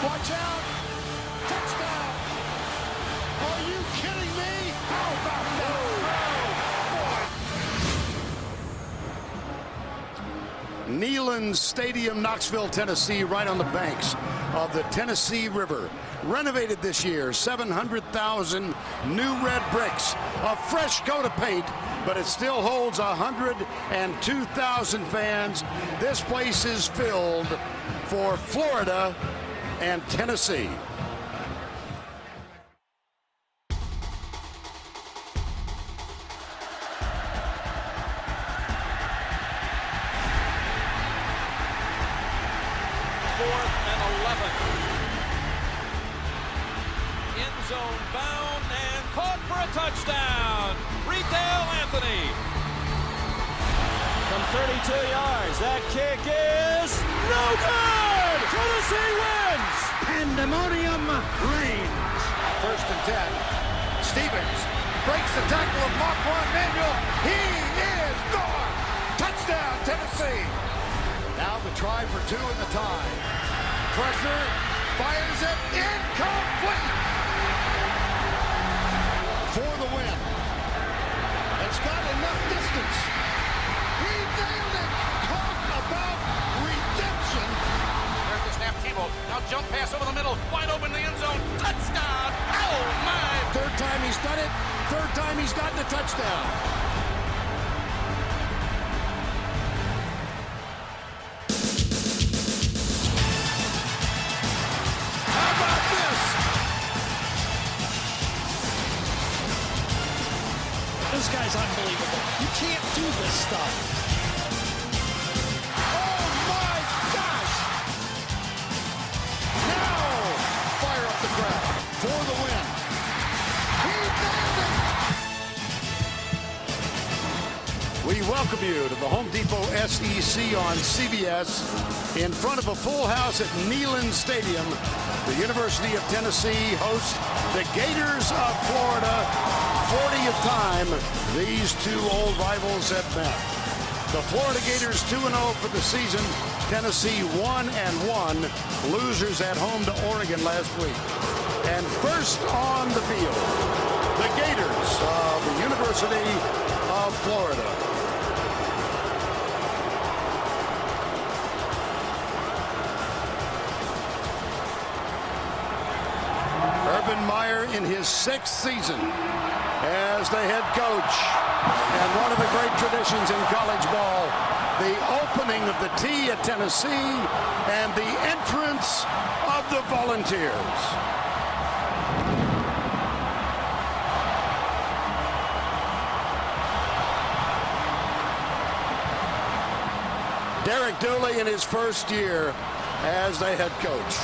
Watch out. Touchdown. Are you kidding me? How about that? Neyland Stadium, Knoxville, Tennessee, right on the banks of the Tennessee River. Renovated this year, 700,000 new red bricks, a fresh coat of paint, but it still holds 102,000 fans. This place is filled for Florida and Tennessee. Fourth and 11. End zone bound and caught for a touchdown. Retail Anthony. From 32 yards, that kick is no good! Tennessee wins! Pandemonium reigns. First and 10. Stevens breaks the tackle of Marquand Manuel. He is gone. Touchdown, Tennessee. Now the try for two in the tie. Pressure, fires it, incomplete. For the win. It's got enough distance. He nailed it. Talk about redemption. There's the snap. Tebow. Now jump pass over the middle. Wide open in the end zone. Touchdown. Oh, my. Third time he's done it. Third time he's gotten a touchdown. This guy's unbelievable. You can't do this stuff. Oh my gosh! Now fire up the crowd for the win. He nailed it! We welcome you to the Home Depot SEC on CBS in front of a full house at Neyland Stadium. The University of Tennessee hosts the Gators of Florida. 40th time these two old rivals have met. The Florida Gators 2-0 for the season. Tennessee 1-1. Losers at home to Oregon last week. And first on the field, the Gators of the University of Florida. Urban Meyer in his 6th season as the head coach. And one of the great traditions in college ball, the opening of the tee at Tennessee and the entrance of the Volunteers. Derek Dooley in his first year as the head coach.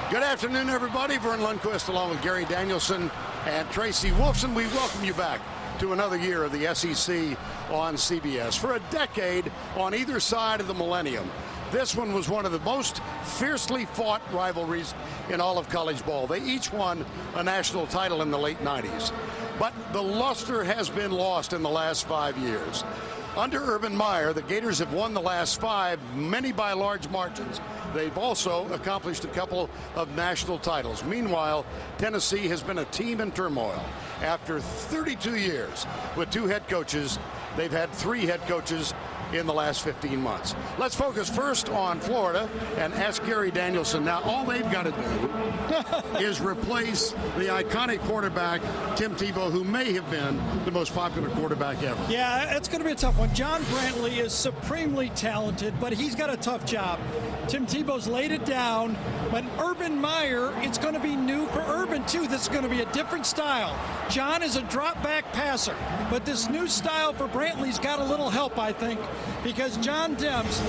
Good afternoon, everybody. Vern Lundquist along with Gary Danielson and Tracy Wolfson. We welcome you back to another year of the SEC on CBS. For a decade on either side of the millennium, this one was one of the most fiercely fought rivalries in all of college ball. They each won a national title in the late 90s. But the luster has been lost in the last 5 years. Under Urban Meyer, the Gators have won the last 5, many by large margins. They've also accomplished a couple of national titles. Meanwhile, Tennessee has been a team in turmoil. After 32 years with 2 head coaches, they've had 3 head coaches in the last 15 months. Let's focus first on Florida and ask Gary Danielson. Now, all they've got to do is replace the iconic quarterback, Tim Tebow, who may have been the most popular quarterback ever. Yeah, it's going to be a tough one. John Brantley is supremely talented, but he's got a tough job. Tim Tebow's laid it down, but Urban Meyer, it's going to be new for Urban, too. This is going to be a different style. John is a drop-back passer, but this new style for Brantley's got a little help, I think, because Jeff Demps,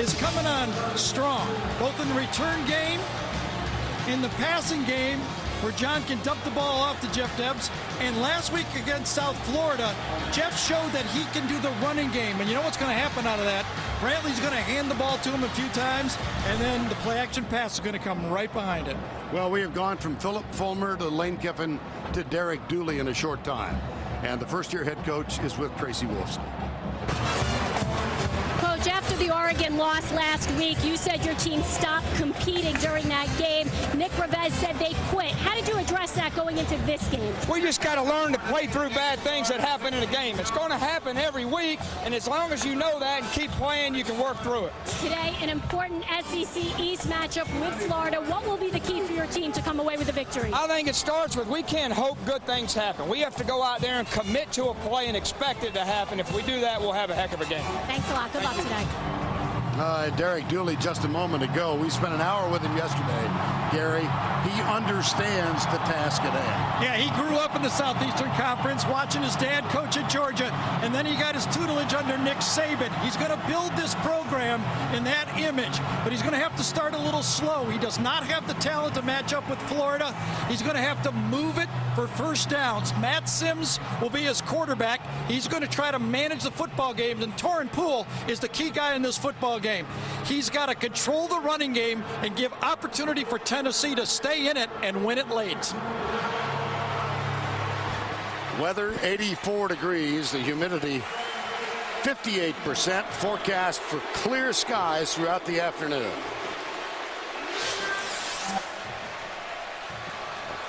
is coming on strong, both in the return game, in the passing game, where John can dump the ball off to Jeff Demps. And last week against South Florida, Jeff showed that he can do the running game. And you know what's going to happen out of that? Brantley's going to hand the ball to him a few times, and then the play-action pass is going to come right behind it. Well, we have gone from Philip Fulmer to Lane Kiffin to Derek Dooley in a short time. And the first-year head coach is with Tracy Wolfson. Coach, Coach, after the Oregon loss last week, you said your team stopped competing during that game. Nick Revesz said they quit. How did you address that going into this game? We just got to learn to play through bad things that happen in a game. It's going to happen every week, and as long as you know that and keep playing, you can work through it. Today, an important SEC East matchup with Florida. What will be the key for your team to come away with a victory? I think it starts with we can't hope good things happen. We have to go out there and commit to a play and expect it to happen. If we do that, we'll have a heck of a game. Thanks a lot. Good luck today. Derek Dooley just a moment ago. We spent an hour with him yesterday. Gary, he understands the task at hand. Yeah, he grew up in the Southeastern Conference watching his dad coach at Georgia, and then he got his tutelage under Nick Saban. He's going to build this program in that image, but he's going to have to start a little slow. He does not have the talent to match up with Florida. He's going to have to move it for first downs. Matt Sims will be his quarterback. He's going to try to manage the football games, and Torrin Poole is the key guy in this football game. He's got to control the running game and give opportunity for Tennessee to stay in it and win it late. Weather 84 degrees, the humidity 58%, forecast for clear skies throughout the afternoon.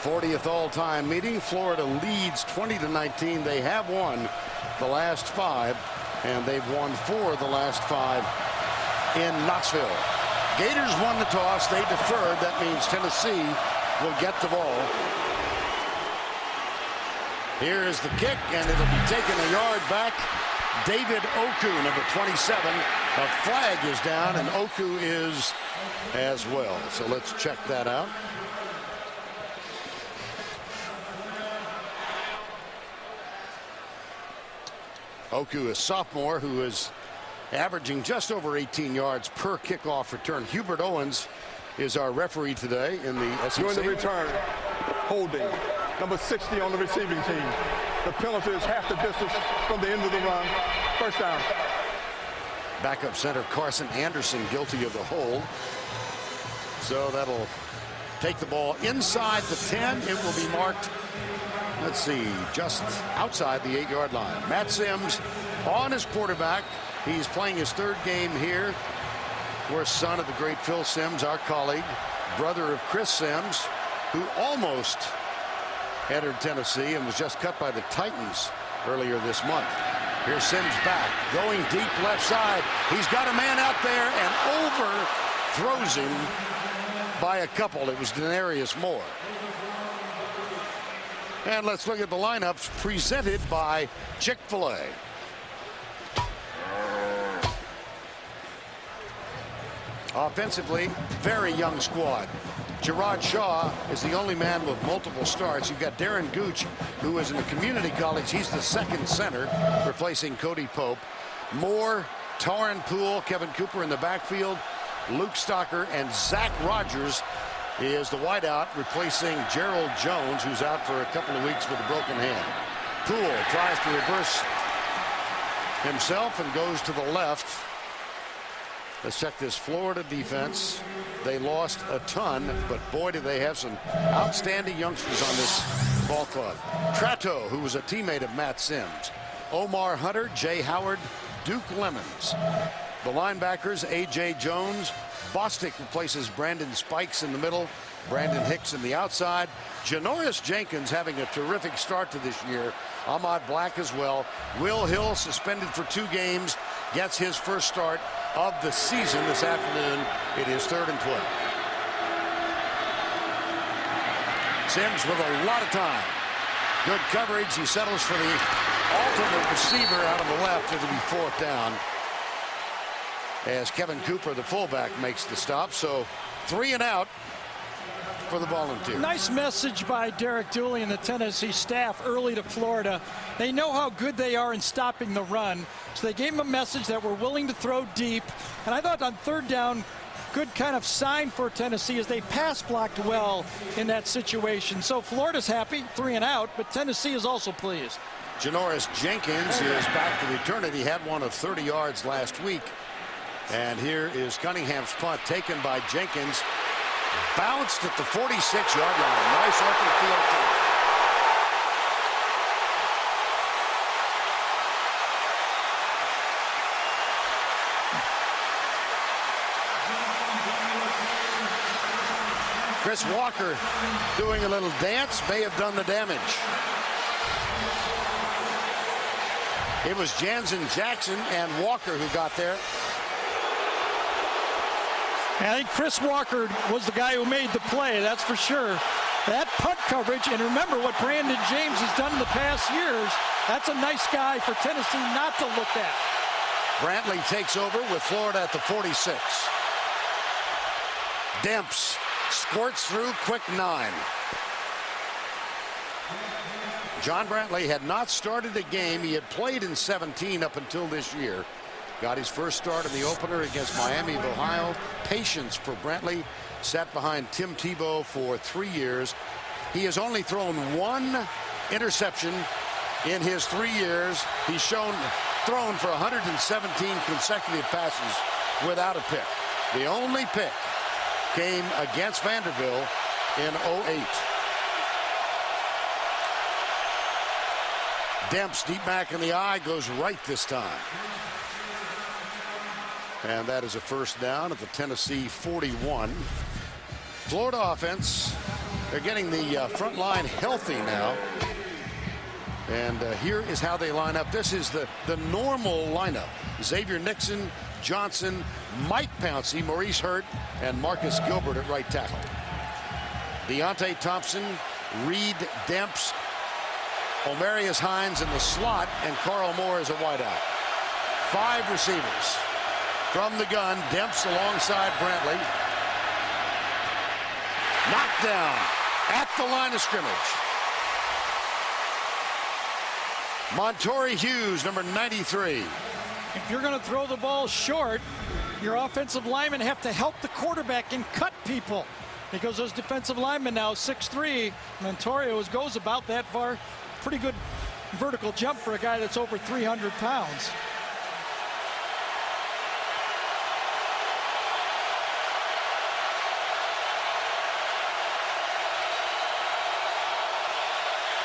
40th all-time meeting. Florida leads 20-19. They have won the last 5, and they've won 4 of the last 5 in Knoxville. Gators won the toss. They deferred. That means Tennessee will get the ball. Here is the kick, and it'll be taken a yard back. David Oku, number 27. A flag is down, and Oku is as well. So let's check that out. Oku, a sophomore who is averaging just over 18 yards per kickoff return. Hubert Owens is our referee today in the SEC. During the return, holding, number 60 on the receiving team. The penalty is half the distance from the end of the run. First down. Backup center Carson Anderson guilty of the hold. So that'll take the ball inside the 10. It will be marked, let's see, just outside the 8-yard line. Matt Sims on his quarterback. He's playing his 3rd game here. Of course, son of the great Phil Sims, our colleague, brother of Chris Sims, who almost entered Tennessee and was just cut by the Titans earlier this month. Here's Sims back, going deep left side. He's got a man out there and overthrows him by a couple. It was Denarius Moore. And let's look at the lineups presented by Chick-fil-A. Offensively, very young squad. Gerard Shaw is the only man with multiple starts. You've got Darren Gooch, who is in the community college. He's the 2nd center, replacing Cody Pope. Moore, Torrin Poole, Kevin Cooper in the backfield. Luke Stocker and Zach Rogers is the wideout, replacing Gerald Jones, who's out for a couple of weeks with a broken hand. Poole tries to reverse himself and goes to the left. Let's check this Florida defense. They lost a ton, but boy, do they have some outstanding youngsters on this ball club. Tratto, who was a teammate of Matt Sims. Omar Hunter, Jay Howard, Duke Lemons. The linebackers, A.J. Jones. Bostic replaces Brandon Spikes in the middle. Brandon Hicks in the outside. Janoris Jenkins having a terrific start to this year. Ahmad Black as well. Will Hill suspended for 2 games. Gets his first start of the season this afternoon. It is 3rd and 12. Sims with a lot of time. Good coverage. He settles for the alternate receiver out on the left. It'll be 4th down, as Kevin Cooper, the fullback, makes the stop. So 3 and out for the Volunteers. Nice message by Derek Dooley and the Tennessee staff early to Florida. They know how good they are in stopping the run, so they gave him a message that we're willing to throw deep. And I thought on 3rd down, good kind of sign for Tennessee as they pass blocked well in that situation. So Florida's happy, 3 and out, but Tennessee is also pleased. Janoris Jenkins is back to return it. He had one of 30 yards last week. And here is Cunningham's punt taken by Jenkins. Bounced at the 46-yard line. Nice open field punt. Chris Walker doing a little dance may have done the damage. It was Jansen Jackson and Walker who got there. I think Chris Walker was the guy who made the play, that's for sure. That punt coverage, and remember what Brandon James has done in the past years, that's a nice guy for Tennessee not to look at. Brantley takes over with Florida at the 46. Demps squirts through quick 9. John Brantley had not started a game. He had played in 17 up until this year. Got his first start in the opener against Miami of Ohio. Patience for Brantley. Sat behind Tim Tebow for 3 years. He has only thrown 1 interception in his 3 years. He's thrown for 117 consecutive passes without a pick. The only pick came against Vanderbilt in 08. Demps deep back in the eye, goes right this time. And that is a first down at the Tennessee 41. Florida offense, they're getting the front line healthy now. And here is how they line up. This is the normal lineup. Xavier Nixon, Johnson, Mike Pouncey, Maurice Hurt, and Marcus Gilbert at right tackle. Deontay Thompson, Reed Demps, Omarius Hines in the slot, and Carl Moore as a wideout. 5 receivers. From the gun, Demps alongside Brantley. Knocked down at the line of scrimmage. Montori Hughes, number 93. If you're going to throw the ball short, your offensive linemen have to help the quarterback and cut people. Because those defensive linemen now 6'3", Montorio goes about that far. Pretty good vertical jump for a guy that's over 300 pounds.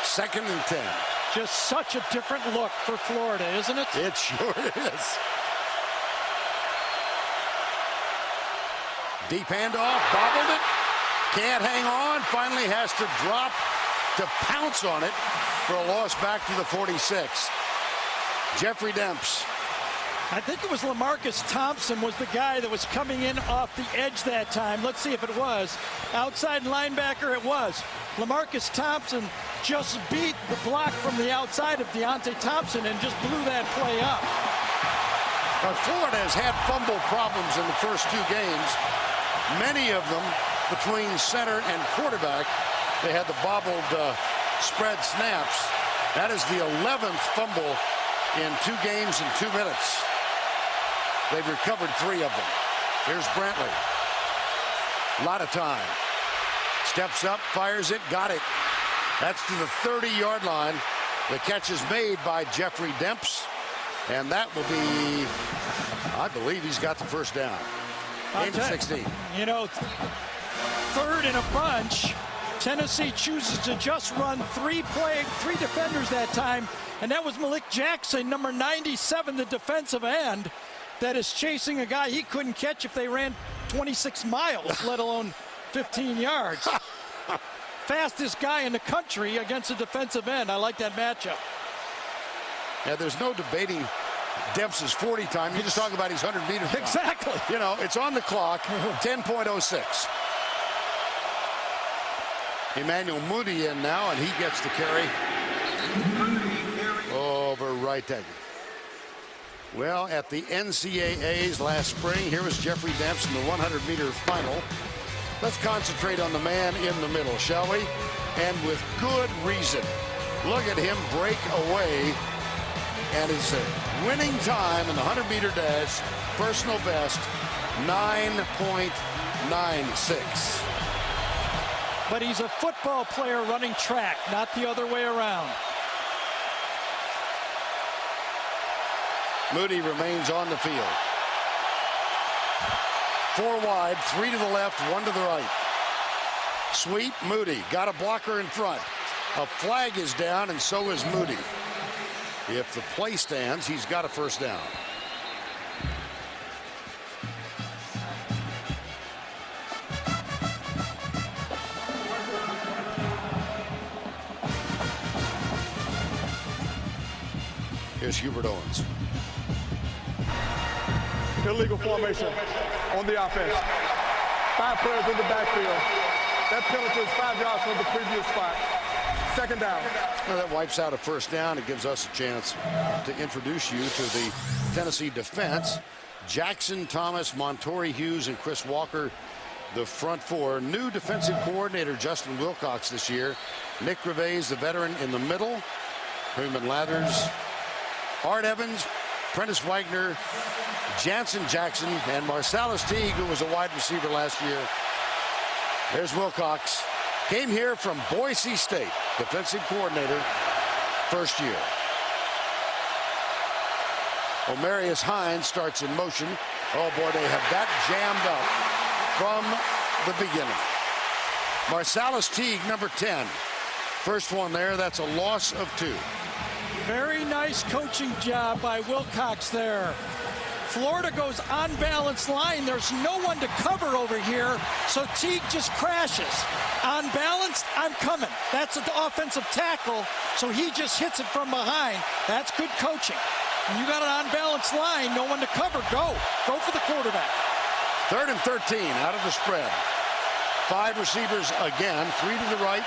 Second and 10. Just such a different look for Florida, isn't it? It sure is. Deep handoff, bobbled it. Can't hang on. Finally has to drop to pounce on it for a loss back to the 46. Jeffrey Demps. I think it was Lamarcus Thompson was the guy that was coming in off the edge that time. Let's see if it was. Outside linebacker it was. Lamarcus Thompson just beat the block from the outside of Deontay Thompson and just blew that play up. But Florida has had fumble problems in the first 2 games. Many of them between center and quarterback. They had the bobbled spread snaps. That is the 11th fumble in 2 games in 2 minutes. They've recovered 3 of them. Here's Brantley. A lot of time. Steps up, fires it, got it. That's to the 30-yard line. The catch is made by Jeffrey Demps. And that will be, I believe he's got the first down. 8-16. You know, 3rd in a bunch. Tennessee chooses to just run 3 defenders that time. And that was Malik Jackson, number 97, the defensive end, that is chasing a guy he couldn't catch if they ran 26 miles, let alone 15 yards. Fastest guy in the country against a defensive end. I like that matchup. Yeah, there's no debating Demps' 40 time. You just talk about his 100-meter time. Exactly. You know, it's on the clock, 10.06. Emmanuel Moody in now, and he gets the carry over right tackle. Well, at the NCAAs last spring, here was Jeffrey Demps in the 100-meter final. Let's concentrate on the man in the middle, shall we? And with good reason. Look at him break away. And it's a winning time in the 100-meter dash, personal best, 9.96. But he's a football player running track, not the other way around. Moody remains on the field. 4 wide, 3 to the left, 1 to the right. Sweep, Moody. Got a blocker in front. A flag is down, and so is Moody. If the play stands, he's got a first down. Here's Hubert Owens. Illegal formation on the offense. 5 players in the backfield. That penalty is 5 yards from the previous spot. Second down. Well, that wipes out a first down. It gives us a chance to introduce you to the Tennessee defense. Jackson, Thomas, Montori, Hughes, and Chris Walker, the front four. New defensive coordinator Justin Wilcox this year. Nick Gervais, the veteran, in the middle. Herman Lathers, Art Evans, Prentice Wagner, Jansen Jackson, and Marsalis Teague, who was a wide receiver last year. There's Wilcox. Came here from Boise State, defensive coordinator, first year. Omarius Hines starts in motion. Oh boy, they have that jammed up from the beginning. Marsalis Teague, number 10. First one there, that's a loss of 2. Very nice coaching job by Wilcox there. Florida goes unbalanced line. There's no one to cover over here, so Teague just crashes. Unbalanced, I'm coming. That's an offensive tackle, so he just hits it from behind. That's good coaching. When you got an unbalanced line, no one to cover, go. Go for the quarterback. 3rd and 13 out of the spread. 5 receivers again, 3 to the right.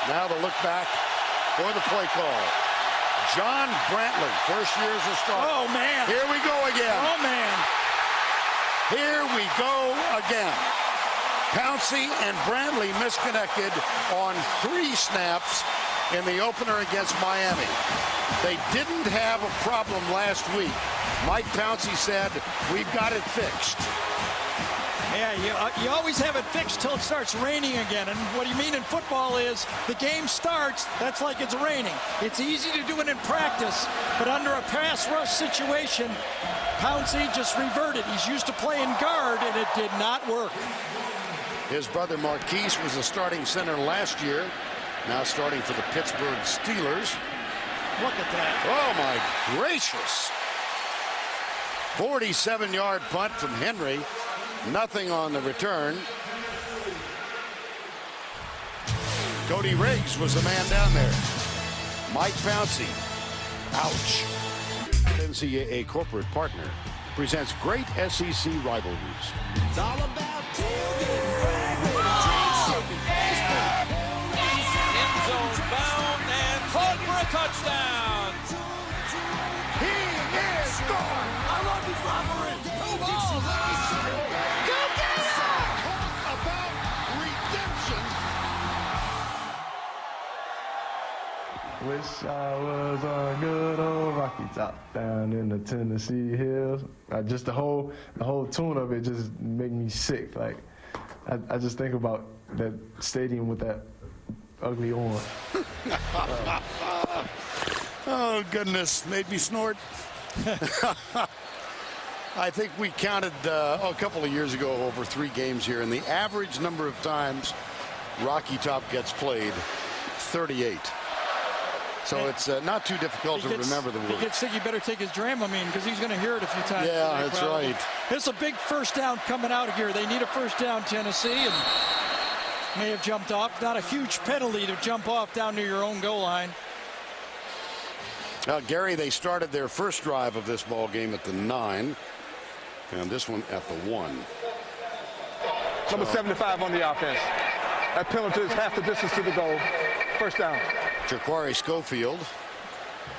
Now the look back for the play call. John Brantley, first year as a starter. Oh, man. Here we go again. Oh, man. Here we go again. Pouncey and Brantley misconnected on 3 snaps in the opener against Miami. They didn't have a problem last week. Mike Pouncey said, we've got it fixed. Yeah, you always have it fixed till it starts raining again. And what you mean in football is the game starts, that's like it's raining. It's easy to do it in practice, but under a pass rush situation, Pouncey just reverted. He's used to playing guard, and it did not work. His brother Marquise was a starting center last year, now starting for the Pittsburgh Steelers. Look at that. Oh, my gracious. 47-yard punt from Henry. Nothing on the return. Cody Riggs was the man down there. Mike Pouncey. Ouch. NCAA corporate partner presents great SEC rivalries. It's all about tailgate. End zone bound and caught for a touchdown. He is gone. I love these rivalries. Two balls. Go get it! Talk about redemption. Wish I was on good old Rocky Top down in the Tennessee hills. Just the whole tune of it just make me sick. Like I just think about that stadium with that ugly horn. Oh, goodness. Made me snort. I think we counted a couple of years ago over 3 games here, and the average number of times Rocky Top gets played, 38. So it's not too difficult to remember the word. He gets sick, you better take his Dramamine because he's going to hear it a few times. Yeah, that's right. This is a big first down coming out here. They need a first down, Tennessee, and may have jumped off. Not a huge penalty to jump off down near your own goal line. Now, Gary, they started their first drive of this ball game at the 9, and this one at the 1. Number 75 on the offense. That penalty is half the distance to the goal. First down. Jaquari Schofield.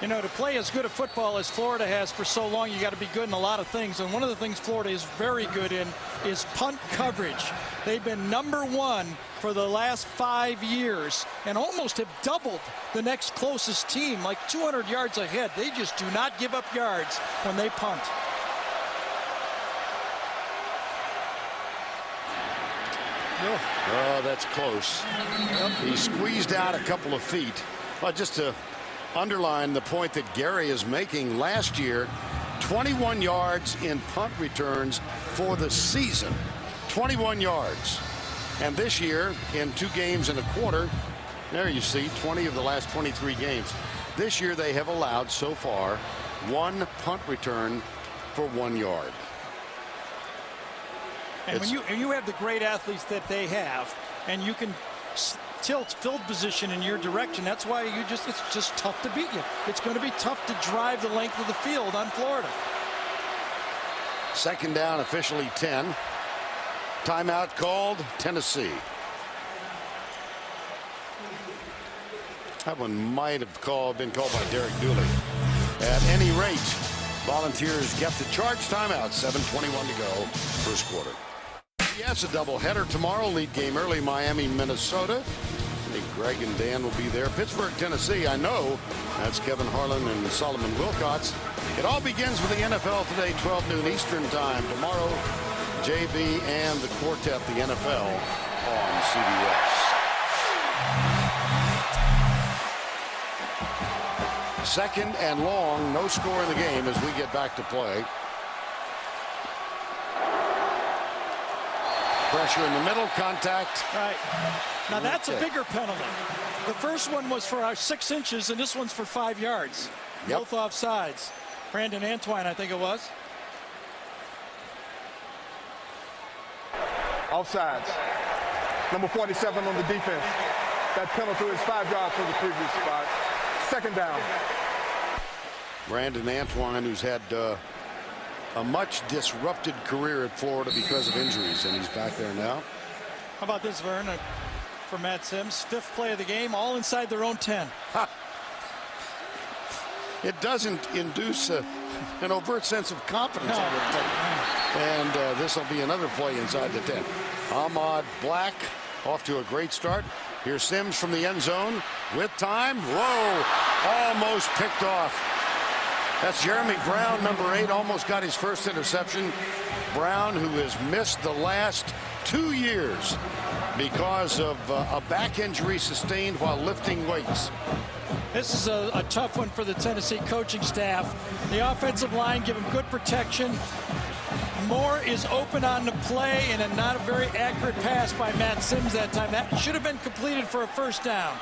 You know, to play as good a football as Florida has for so long, you got to be good in a lot of things. And one of the things Florida is very good in is punt coverage. They've been number 1 for the last 5 years and almost have doubled the next closest team, like 200 yards ahead. They just do not give up yards when they punt. Oh, that's close. He squeezed out a couple of feet. Well, just to underline the point that Gary is making, last year, 21 yards in punt returns for the season. 21 yards. And this year, in 2 games and a quarter, there you see 20 of the last 23 games. This year they have allowed so far 1 punt return for 1 yard. And when you have the great athletes that they have, and you can tilt field position in your direction. That's why it's just tough to beat you. It's going to be tough to drive the length of the field on Florida. Second down, officially 10. Timeout called, Tennessee. That one might have been called by Derek Dooley. At any rate, Volunteers get the charge timeout. 7:21 to go, first quarter. Yes, a doubleheader tomorrow. Lead game early, Miami, Minnesota. I think Greg and Dan will be there. Pittsburgh, Tennessee, I know. That's Kevin Harlan and Solomon Wilcots. It all begins with the NFL today, 12 noon Eastern time. Tomorrow, JB and the quartet, the NFL, on CBS. Second and long, no score in the game as we get back to play. Pressure in the middle, contact. Right. Now that's a bigger penalty. The first one was for 6 inches, and this one's for 5 yards. Yep. Both offsides. Brandon Antoine, I think it was. Offsides. Number 47 on the defense. That penalty is 5 yards from the previous spot. Second down. Brandon Antoine, who's had a much disrupted career at Florida because of injuries, and he's back there now. How about this, Vern, for Matt Sims? 5th play of the game, all inside their own 10. Ha. It doesn't induce an overt sense of confidence, no. I would think. And this will be another play inside the 10. Ahmad Black off to a great start. Here's Sims from the end zone with time. Whoa, almost picked off. That's Jeremy Brown, number 8, almost got his first interception. Brown, who has missed the last 2 years because of a back injury sustained while lifting weights. This is a tough one for the Tennessee coaching staff. The offensive line give him good protection. Moore is open on the play, and a not a very accurate pass by Matt Sims that time. That should have been completed for a first down.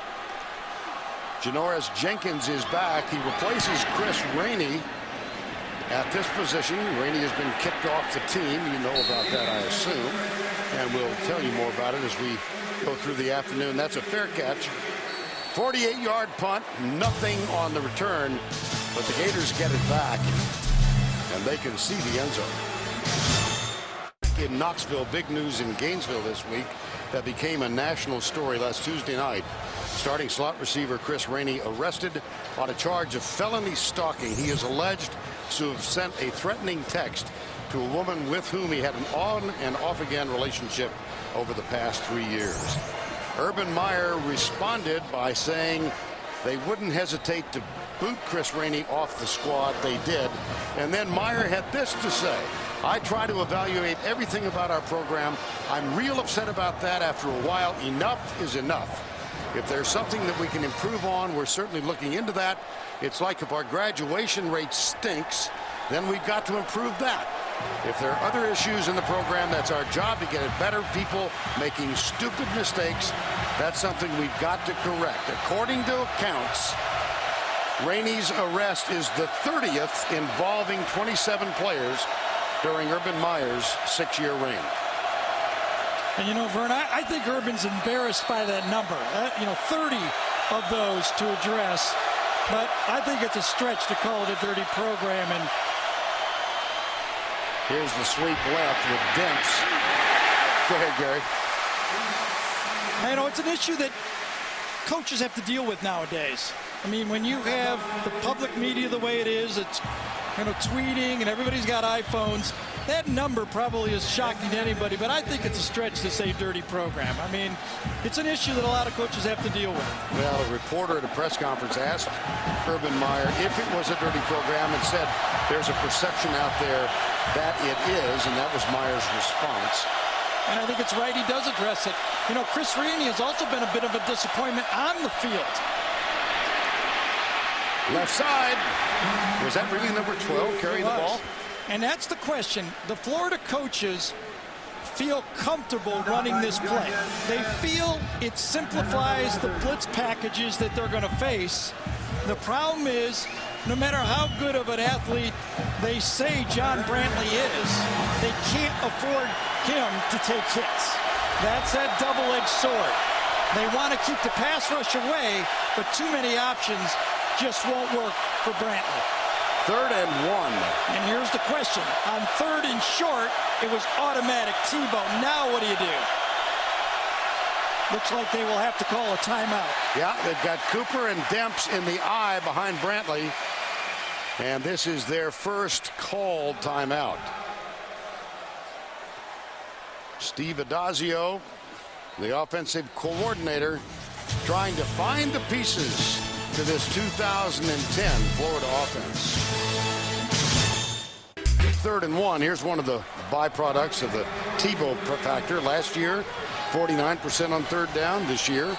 Janoris Jenkins is back. He replaces Chris Rainey at this position. Rainey has been kicked off the team. You know about that, I assume. And we'll tell you more about it as we go through the afternoon. That's a fair catch. 48-yard punt, nothing on the return, but the Gators get it back, and they can see the end zone. In Knoxville, big news in Gainesville this week that became a national story last Tuesday night. Starting slot receiver Chris Rainey arrested on a charge of felony stalking. He is alleged to have sent a threatening text to a woman with whom he had an on and off again relationship over the past 3 years. Urban Meyer responded by saying they wouldn't hesitate to boot Chris Rainey off the squad. They did. And then Meyer had this to say: I try to evaluate everything about our program. I'm real upset about that. After a while, enough is enough. If there's something that we can improve on, we're certainly looking into that. It's like if our graduation rate stinks, then we've got to improve that. If there are other issues in the program, that's our job to get it better. People making stupid mistakes, that's something we've got to correct. According to accounts, Rainey's arrest is the 30th involving 27 players during Urban Meyer's 6-year reign. And, you know, Vern, I think Urban's embarrassed by that number. 30 of those to address. But I think it's a stretch to call it a dirty program. And here's the sweep left with Dents. Go ahead, Gary. You know, it's an issue that coaches have to deal with nowadays. I mean, when you have the public media the way it is, it's, tweeting, and everybody's got iPhones. That number probably is shocking to anybody, but I think it's a stretch to say dirty program. I mean, it's an issue that a lot of coaches have to deal with. Well, a reporter at a press conference asked Urban Meyer if it was a dirty program and said there's a perception out there that it is, and that was Meyer's response. And I think it's right he does address it. Chris Rainey has also been a bit of a disappointment on the field. Left side. Was that really number 12 carrying the ball? And that's the question. The Florida coaches feel comfortable running this play. They feel it simplifies the blitz packages that they're going to face. The problem is, no matter how good of an athlete they say John Brantley is, they can't afford him to take hits. That's that double-edged sword. They want to keep the pass rush away, but too many options just won't work for Brantley. 3rd and 1. And here's the question. On 3rd and short, it was automatic Tebow. Now what do you do? Looks like they will have to call a timeout. Yeah, they've got Cooper and Demps in the eye behind Brantley. And this is their first called timeout. Steve Adazio, the offensive coordinator, trying to find the pieces to this 2010 Florida offense. 3rd and 1. Here's one of the byproducts of the Tebow factor. Last year, 49% on 3rd down. This year,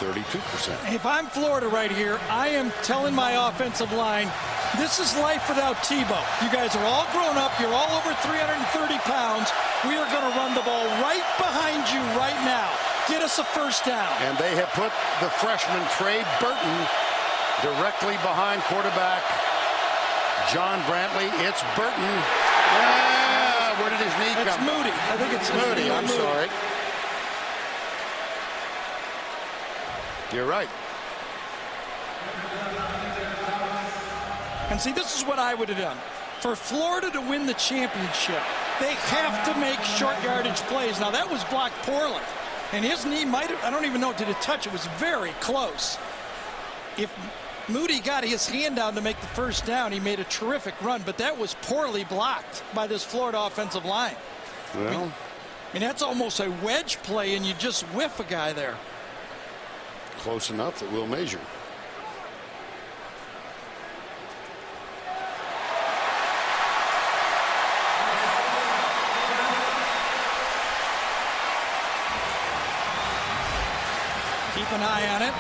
32%. If I'm Florida right here, I am telling my offensive line, this is life without Tebow. You guys are all grown up. You're all over 330 pounds. We are going to run the ball right behind you right now. Get us a first down. And they have put the freshman Trey Burton directly behind quarterback John Brantley. It's Burton. Where did his knee come? It's Moody. I think it's Moody. I'm sorry. You're right. And see, this is what I would have done. For Florida to win the championship, they have to make short yardage plays. Now, that was blocked poorly. And his knee might have, I don't even know, did it touch? It was very close. If Moody got his hand down to make the first down, he made a terrific run, but that was poorly blocked by this Florida offensive line. Well, I mean, that's almost a wedge play, and you just whiff a guy there. Close enough that we'll measure. Keep an eye on it.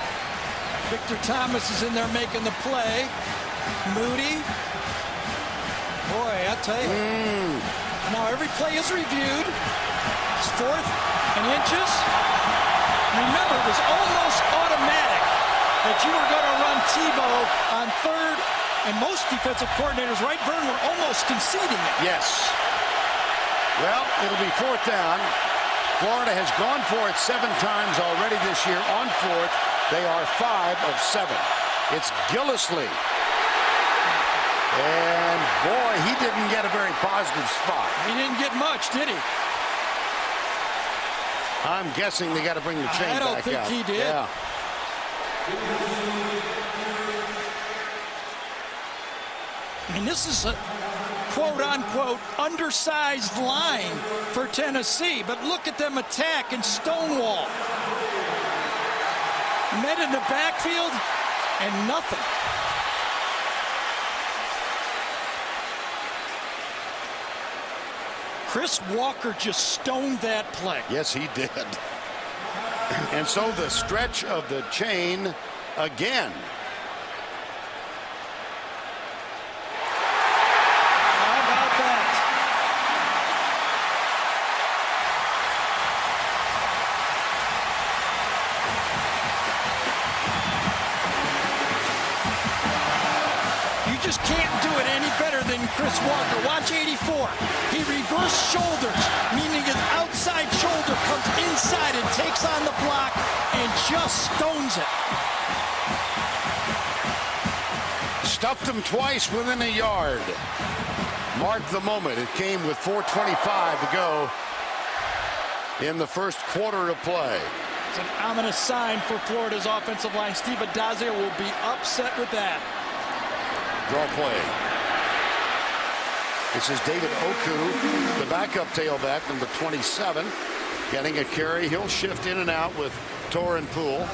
Victor Thomas is in there making the play. Moody. Boy, I tell you. Now every play is reviewed. It's 4th and inches. Remember, it was almost automatic that you were going to run Tebow on 3rd, and most defensive coordinators, right, Vern, were almost conceding it. Yes. Well, it'll be 4th down. Florida has gone for it 7 times already this year. On 4th, they are 5 of 7. It's Gillislee. And boy, he didn't get a very positive spot. He didn't get much, did he? I'm guessing they got to bring the chain back out. I don't think he did. Yeah. I mean, this is a quote-unquote undersized line for Tennessee, but look at them attack and stonewall. Met in the backfield and nothing. Chris Walker just stoned that play. Yes, he did. And so the stretch of the chain again. How about that? You just can't do it any better than Chris Walker. Watch 84. He reversed shoulders, meaning his outside shoulder comes inside and takes on the block and just stones it. Stuffed him twice within a yard. Mark the moment. It came with 4:25 to go in the first quarter of play. It's an ominous sign for Florida's offensive line. Steve Adazio will be upset with that. Draw play. This is David Oku, the backup tailback, number 27, getting a carry. He'll shift in and out with Torrin Poole.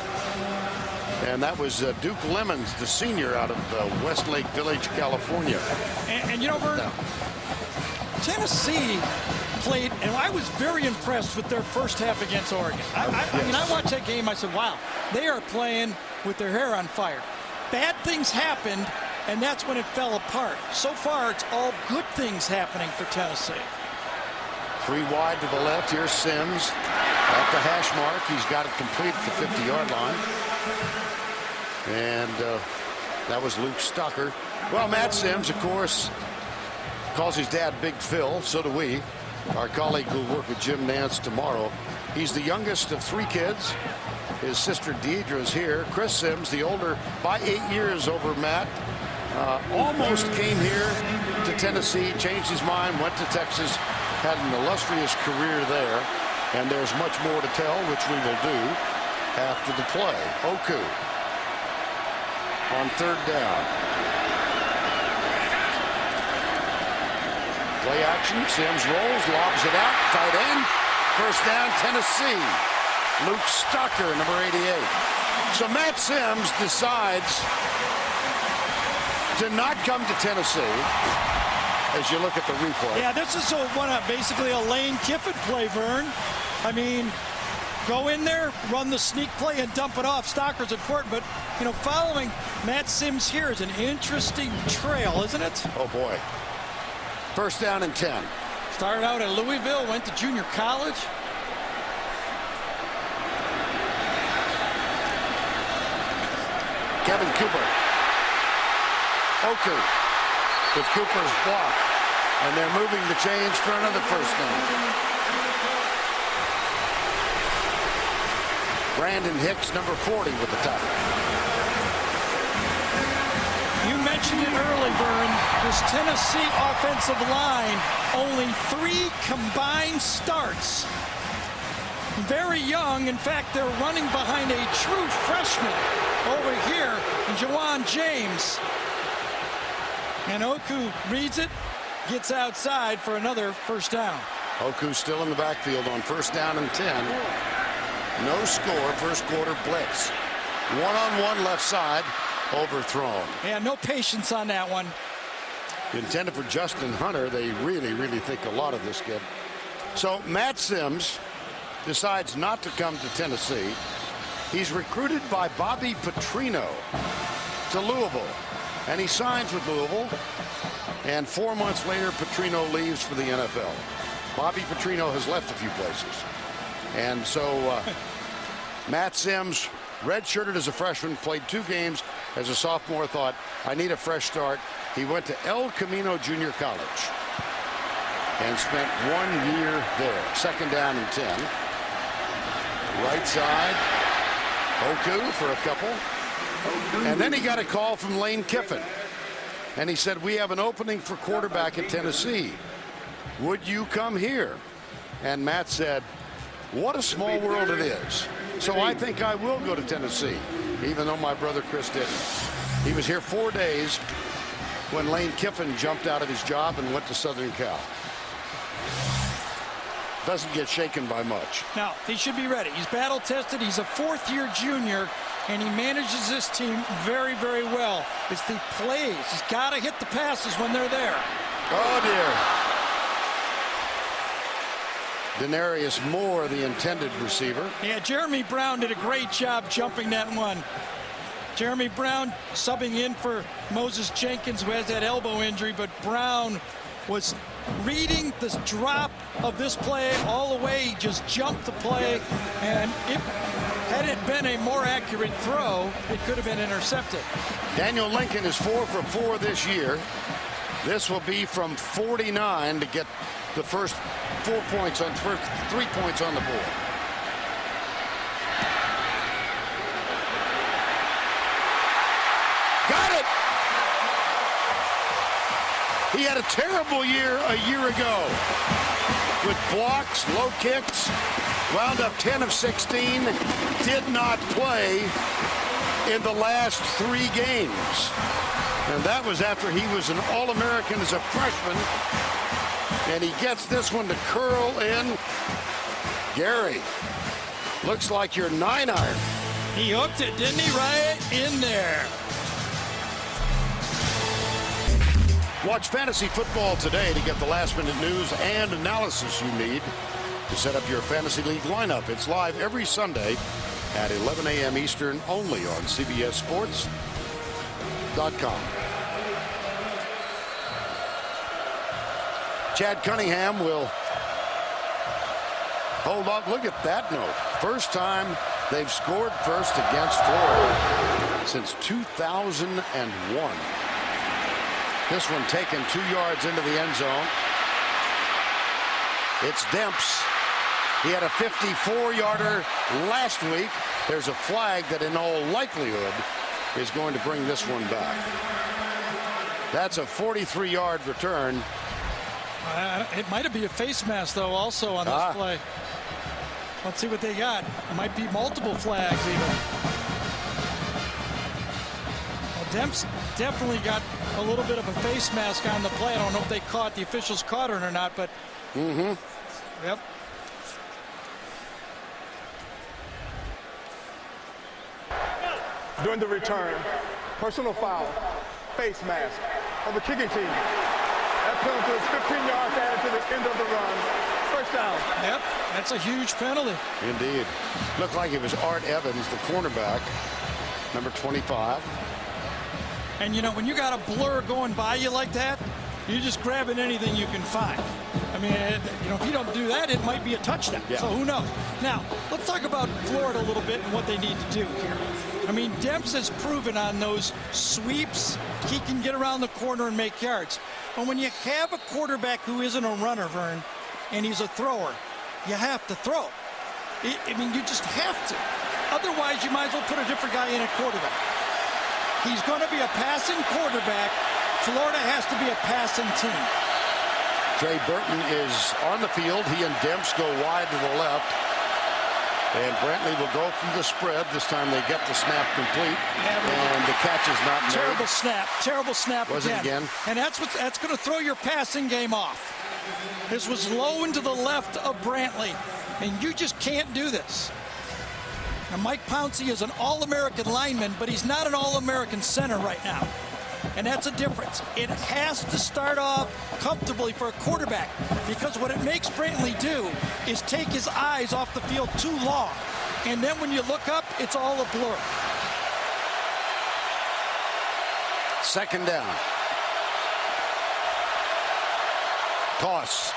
And that was Duke Lemons, the senior out of Westlake Village, California. And you know, Vern, Tennessee played, and I was very impressed with their first half against Oregon. I mean, I watched that game, I said, wow, they are playing with their hair on fire. Bad things happened, and that's when it fell apart. So far, it's all good things happening for Tennessee. 3 wide to the left. Here's Sims at the hash mark. He's got it complete at the 50-yard line. And that was Luke Stucker. Well, Matt Sims, of course, calls his dad Big Phil. So do we. Our colleague who will work with Jim Nance tomorrow. He's the youngest of 3 kids. His sister Deidre is here. Chris Sims, the older by 8 years over Matt, almost came here to Tennessee, changed his mind, went to Texas, had an illustrious career there. And there's much more to tell, which we will do after the play. Oku on 3rd down. Play action. Sims rolls, lobs it out. Tight end. 1st down, Tennessee. Luke Stocker, number 88. So Matt Sims decides to not come to Tennessee as you look at the replay. Yeah, this is basically a Lane Kiffin play, Vern. I mean, go in there, run the sneak play, and dump it off. Stocker's important, but, following Matt Sims here is an interesting trail, isn't it? Oh, boy. 1st down and 10. Started out at Louisville, went to junior college. Kevin Cooper. Oku with Cooper's block. And they're moving the chains for another 1st down. Brandon Hicks, number 40, with the tackle. You mentioned it early, Vern. This Tennessee offensive line, only 3 combined starts. Very young. In fact, they're running behind a true freshman over here in Jawan James. And Oku reads it, gets outside for another 1st down. Oku still in the backfield on 1st down and 10. No score, 1st quarter blitz. 1-on-1 left side, overthrown. Yeah, no patience on that one. Intended for Justin Hunter. They really, really think a lot of this kid. So Matt Sims decides not to come to Tennessee. He's recruited by Bobby Petrino to Louisville. And he signs with Louisville. And 4 months later, Petrino leaves for the NFL. Bobby Petrino has left a few places. And so Matt Sims, redshirted as a freshman, played 2 games as a sophomore, thought, I need a fresh start. He went to El Camino Junior College and spent 1 year there. 2nd down and 10. Right side, Oku for a couple. And then he got a call from Lane Kiffin. And he said, we have an opening for quarterback at Tennessee. Would you come here? And Matt said, what a small world it is. So I think I will go to Tennessee, even though my brother Chris didn't. He was here 4 days when Lane Kiffin jumped out of his job and went to Southern Cal. Doesn't get shaken by much. Now, he should be ready. He's battle tested. He's a 4th-year junior, and he manages this team very, very well. It's the plays. He's got to hit the passes when they're there. Oh, dear. Denarius Moore, the intended receiver. Yeah, Jeremy Brown did a great job jumping that one. Jeremy Brown subbing in for Moses Jenkins, who has that elbow injury, but Brown was reading the drop of this play all the way. He just jumped the play, and had it been a more accurate throw, it could have been intercepted. Daniel Lincoln is 4 for 4 this year. This will be from 49 to get the first 3 points on the board. Got it! He had a terrible year a year ago with blocks, low kicks, wound up 10 of 16, did not play in the last 3 games. And that was after he was an All-American as a freshman. And he gets this one to curl in. Gary, looks like your 9-iron. He hooked it, didn't he? Right in there. Watch Fantasy Football today to get the last-minute news and analysis you need to set up your Fantasy League lineup. It's live every Sunday at 11 a.m. Eastern, only on CBSSports.com. Chad Cunningham will hold on. Look at that note. First time they've scored first against Florida since 2001. This one taken 2 yards into the end zone. It's Demps. He had a 54-yarder last week. There's a flag that in all likelihood is going to bring this one back. That's a 43-yard return. It might be a face mask, though, also on this play. Let's see what they got. It might be multiple flags, even. Well, Demps definitely got a little bit of a face mask on the play. I don't know if the officials caught it or not, but... Yep. During the return, personal foul, face mask on the kicking team. That penalty is 15 yards added to the end of the run. First down. Yep, that's a huge penalty. Indeed. Looked like it was Art Evans, the cornerback, number 25. And, you know, when you got a blur going by you like that, you're just grabbing anything you can find. I mean, you know, if you don't do that, it might be a touchdown. Yeah. So who knows? Now, let's talk about Florida a little bit and what they need to do here. I mean, Demps has proven on those sweeps he can get around the corner and make yards. But when you have a quarterback who isn't a runner, Vern, and he's a thrower, you have to throw. I mean, you just have to. Otherwise, you might as well put a different guy in at quarterback. He's going to be a passing quarterback. Florida has to be a passing team. Trey Burton is on the field. He and Demps go wide to the left. And Brantley will go from the spread. This time they get the snap complete. And the catch is not made. Terrible snap. Terrible snap Was it again? And that's going to throw your passing game off. This was low and to the left of Brantley. And you just can't do this. Now, Mike Pouncey is an All-American lineman, but he's not an All-American center right now. And that's a difference. It has to start off comfortably for a quarterback, because what it makes Brantley do is take his eyes off the field too long. And then when you look up, it's all a blur. Second down. Toss.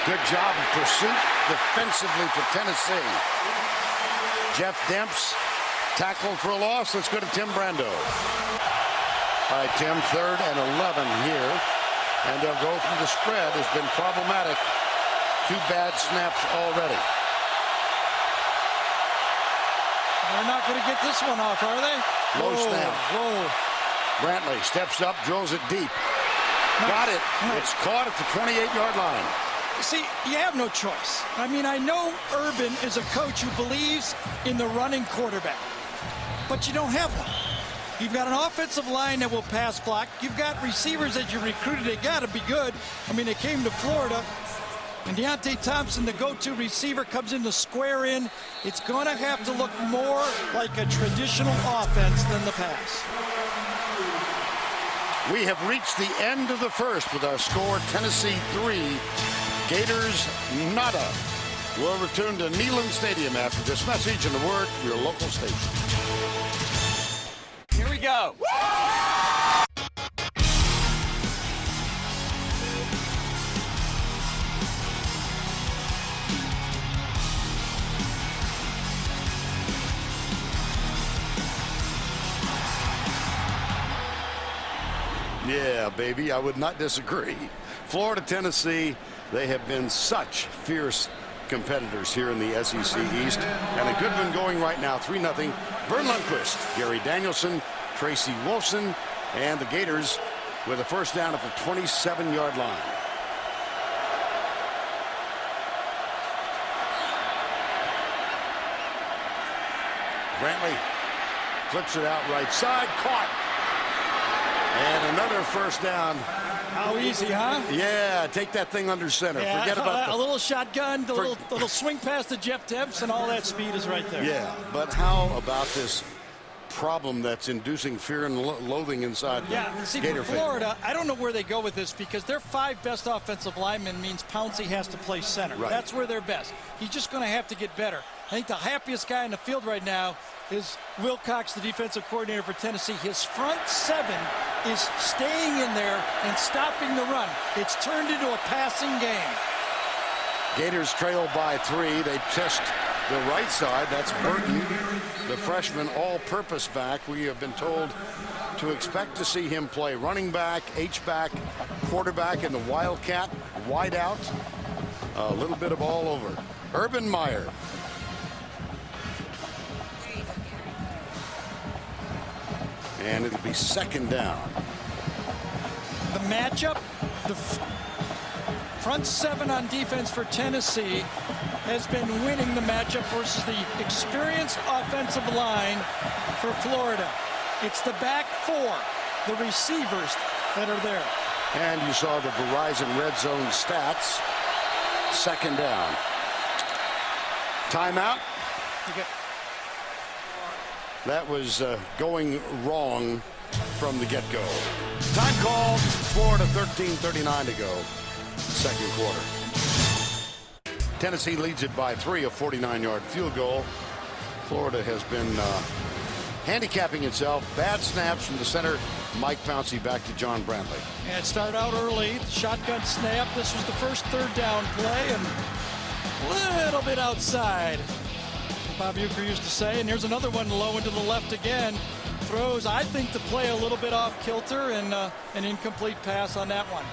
Good job of pursuit defensively for Tennessee. Jeff Demps tackled for a loss. Let's go to Tim Brando. All right, Tim, 3rd and 11 here. And they'll go from the spread. Has been problematic. 2 bad snaps already. They're not going to get this one off, are they? Low snap. Whoa. Brantley steps up, drills it deep. Got it. It's caught at the 28-yard line. See, you have no choice. I mean, I know Urban is a coach who believes in the running quarterback, but you don't have one. You've got an offensive line that will pass block. You've got receivers that you recruited. They got to be good. I mean, they came to Florida, and Deontay Thompson, the go-to receiver, comes in to square in. It's going to have to look more like a traditional offense than the pass. We have reached the end of the first with our score, Tennessee 3, Gators nada. We'll return to Neyland Stadium after this message and a word from your local station. Here we go. Yeah, baby, I would not disagree. Florida, Tennessee, they have been such fierce competitors here in the SEC East. And a good one going right now, 3-0. Vern Lundquist, Gary Danielson, Tracy Wolfson, and the Gators with a first down at the 27-yard line. Brantley flips it out right side, caught. And another first down. How easy, huh? Yeah, take that thing under center. Yeah, forget about a little shotgun, the little swing pass to Jeff Demps, and all that speed is right there. Yeah, but how about this problem that's inducing fear and loathing inside Gator for Florida, I don't know where they go with this, because their 5 best offensive linemen means Pouncey has to play center. Right. That's where they're best. He's just going to have to get better. I think the happiest guy in the field right now is Wilcox, the defensive coordinator for Tennessee. His front 7 is staying in there and stopping the run. It's turned into a passing game. Gators trail by 3. They test the right side. That's Burton, the freshman all-purpose back. We have been told to expect to see him play running back, H-back, quarterback in the Wildcat, wide out. A little bit of all over. Urban Meyer. And it'll be second down. The matchup, the front seven on defense for Tennessee has been winning the matchup versus the experienced offensive line for Florida. It's the back four, the receivers, that are there. And you saw the Verizon red zone stats. Second down. Timeout. Okay. That was going wrong from the get-go. Time called. Florida 13:39 to go. Second quarter. Tennessee leads it by 3, a 49-yard field goal. Florida has been handicapping itself. Bad snaps from the center. Mike Pouncey back to John Brantley. And it started out early. Shotgun snap. This was the first third down play, and a little bit outside, Bob Uecker used to say. And here's another one low into the left again. Throws, I think, the play a little bit off kilter, and an incomplete pass on that one.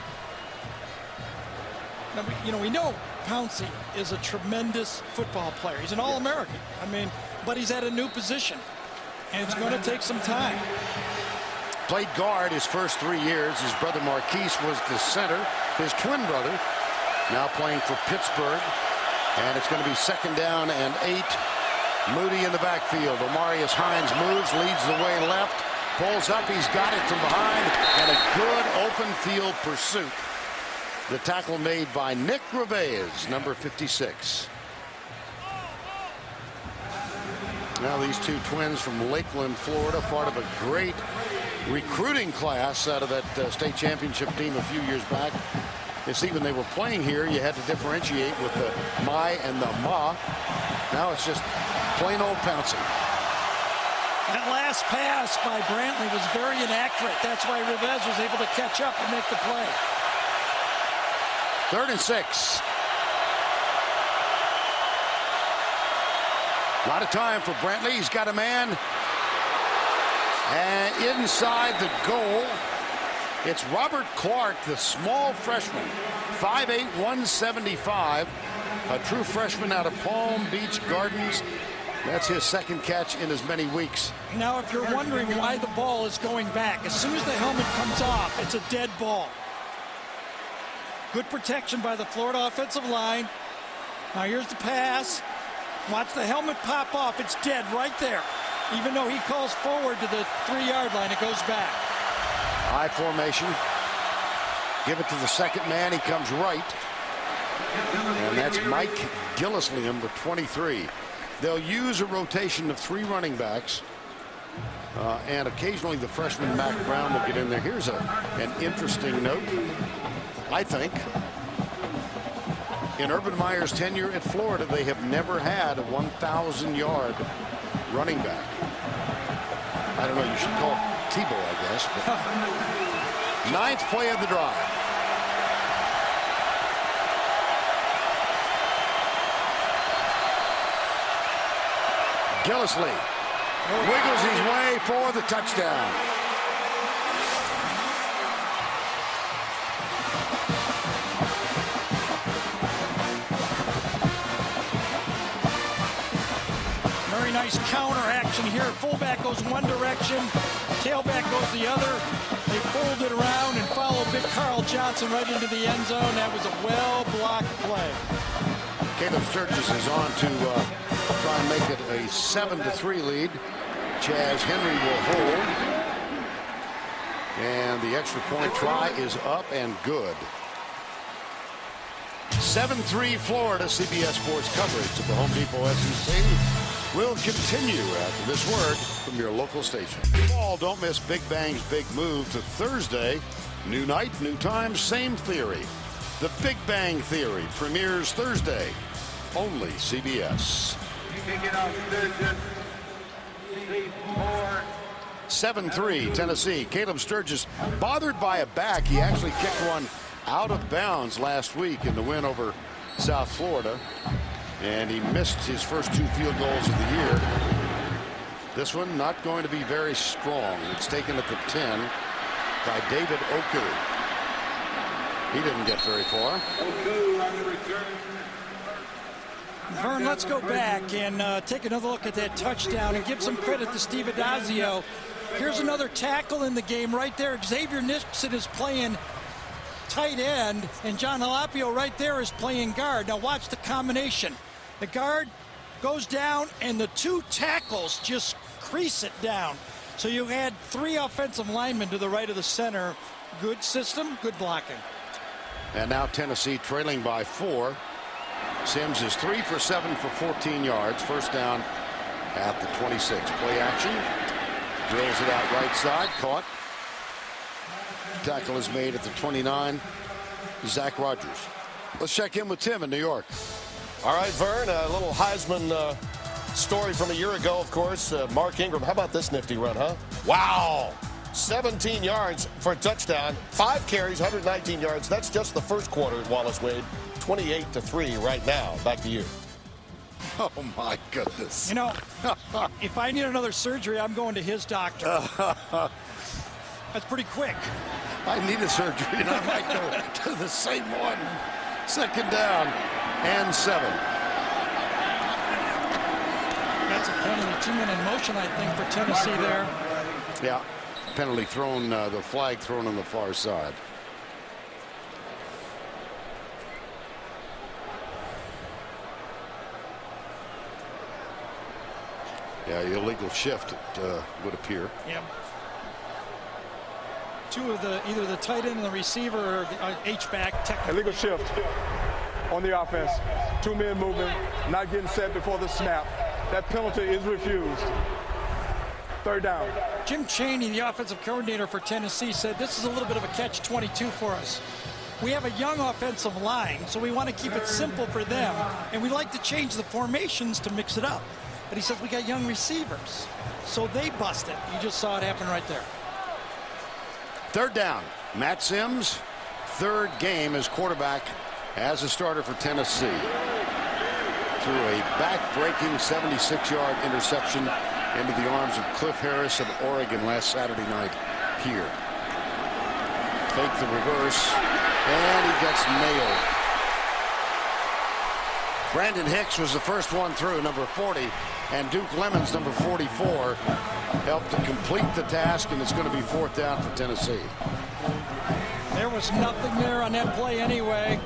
Now, we know Pouncey is a tremendous football player. He's an All-American. But he's at a new position, and it's going to take some time. Played guard his first 3 years. His brother Marquise was the center. His twin brother now playing for Pittsburgh. And it's going to be second down and 8. Moody in the backfield. Omarius Hines moves, leads the way left, pulls up. He's got it from behind, and a good open field pursuit. The tackle made by Nick Revez, number 56. Now these two twins from Lakeland, Florida, part of a great recruiting class out of that state championship team a few years back. You see, when they were playing here, you had to differentiate with the my and the ma. Now it's just plain old Pouncey. That last pass by Brantley was very inaccurate. That's why Revez was able to catch up and make the play. 3rd and 6. A lot of time for Brantley. He's got a man. And inside the goal, it's Robert Clark, the small freshman, 5'8", 175, a true freshman out of Palm Beach Gardens. That's his second catch in as many weeks. Now, if you're wondering why the ball is going back, as soon as the helmet comes off, it's a dead ball. Good protection by the Florida offensive line. Now here's the pass. Watch the helmet pop off. It's dead right there. Even though he calls forward to the 3-yard line, it goes back. High formation. Give it to the second man. He comes right. And that's Mike Gillisley, number 23. They'll use a rotation of 3 running backs. And occasionally the freshman Mac Brown will get in there. Here's an interesting note, I think. In Urban Meyer's tenure at Florida, they have never had a 1,000-yard running back. I don't know, you should call it Tebow, I guess. But 9th play of the drive. Gillisley wiggles his way for the touchdown. Very nice counter action here. Fullback goes one direction, tailback goes the other. They fold it around and follow big Carl Johnson right into the end zone. That was a well-blocked play. Caleb Sturgis is on to try and make it a 7-3 lead. Chaz Henry will hold. And the extra point try is up and good. 7-3 Florida. CBS Sports coverage of the Home Depot SEC will continue after this word from your local station. Don't miss Big Bang's big move to Thursday. New night, new time, same theory. The Big Bang Theory premieres Thursday. Only CBS. 7-3 Tennessee. Caleb Sturgis bothered by a back. He actually kicked one out of bounds last week in the win over South Florida. And he missed his first 2 field goals of the year. This one not going to be very strong. It's taken at the 10 by David Oku. He didn't get very far. Vern, let's go back and take another look at that touchdown and give some credit to Steve Adazio. Here's another tackle in the game right there. Xavier Nixon is playing tight end, and John Halapio right there is playing guard. Now watch the combination. The guard goes down, and the two tackles just crease it down. So you had three offensive linemen to the right of the center. Good system, good blocking. And now Tennessee trailing by 4. Sims is 3 for 7 for 14 yards. First down at the 26. Play action. Drills it out right side. Caught. Tackle is made at the 29. Zach Rogers. Let's check in with Tim in New York. All right, Vern, a little Heisman story from a year ago, of course. Mark Ingram, how about this nifty run, huh? Wow! 17 yards for a touchdown, 5 carries, 119 yards. That's just the first quarter at Wallace Wade. 28-3 right now. Back to you. Oh, my goodness. You know, if I need another surgery, I'm going to his doctor. That's pretty quick. I need a surgery, and I might go to the same one. Second down and 7. That's a penalty. 2-man in motion, I think, for Tennessee there. Yeah. Penalty thrown, the flag thrown on the far side. Yeah, illegal shift, it would appear. Yep. Two of the, either the tight end and the receiver or the H-back. Illegal shift on the offense. 2 men moving, not getting set before the snap. That penalty is refused. Third down. Jim Chaney, the offensive coordinator for Tennessee, said this is a little bit of a catch-22 for us. We have a young offensive line, so we want to keep it simple for them, and we like to change the formations to mix it up. But he says we got young receivers, so they bust it. You just saw it happen right there. Third down. Matt Sims, third game as quarterback as a starter for Tennessee. Threw a back-breaking 76-yard interception into the arms of Cliff Harris of Oregon last Saturday night here. Fake the reverse, and he gets nailed. Brandon Hicks was the first one through, number 40, and Duke Lemons, number 44, helped to complete the task, and it's going to be fourth down for Tennessee. There was nothing there on that play anyway.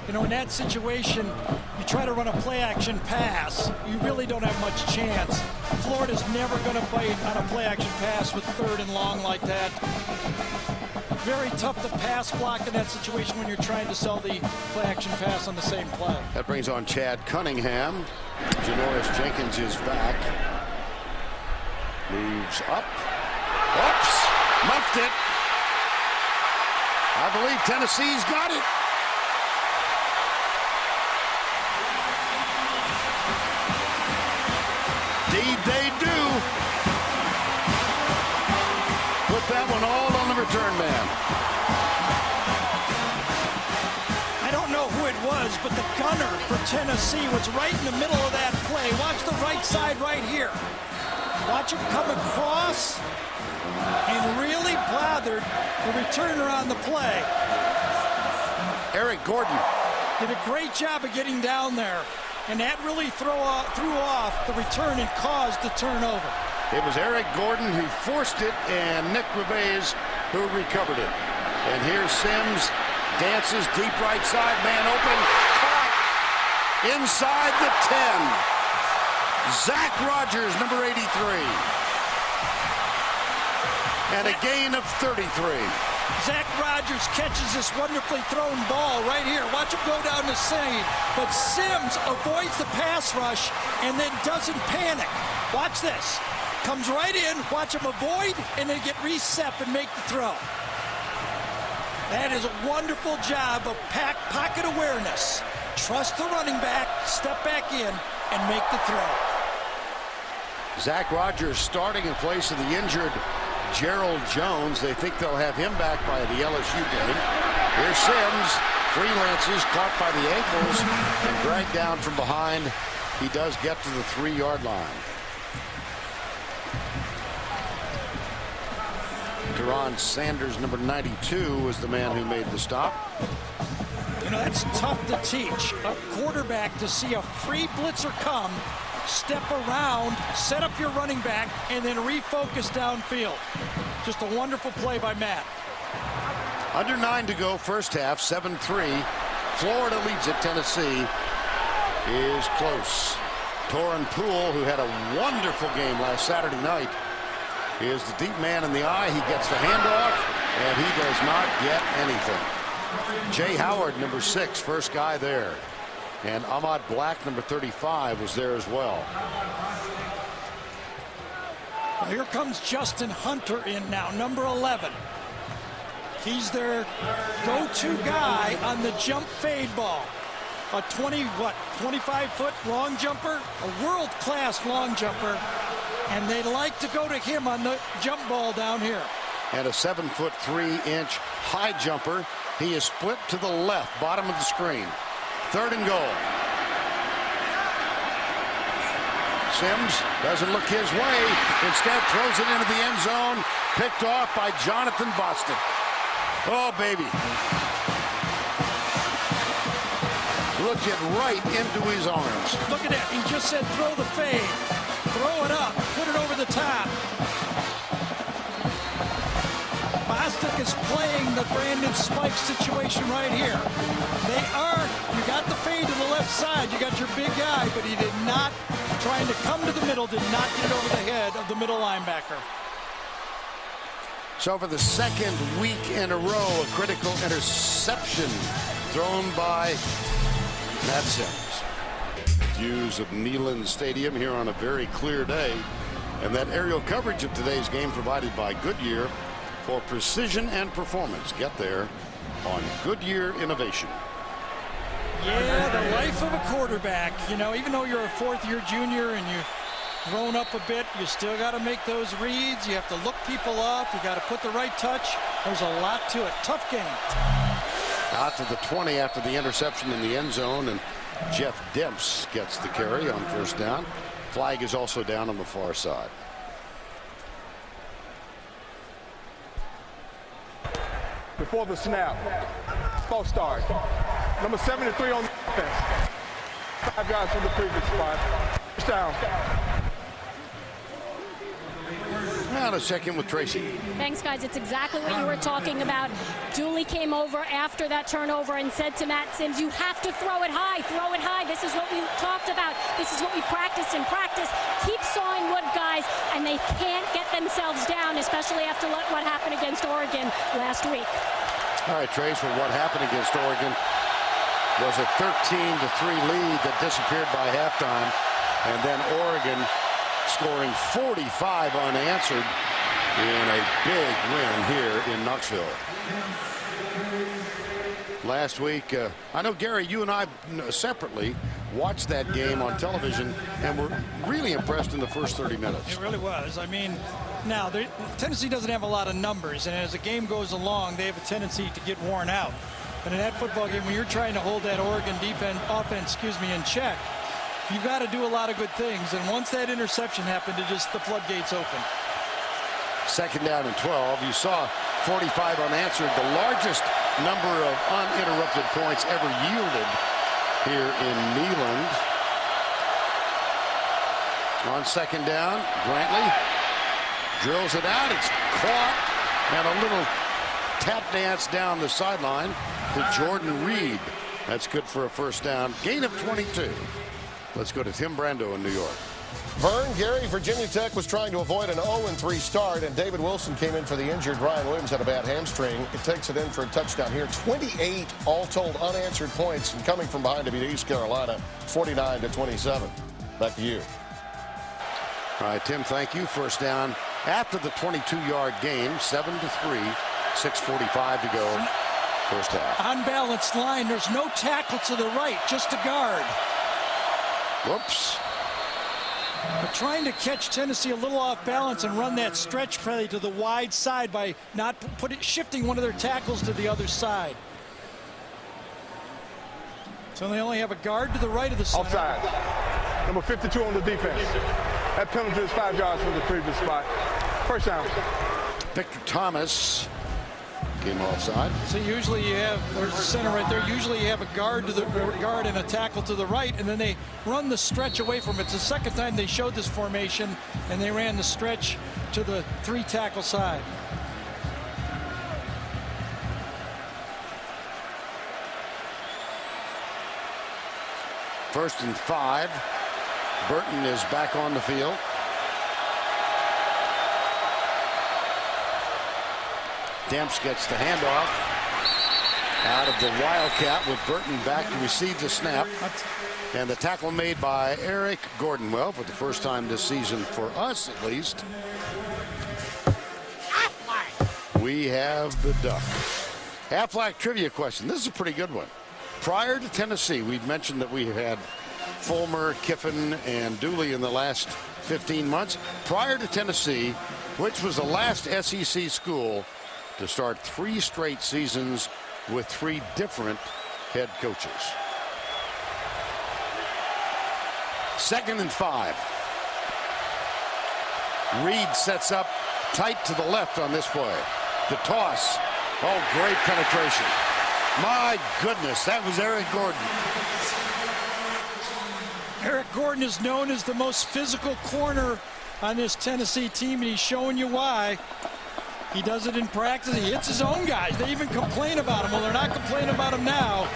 You know, in that situation, you try to run a play-action pass, you really don't have much chance. Florida's never going to bite on a play-action pass with third and long like that. Very tough to pass block in that situation when you're trying to sell the play-action pass on the same play. That brings on Chad Cunningham. Janoris Jenkins is back. Moves up. Oops! Muffed it. I believe Tennessee's got it. Indeed they do. Put that one all on the return man. I don't know who it was, but the gunner for Tennessee was right in the middle of that play. Watch the right side right here. Watch him come across and really bothered the returner on the play. Eric Gordon did a great job of getting down there, and that really threw off the return and caused the turnover. It was Eric Gordon who forced it, and Nick Revez who recovered it. And here's Sims, dances deep right side, man open, caught inside the 10. Zach Rogers, number 83. And a gain of 33. Zach Rogers catches this wonderfully thrown ball right here. Watch him go down the same. But Sims avoids the pass rush and then doesn't panic. Watch this. Comes right in, watch him avoid, and then get reset and make the throw. That is a wonderful job of pocket awareness. Trust the running back, step back in, and make the throw. Zach Rogers starting in place of the injured Gerald Jones. They think they'll have him back by the LSU game. Here's Sims, freelances, caught by the ankles and dragged down from behind. He does get to the 3-yard line. Teron Sanders, number 92, was the man who made the stop. You know, that's tough to teach a quarterback to see a free blitzer come step around, set up your running back, and then refocus downfield. Just a wonderful play by Matt. Under 9 to go, first half, 7-3. Florida leads it. Tennessee is close. Torrin Poole, who had a wonderful game last Saturday night, is the deep man in the eye. He gets the handoff, and he does not get anything. Jay Howard, number 6, first guy there. And Ahmad Black, number 35, was there as well. Well, here comes Justin Hunter in now, number 11. He's their go-to guy on the jump fade ball. A 25-foot long jumper, a world-class long jumper, and they like to go to him on the jump ball down here. And a 7-foot 3-inch high jumper. He is split to the left, bottom of the screen. 3rd and goal. Sims doesn't look his way. Instead, throws it into the end zone. Picked off by Jonathan Bostic. Oh, baby. Look it right into his arms. Look at that. He just said throw the fade. Throw it up. Put it over the top. Bostic is playing the Brandon Spike situation right here. You got the fade to the left side. You got your big guy, but he did not, trying to come to the middle, did not get it over the head of the middle linebacker. So for the second week in a row, a critical interception thrown by Matt Sims. Views of Neyland Stadium here on a very clear day. And that aerial coverage of today's game provided by Goodyear for precision and performance. Get there on Goodyear Innovation. Yeah, the life of a quarterback. You know, even though you're a 4th-year junior and you've grown up a bit, you still got to make those reads. You have to look people up. You got to put the right touch. There's a lot to it. Tough game. Out to the 20 after the interception in the end zone, and Jeff Demps gets the carry on first down. Flag is also down on the far side. Before the snap, false start. Number 73 on the offense. 5 yards from the previous spot. First down. Now let's check in with Tracy. Thanks, guys. It's exactly what you were talking about. Dooley came over after that turnover and said to Matt Sims, you have to throw it high, throw it high. This is what we talked about. This is what we practiced in practice. Keep sawing wood, guys, and they can't get themselves down, especially after what happened against Oregon last week. All right, Trace, well, what happened against Oregon was a 13-3 lead that disappeared by halftime, and then Oregon scoring 45 unanswered in a big win here in Knoxville. Last week, I know, Gary, you and I separately watched that game on television and were really impressed in the first 30 minutes. It really was. I mean, now, Tennessee doesn't have a lot of numbers, and as the game goes along, they have a tendency to get worn out. But in that football game, when you're trying to hold that Oregon offense, in check, you've got to do a lot of good things. And once that interception happened, the floodgates open. 2nd down and 12. You saw 45 unanswered, the largest number of uninterrupted points ever yielded here in Neyland. On 2nd down, Brantley drills it out. It's caught, and a little tap dance down the sideline to Jordan Reed. That's good for a first down. Gain of 22. Let's go to Tim Brando in New York. Vern, Gary, Virginia Tech was trying to avoid an 0-3 start, and David Wilson came in for the injured. Ryan Williams had a bad hamstring. It takes it in for a touchdown here. 28 all told unanswered points, and coming from behind to beat East Carolina, 49-27. Back to you. All right, Tim, thank you. First down after the 22-yard game, 7-3, 6:45 to go. First half. Unbalanced line. There's no tackle to the right, just a guard. Whoops. But trying to catch Tennessee a little off balance and run that stretch play to the wide side by not shifting one of their tackles to the other side. So they only have a guard to the right of the center. Offside. Number 52 on the defense. That penalty is 5 yards from the previous spot. First down. Victor Thomas came offside. So usually you have, there's the center right there, usually you have a guard and a tackle to the right, and then they run the stretch away from it. It's the second time they showed this formation, and they ran the stretch to the 3-tackle side. First and 5. Burton is back on the field. Demps gets the handoff out of the Wildcat with Burton back to receive the snap. And the tackle made by Eric Gordon. Well, for the first time this season, for us at least, we have the duck. Half-flag trivia question. This is a pretty good one. Prior to Tennessee, we've mentioned that we had Fulmer, Kiffin, and Dooley in the last 15 months. Prior to Tennessee, which was the last SEC school to start 3 straight seasons with 3 different head coaches. Second and 5. Reed sets up tight to the left on this play. The toss. Oh, great penetration. My goodness, that was Eric Gordon. Eric Gordon is known as the most physical corner on this Tennessee team, and he's showing you why. He does it in practice. He hits his own guys. They even complain about him. Well, they're not complaining about him now,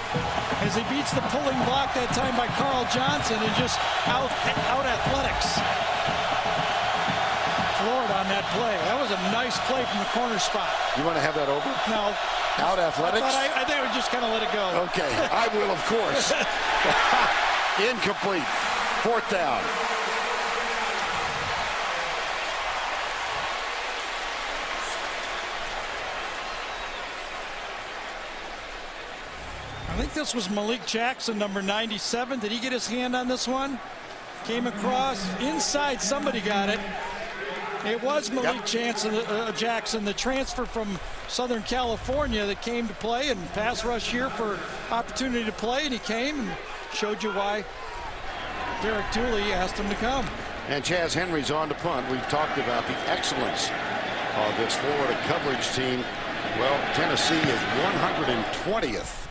as he beats the pulling block that time by Carl Johnson and just out athletics Florida on that play. That was a nice play from the corner spot. You want to have that over? No. Out athletics? I think we just kind of let it go. Okay, I will, of course. Incomplete. 4th down. I think this was Malik Jackson, number 97. Did he get his hand on this one? Came across inside. Somebody got it. It was Malik Jackson, the transfer from Southern California that came to play and pass rush here for opportunity to play, and he came and showed you why Derek Dooley asked him to come. And Chaz Henry's on to punt. We've talked about the excellence of this Florida coverage team. Well, Tennessee is 120th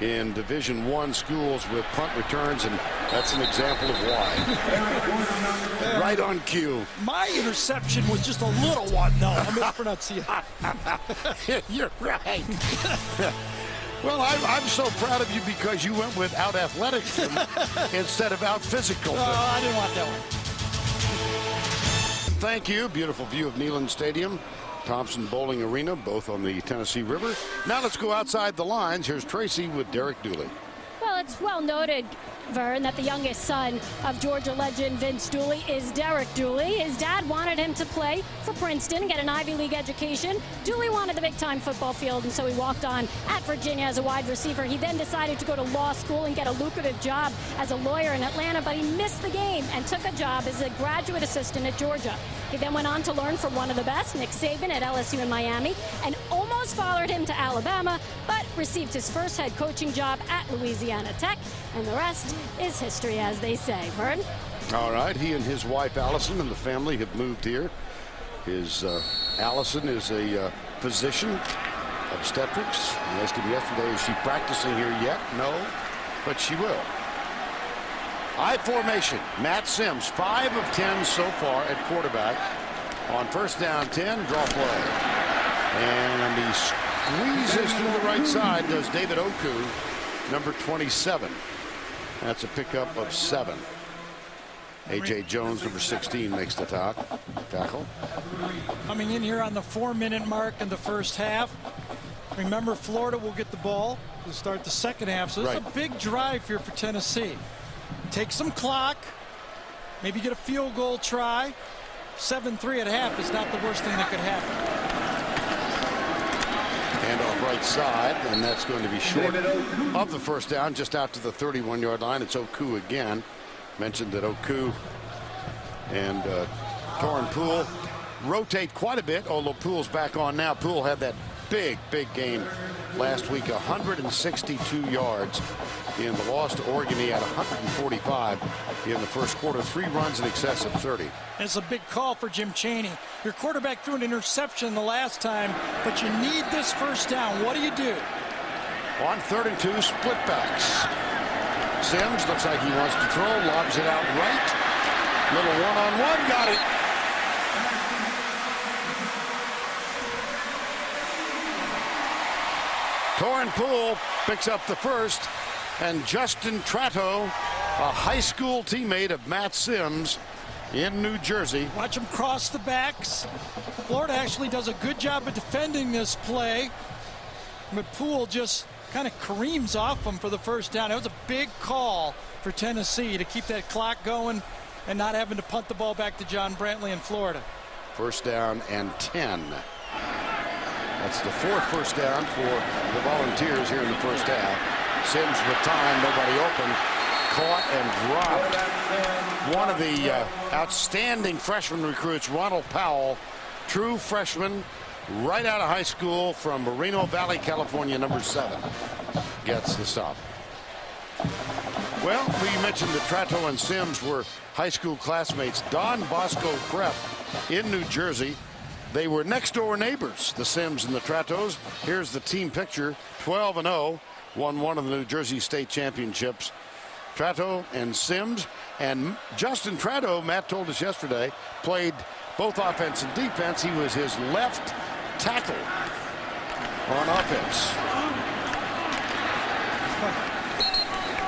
in Division I schools with punt returns, and that's an example of why. Right on cue. My interception was just a little one, though. I'm mispronunciating. You're right. Well, I'm so proud of you because you went with out athletics instead of out physical. I didn't want that one. Thank you. Beautiful view of Neyland Stadium. Thompson Bowling Arena, both on the Tennessee River. Now let's go outside the lines. Here's Tracy with Derek Dooley. Well, it's well noted, Vern, that the youngest son of Georgia legend Vince Dooley is Derek Dooley. His dad wanted him to play for Princeton, get an Ivy League education. Dooley wanted the big-time football field, and so he walked on at Virginia as a wide receiver. He then decided to go to law school and get a lucrative job as a lawyer in Atlanta, but he missed the game and took a job as a graduate assistant at Georgia. He then went on to learn from one of the best, Nick Saban at LSU in Miami, and almost followed him to Alabama, but received his first head coaching job at Louisiana Tech, and the rest is history, as they say. Vern? All right, he and his wife Allison and the family have moved here. Allison is a physician, obstetrics. I asked him yesterday, is she practicing here yet? No, but she will. I formation. Matt Sims, 5 of 10 so far at quarterback. On first down 10, draw play. And he squeezes through the right side, does David Oku, number 27. That's a pickup of 7. A.J. Jones, number 16, makes the tackle. Coming in here on the 4-minute mark in the first half. Remember, Florida will get the ball to start the second half. So this is a big drive here for Tennessee. Take some clock, maybe get a field goal try. 7-3 at half is not the worst thing that could happen. And off right side, and that's going to be short of the first down, just out to the 31-yard line. It's Oku again. Mentioned that Oku and Torrin Poole rotate quite a bit, although Poole's back on now. Poole had that big game last week. 162 yards in the loss to Oregon. He had 145 in the first quarter. 3 runs in excess of 30. It's a big call for Jim Chaney. Your quarterback threw an interception the last time, but you need this first down. What do you do? On 3rd and 2, split backs. Sims looks like he wants to throw, lobs it out right. Little one-on-one, got it. Torrin Poole picks up the first, and Justin Tratto, a high school teammate of Matt Sims in New Jersey. Watch him cross the backs. Florida actually does a good job of defending this play, but Poole just kind of careens off him for the first down. It was a big call for Tennessee to keep that clock going and not having to punt the ball back to John Brantley in Florida. First down and 10. That's the 4th first down for the Volunteers here in the first half. Sims with time, nobody open, caught and dropped. One of the outstanding freshman recruits, Ronald Powell, true freshman, right out of high school from Moreno Valley, California, number 7, gets the stop. Well, we mentioned that Tratto and Sims were high school classmates. Don Bosco Prep in New Jersey. They were next door neighbors, the Sims and the Trattos. Here's the team picture. 12-0, won one of the New Jersey State Championships. Tratto and Sims, and Justin Tratto, Matt told us yesterday, played both offense and defense. He was his left tackle on offense.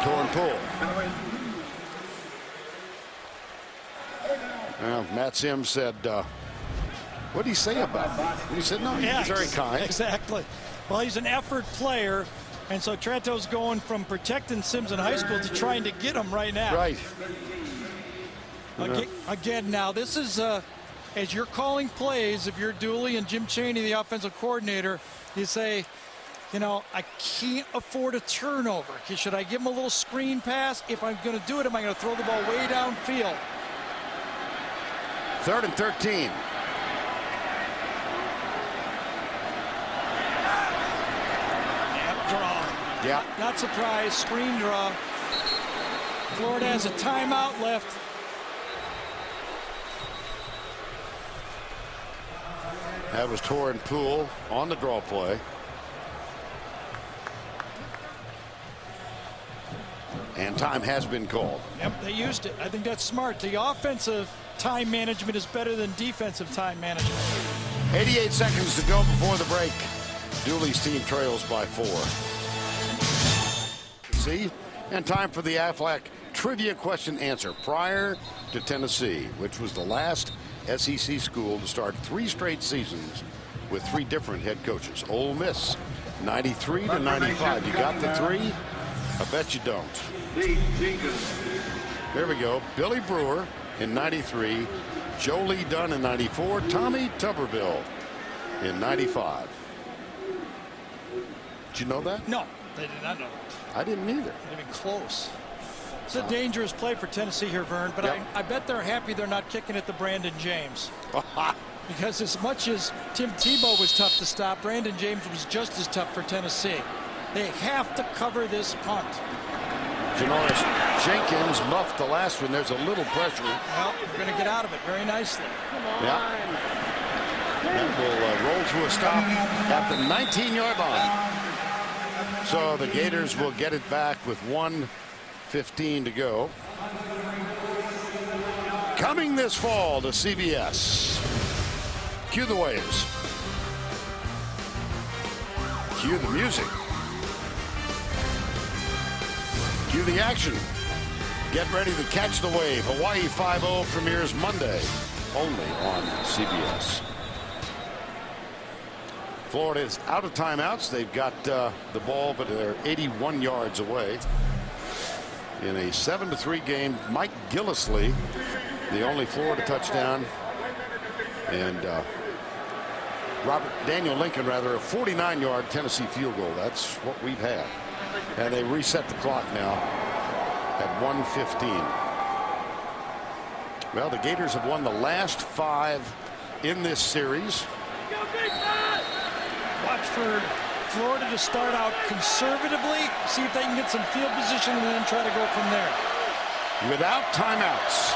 Torrin Poole. Well, Matt Sims said, what did he say about it? He said, no, he's very kind. Exactly. Well, he's an effort player, and so Tratto's going from protecting Sims in high school to trying to get him right now. Right. Again, now, this is, as you're calling plays, if you're Dooley and Jim Chaney, the offensive coordinator, you say, you know, I can't afford a turnover. Should I give him a little screen pass? If I'm going to do it, am I going to throw the ball way downfield? 3rd and 13. Draw. Yeah. Not surprised. Screen draw. Florida has a timeout left. That was Torrin Poole on the draw play. And time has been called. Yep, they used it. I think that's smart. The offensive time management is better than defensive time management. 88 seconds to go before the break. Dooley's team trails by 4. See? And time for the Aflac trivia question answer. Prior to Tennessee, which was the last SEC school to start 3 straight seasons with 3 different head coaches. Ole Miss, 93 to 95. You got the 3? I bet you don't. There we go. Billy Brewer in 93. Joe Lee Dunn in 94. Tommy Tuberville in 95. Did you know that? No, they did not know that. I didn't either. Not even close. It's a dangerous play for Tennessee here, Vern, but yep. I bet they're happy they're not kicking it to Brandon James. Because as much as Tim Tebow was tough to stop, Brandon James was just as tough for Tennessee. They have to cover this punt. Janoris Jenkins muffed the last one. There's a little pressure. Well, we're going to get out of it very nicely. Come on. Yeah. That will roll to a stop at the 19-yard line. So the Gators will get it back with 1:15 to go. Coming this fall to CBS. Cue the waves. Cue the music. Cue the action. Get ready to catch the wave. Hawaii 5-0 premieres Monday, only on CBS. Florida is out of timeouts. They've got the ball, but they're 81 yards away. In a 7-3 game, Mike Gillislee, the only Florida touchdown, and Daniel Lincoln, a 49-yard Tennessee field goal. That's what we've had. And they reset the clock now at 1:15. Well, the Gators have won the last 5 in this series. Watch for Florida to start out conservatively, see if they can get some field position, and then try to go from there. Without timeouts.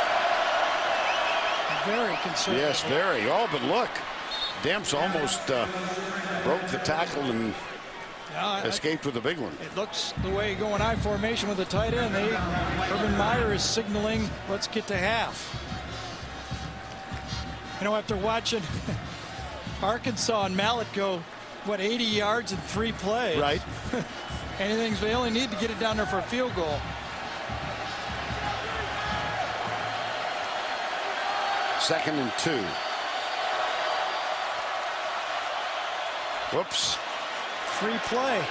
Very conservative. Yes, very. Oh, but look. Demps almost broke the tackle and escaped with a big one. It looks the way going I formation with the tight end. Urban Meyer is signaling, let's get to half. You know, after watching Arkansas and Mallet go, 80 yards in 3 plays? Right. They only need to get it down there for a field goal. Second and 2. Whoops. Free play.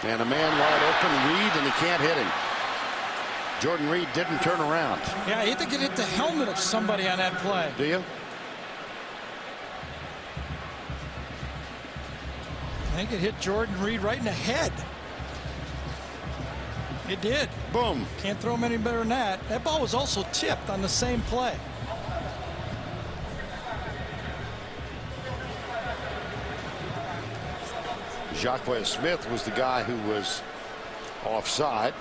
And a man wide open, Reed, and he can't hit him. Jordan Reed didn't turn around. Yeah, you think it hit the helmet of somebody on that play. Do you? I think it hit Jordan Reed right in the head. It did. Boom. Can't throw him any better than that. That ball was also tipped on the same play. Jacques Smith was the guy who was offside.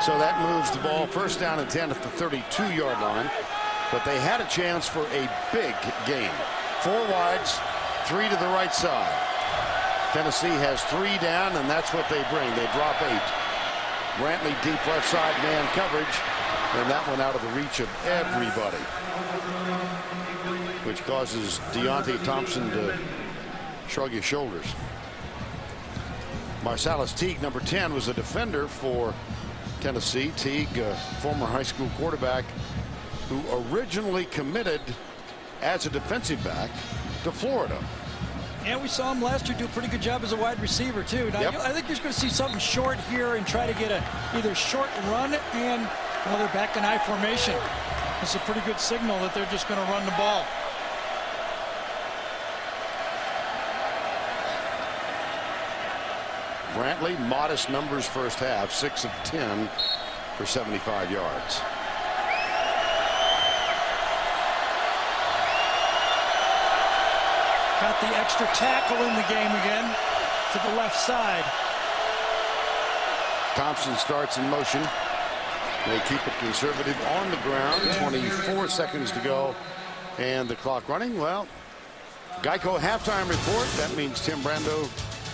So that moves the ball first down and 10 at the 32-yard line. But they had a chance for a big game. 4 wides, 3 to the right side. Tennessee has 3 down, and that's what they bring. They drop 8. Brantley deep left side man coverage, and that one out of the reach of everybody, which causes Deontay Thompson to shrug his shoulders. Marsalis Teague, number 10, was a defender for Tennessee. Teague, former high school quarterback who originally committed as a defensive back to Florida. And we saw him last year do a pretty good job as a wide receiver, too. Now, I think you're going to see something short here and try to get a either short run and they're back in I formation. It's a pretty good signal that they're just going to run the ball. Brantley, modest numbers first half, 6 of 10 for 75 yards. Got the extra tackle in the game again to the left side. Thompson starts in motion. They keep it conservative on the ground. 24 seconds to go. And the clock running. Well, Geico halftime report. That means Tim Brando,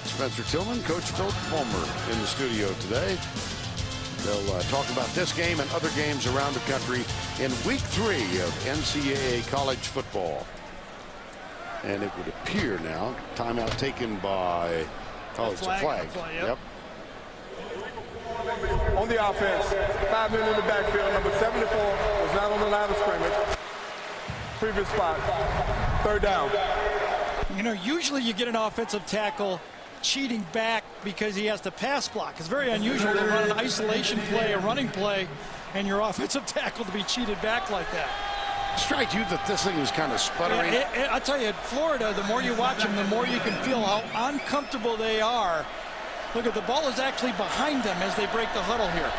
Spencer Tillman, Coach Phil Fulmer in the studio today. They'll talk about this game and other games around the country in week 3 of NCAA college football. And it would appear now, timeout taken by, it's a flag. Yep. On the offense, 5 men in the backfield. Number 74 was not on the line of scrimmage. Previous spot, 3rd down. You know, usually you get an offensive tackle cheating back because he has to pass block. It's very unusual to run an isolation play, a running play, and your offensive tackle to be cheated back like that. Strike you that this thing is kind of sputtering. Yeah, I tell you, at Florida, the more you watch them, the more you can feel how uncomfortable they are. Look at the ball is actually behind them as they break the huddle here.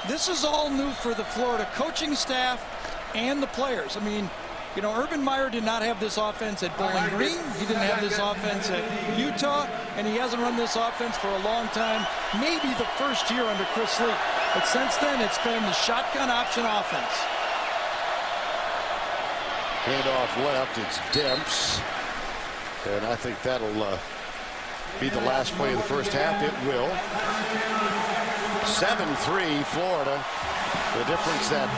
This is all new for the Florida coaching staff and the players. I mean, you know, Urban Meyer did not have this offense at Bowling Green. He didn't have this offense at Utah, and he hasn't run this offense for a long time, maybe the first year under Chris Lee. But since then, it's been the shotgun option offense. Hand off left, it's Demps. And I think that'll be the last play of the first half. It will. 7-3 Florida. The difference, that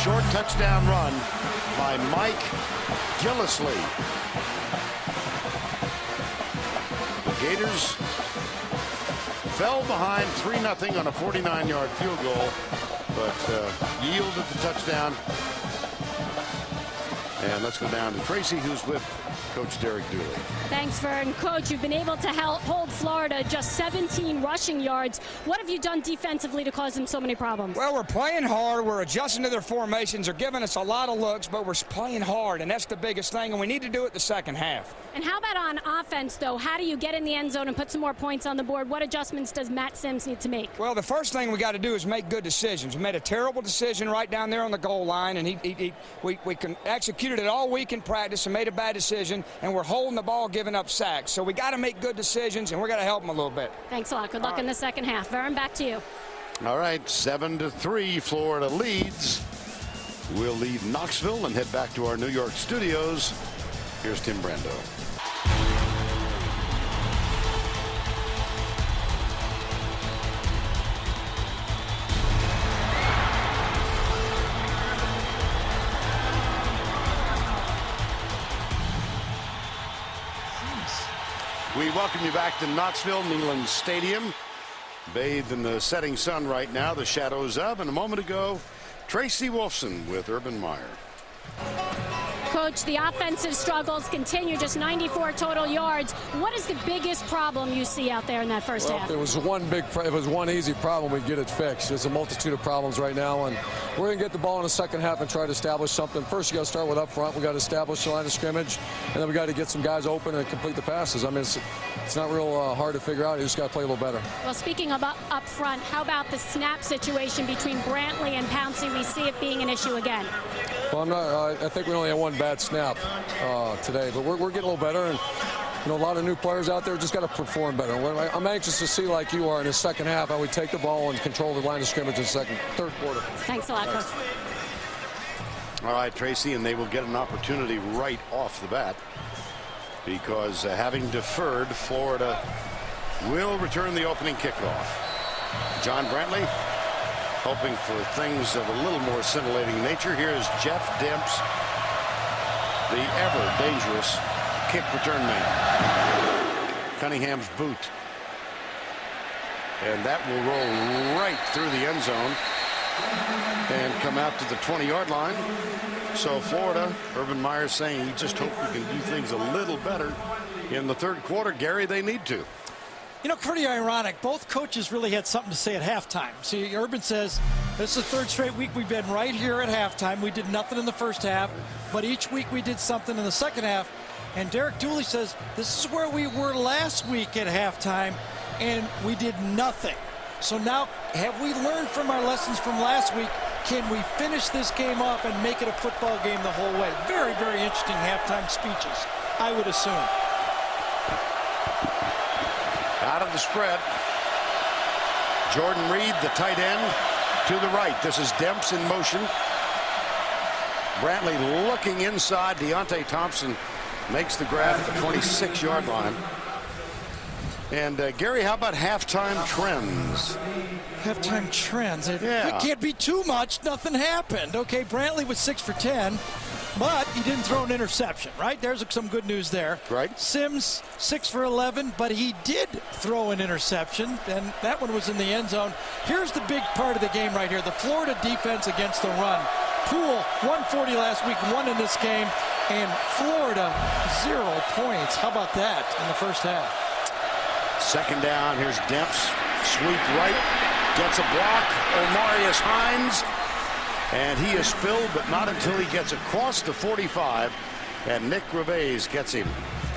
short touchdown run by Mike Gillislee. The Gators fell behind 3-0 on a 49-yard field goal, but yielded the touchdown And let's go down to Tracy, who's with Coach Derek Dooley. Thanks, Vern. Coach, you've been able to hold Florida just 17 rushing yards. What have you done defensively to cause them so many problems? Well, we're playing hard. We're adjusting to their formations. They're giving us a lot of looks, but we're playing hard, and that's the biggest thing, and we need to do it the second half. And how about on offense, though? How do you get in the end zone and put some more points on the board? What adjustments does Matt Sims need to make? Well, the first thing we got to do is make good decisions. We made a terrible decision right down there on the goal line, and we executed it all week in practice and made a bad decision, and we're holding the ball, giving up sacks. So we got to make good decisions, and we're going to help them a little bit. Thanks a lot. Good luck in the second half. Vern, back to you. All right, 7-3, Florida leads. We'll leave Knoxville and head back to our New York studios. Here's Tim Brando. We welcome you back to Knoxville, Neyland Stadium. Bathed in the setting sun right now, the shadows of, and a moment ago, Tracy Wolfson with Urban Meyer. Coach, the offensive struggles continue, just 94 total yards. What is the biggest problem you see out there in that first half? If it was one easy problem, we'd get it fixed. There's a multitude of problems right now, and we're going to get the ball in the second half and try to establish something. First, you got to start with up front. We got to establish the line of scrimmage, and then we got to get some guys open and complete the passes. I mean, it's not real hard to figure out. You just got to play a little better. Well, speaking of up front, how about the snap situation between Brantley and Pouncey? We see it being an issue again. Well, I think we only had one bad snap today, but we're getting a little better, and a lot of new players out there just got to perform better. I'm anxious to see, like you are, in the second half, how we take the ball and control the line of scrimmage in the third quarter. Thanks a lot, Coach. All right, Tracy, and they will get an opportunity right off the bat because having deferred, Florida will return the opening kickoff. John Brantley hoping for things of a little more scintillating nature. Here's Jeff Demps, the ever-dangerous kick return man. Cunningham's boot. And that will roll right through the end zone and come out to the 20-yard line. So Florida, Urban Meyer saying, we just hope we can do things a little better in the third quarter. Gary, they need to. Pretty ironic. Both coaches really had something to say at halftime. See, Urban says, this is the third straight week we've been right here at halftime. We did nothing in the first half, but each week we did something in the second half. And Derek Dooley says, this is where we were last week at halftime, and we did nothing. So now, have we learned from our lessons from last week? Can we finish this game off and make it a football game the whole way? Very, very interesting halftime speeches, I would assume. Out of the spread, Jordan Reed, the tight end, to the right. This is Demps in motion. Brantley looking inside. Deontay Thompson makes the grab at the 26-yard line. And Gary, how about halftime trends? Halftime trends. It can't be too much. Nothing happened. Okay, Brantley was 6 for 10. But he didn't throw an interception, right? There's some good news there. Right. Sims, 6 for 11, but he did throw an interception, and that one was in the end zone. Here's the big part of the game right here, the Florida defense against the run. Poole, 140 last week, 1 in this game, and Florida, 0 points. How about that in the first half? Second down, here's Demps, sweep right, gets a block, Omarius Hines. And he is spilled, but not until he gets across the 45. And Nick Reves gets him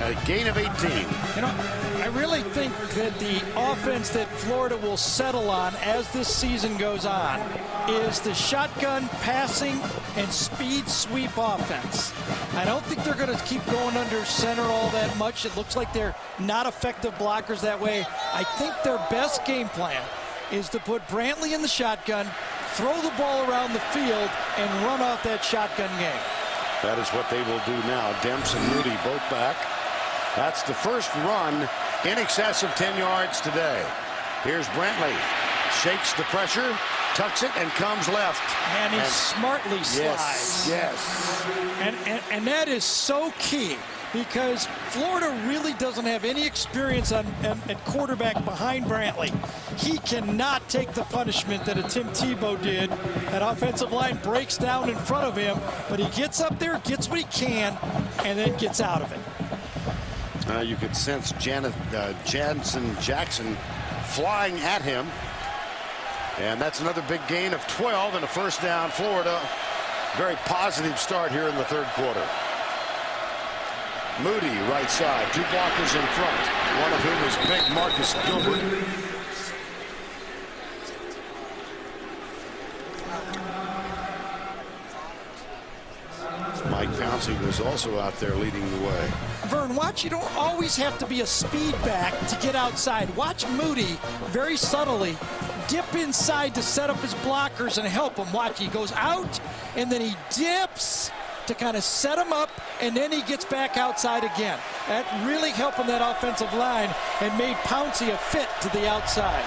a gain of 18. I really think that the offense that Florida will settle on as this season goes on is the shotgun passing and speed sweep offense. I don't think they're going to keep going under center all that much. It looks like they're not effective blockers that way. I think their best game plan is to put Brantley in the shotgun, throw the ball around the field, and run off that shotgun game. That is what they will do now. Demps and Moody both back. That's the first run in excess of 10 yards today. Here's Brantley. Shakes the pressure, tucks it, and comes left. And he smartly slides. Yes. And that is so key. because Florida really doesn't have any experience at quarterback behind Brantley. He cannot take the punishment that a Tim Tebow did. That offensive line breaks down in front of him, but he gets up there, gets what he can, and then gets out of it. You could sense Jansen Jackson flying at him. And that's another big gain of 12 and a first down. Florida, very positive start here in the third quarter. Moody, right side, 2 blockers in front, one of whom is big Marcus Gilbert. Mike Pouncey was also out there leading the way. Vern, watch, you don't always have to be a speed back to get outside. Watch Moody very subtly dip inside to set up his blockers and help him. Watch, he goes out and then he dips to kind of set him up, and then he gets back outside again. That really helping that offensive line and made Pouncey a fit to the outside.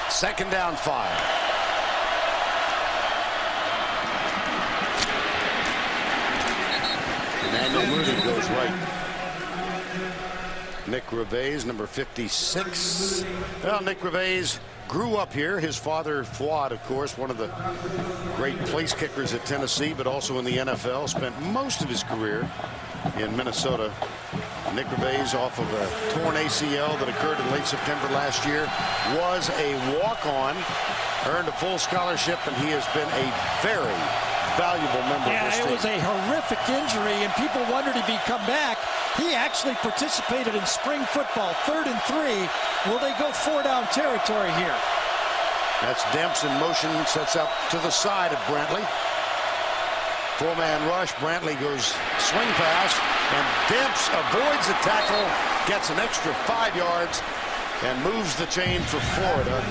Second down 5. Emmanuel Moody goes right. Nick Reveiz, number 56. Well, Nick Reveiz grew up here. His father, Fuad, of course, one of the great place kickers at Tennessee, but also in the NFL. Spent most of his career in Minnesota. Nick Reveiz, off of a torn ACL that occurred in late September last year, was a walk-on, earned a full scholarship, and he has been a very valuable member of this team. It was a horrific injury, and people wondered if he'd come back. He actually participated in spring football. 3rd and 3. Will they go 4-down territory here? That's Demps in motion, sets up to the side of Brantley. 4-man rush. Brantley goes swing pass, and Demps avoids the tackle, gets an extra 5 yards, and moves the chain for Florida.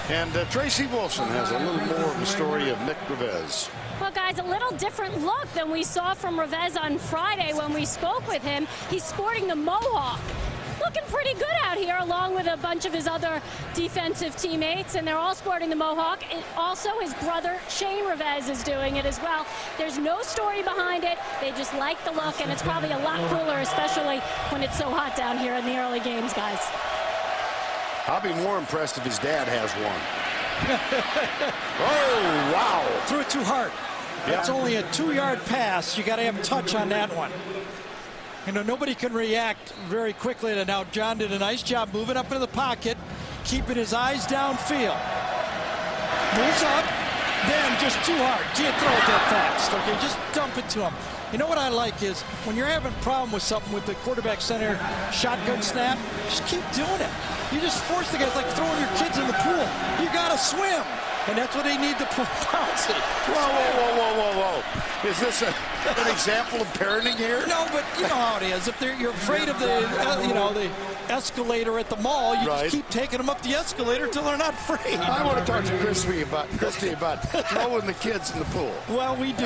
And Tracy Wolfson has a little more of the story of Nick Reveiz. Well, guys, a little different look than we saw from Reveiz on Friday when we spoke with him. He's sporting the mohawk. Looking pretty good out here, along with a bunch of his other defensive teammates, and they're all sporting the mohawk. Also, his brother, Shane Reveiz, is doing it as well. There's no story behind it. They just like the look, and it's probably a lot cooler, especially when it's so hot down here in the early games, guys. I'll be more impressed if his dad has one. Oh, wow. Threw it too hard. Yeah. That's only a 2-yard pass. You got to have touch on that one. You know, nobody can react very quickly. And now John did a nice job moving up into the pocket, keeping his eyes downfield. Moves up, then just too hard. Can't throw it that fast. Okay, just dump it to him. You know what I like is when you're having a problem with something with the quarterback center shotgun snap, just keep doing it. You just force the guys, like throwing your kids in the pool. You got to swim. And that's what they need to bounce it. Whoa. Is this an example of parenting here? No, but you know how it is. If you're afraid of the, the escalator at the mall, you just keep taking them up the escalator until they're not afraid. I want to talk to Christy about throwing the kids in the pool. Well, we do.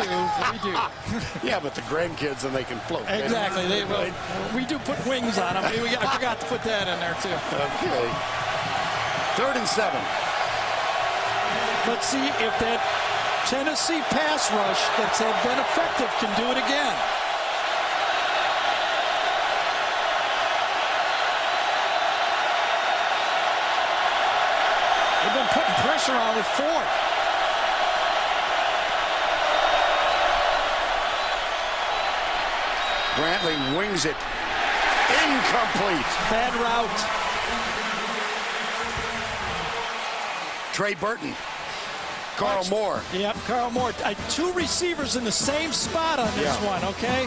Yeah, but the grandkids, and they can float. Exactly. We do put wings on them. I forgot to put that in there, too. Okay. 3rd and 7. Let's see if that Tennessee pass rush that's been effective can do it again. They've been putting pressure on with Ford. Brantley wings it. Incomplete. Bad route. Trey Burton. Carl Moore. Yep, Carl Moore. 2 receivers in the same spot on this one, okay?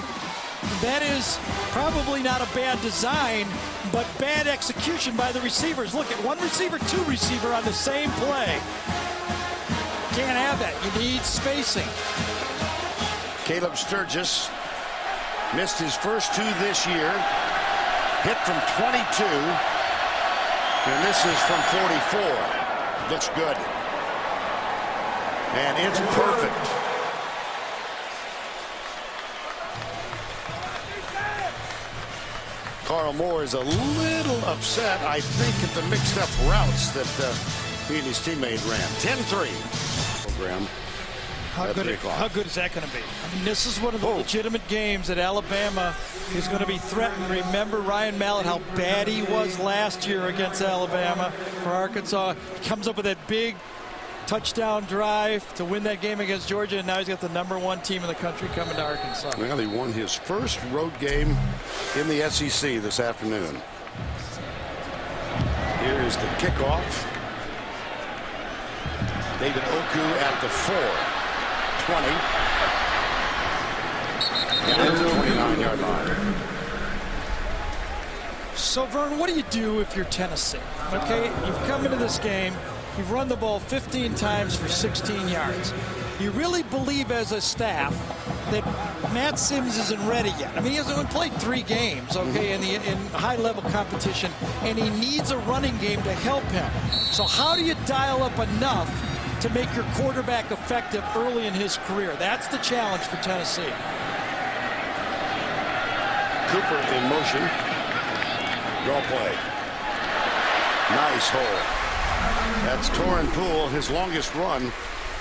That is probably not a bad design, but bad execution by the receivers. Look at 1 receiver, 2 receiver on the same play. Can't have that. You need spacing. Caleb Sturgis missed his first 2 this year. Hit from 22. And this is from 44. Looks good. And it's perfect. Carl Moore is a little upset, I think, at the mixed up routes that he and his teammate ran. 10-3. Program. at 3 o'clock. How good is that going to be? I mean, this is one of the legitimate games that Alabama is going to be threatened. Remember Ryan Mallett, how bad he was last year against Alabama for Arkansas. He comes up with that big touchdown drive to win that game against Georgia, and now he's got the #1 team in the country coming to Arkansas. Well, he won his first road game in the SEC this afternoon. Here is the kickoff. David Oku at the 4. 20. And at the 29-yard line. So, Vern, what do you do if you're Tennessee? Okay, you've come into this game, you've run the ball 15 times for 16 yards. You really believe as a staff that Matt Sims isn't ready yet. I mean, he hasn't played 3 games, okay, in high-level competition, and he needs a running game to help him. So how do you dial up enough to make your quarterback effective early in his career? That's the challenge for Tennessee. Cooper in motion. Draw play. Nice hole. That's Torrin Poole, his longest run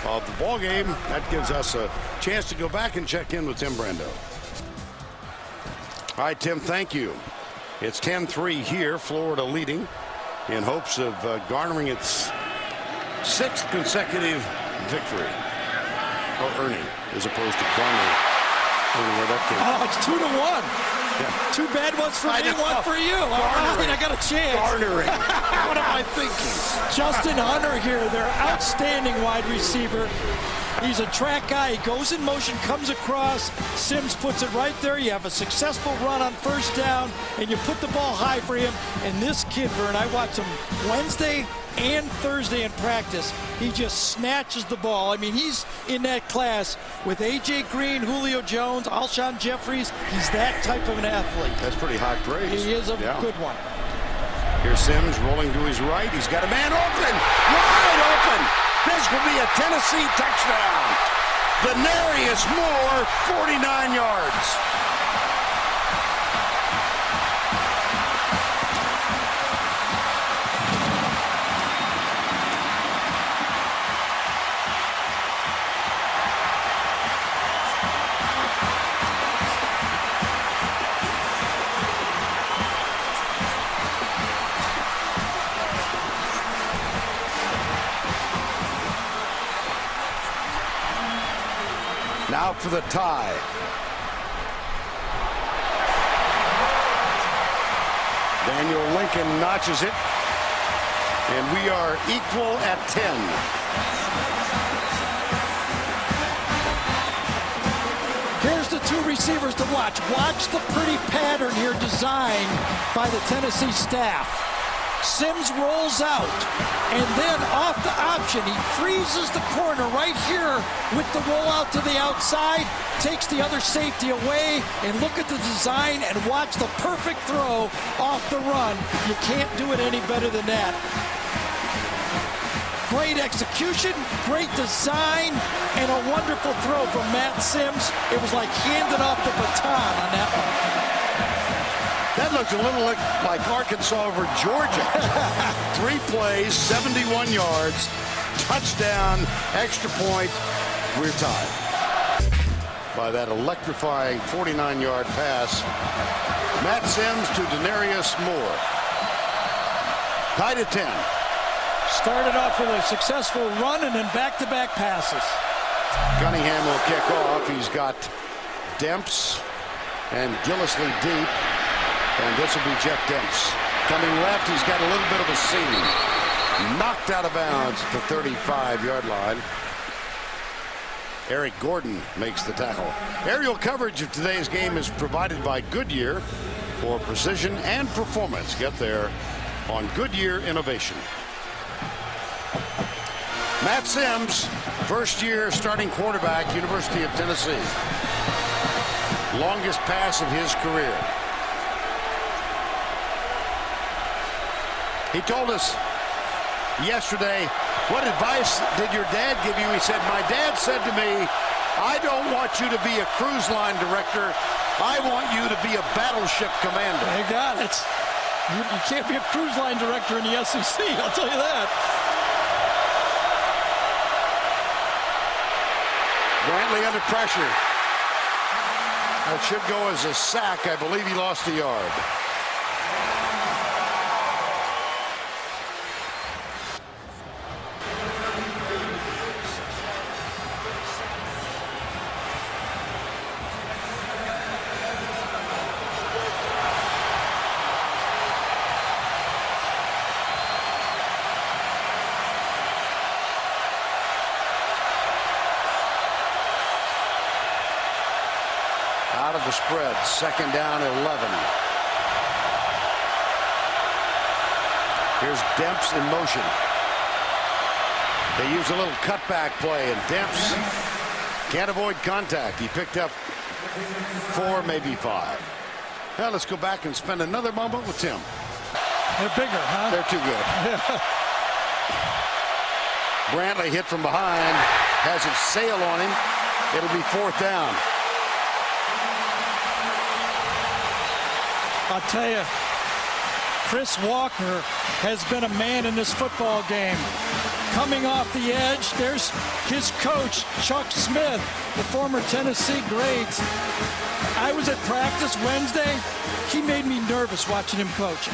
of the ball game. That gives us a chance to go back and check in with Tim Brando. All right, Tim, thank you. It's 10-3 here, Florida leading in hopes of garnering its 6th consecutive victory. Or earning, as opposed to garnering. I don't know where that came from. Oh, it's 2-1. Yeah. 2 bad ones for me, 1 for you. All right, I got a chance. Garnering. What am I thinking? Justin Hunter here, their outstanding wide receiver. He's a track guy. He goes in motion, comes across. Sims puts it right there. You have a successful run on first down, and you put the ball high for him. And this kid, Vern, I watched him Wednesday and Thursday in practice. He just snatches the ball. I mean, he's in that class with A.J. Green, Julio Jones, Alshon Jeffries. He's that type of an athlete. That's pretty high praise. He is a good one. Here's Sims rolling to his right. He's got a man open. Wide open. This will be a Tennessee touchdown. Denarius Moore, 49 yards. Now for the tie. Daniel Lincoln notches it. And we are equal at 10. Here's the 2 receivers to watch. Watch the pretty pattern here designed by the Tennessee staff. Sims rolls out, and then off the option, he freezes the corner right here with the rollout to the outside, takes the other safety away, and look at the design and watch the perfect throw off the run. You can't do it any better than that. Great execution, great design, and a wonderful throw from Matt Sims. It was like handing off the baton on that one. That looked a little like Arkansas over Georgia. 3 plays, 71 yards, touchdown, extra point. We're tied. By that electrifying 49-yard pass. Matt Sims to Denarius Moore. Tied at 10. Started off with a successful run and then back-to-back passes. Cunningham will kick off. He's got Demps and Gillisley deep. And this will be Jeff Demps. Coming left, he's got a little bit of a seam. Knocked out of bounds at the 35-yard line. Eric Gordon makes the tackle. Aerial coverage of today's game is provided by Goodyear for precision and performance. Get there on Goodyear Innovation. Matt Sims, first-year starting quarterback, University of Tennessee. Longest pass of his career. He told us yesterday, what advice did your dad give you? He said, my dad said to me, I don't want you to be a cruise line director. I want you to be a battleship commander. You got it. You can't be a cruise line director in the SEC, I'll tell you that. Brantley under pressure. That should go as a sack. I believe he lost a yard. Out of the spread, second down, 11. Here's Demps in motion. They use a little cutback play, and Demps can't avoid contact. He picked up 4, maybe 5. Now let's go back and spend another moment with Tim. They're bigger, huh? They're too good. Brantley hit from behind, has it sail on him. It'll be 4th down. I'll tell you, Chris Walker has been a man in this football game. Coming off the edge, there's his coach, Chuck Smith, the former Tennessee great. I was at practice Wednesday. He made me nervous watching him coach.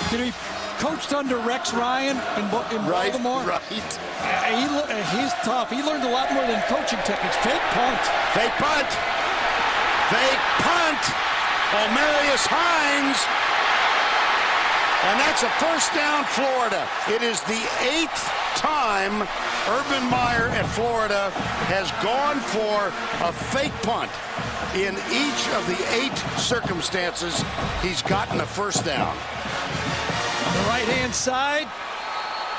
He coached under Rex Ryan in Baltimore. Right. He's tough. He learned a lot more than coaching techniques. Fake punt. Fake punt. Fake punt. Omarius Hines, and that's a 1st down, Florida. It is the 8th time Urban Meyer at Florida has gone for a fake punt. In each of the 8 circumstances, he's gotten a 1st down. On the right-hand side,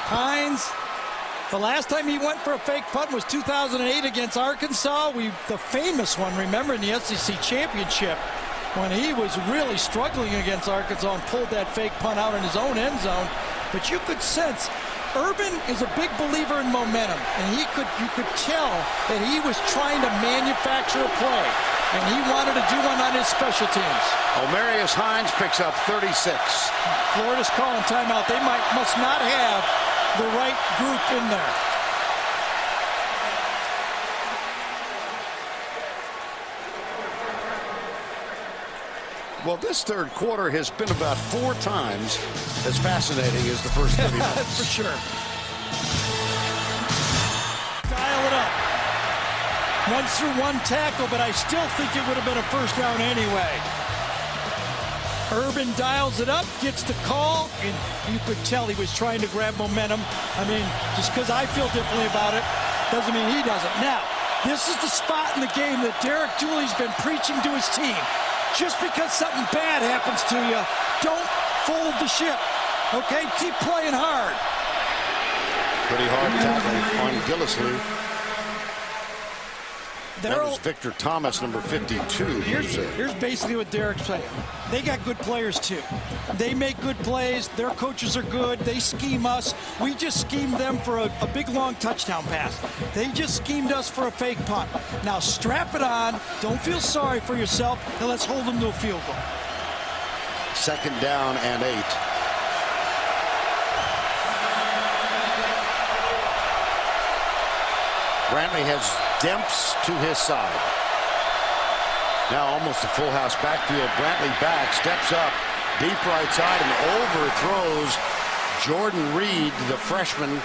Hines. The last time he went for a fake punt was 2008 against Arkansas. The famous one, remember, in the SEC championship, when he was really struggling against Arkansas and pulled that fake punt out in his own end zone. But you could sense Urban is a big believer in momentum, and you could tell that he was trying to manufacture a play, and he wanted to do one on his special teams. Omarius Hines picks up 36. Florida's calling timeout. They must not have the right group in there. Well, this third quarter has been about 4 times as fascinating as the first 30 minutes. For sure. Dial it up. Runs through 1 tackle, but I still think it would have been a 1st down anyway. Urban dials it up, gets the call, and you could tell he was trying to grab momentum. I mean, just because I feel differently about it doesn't mean he doesn't. Now, this is the spot in the game that Derek Dooley's been preaching to his team. Just because something bad happens to you, don't fold the ship. Okay? Keep playing hard. Pretty hard tackle on Gillislee. That was Victor Thomas, number 52. Here's basically what Derek's saying. They got good players, too. They make good plays. Their coaches are good. They scheme us. We just schemed them for a big, long touchdown pass. They just schemed us for a fake punt. Now, strap it on. Don't feel sorry for yourself, and let's hold them to a field goal. 2nd down and 8. Brantley has Demps to his side. Now almost a full house backfield. Brantley back, steps up, deep right side, and overthrows Jordan Reed, the freshman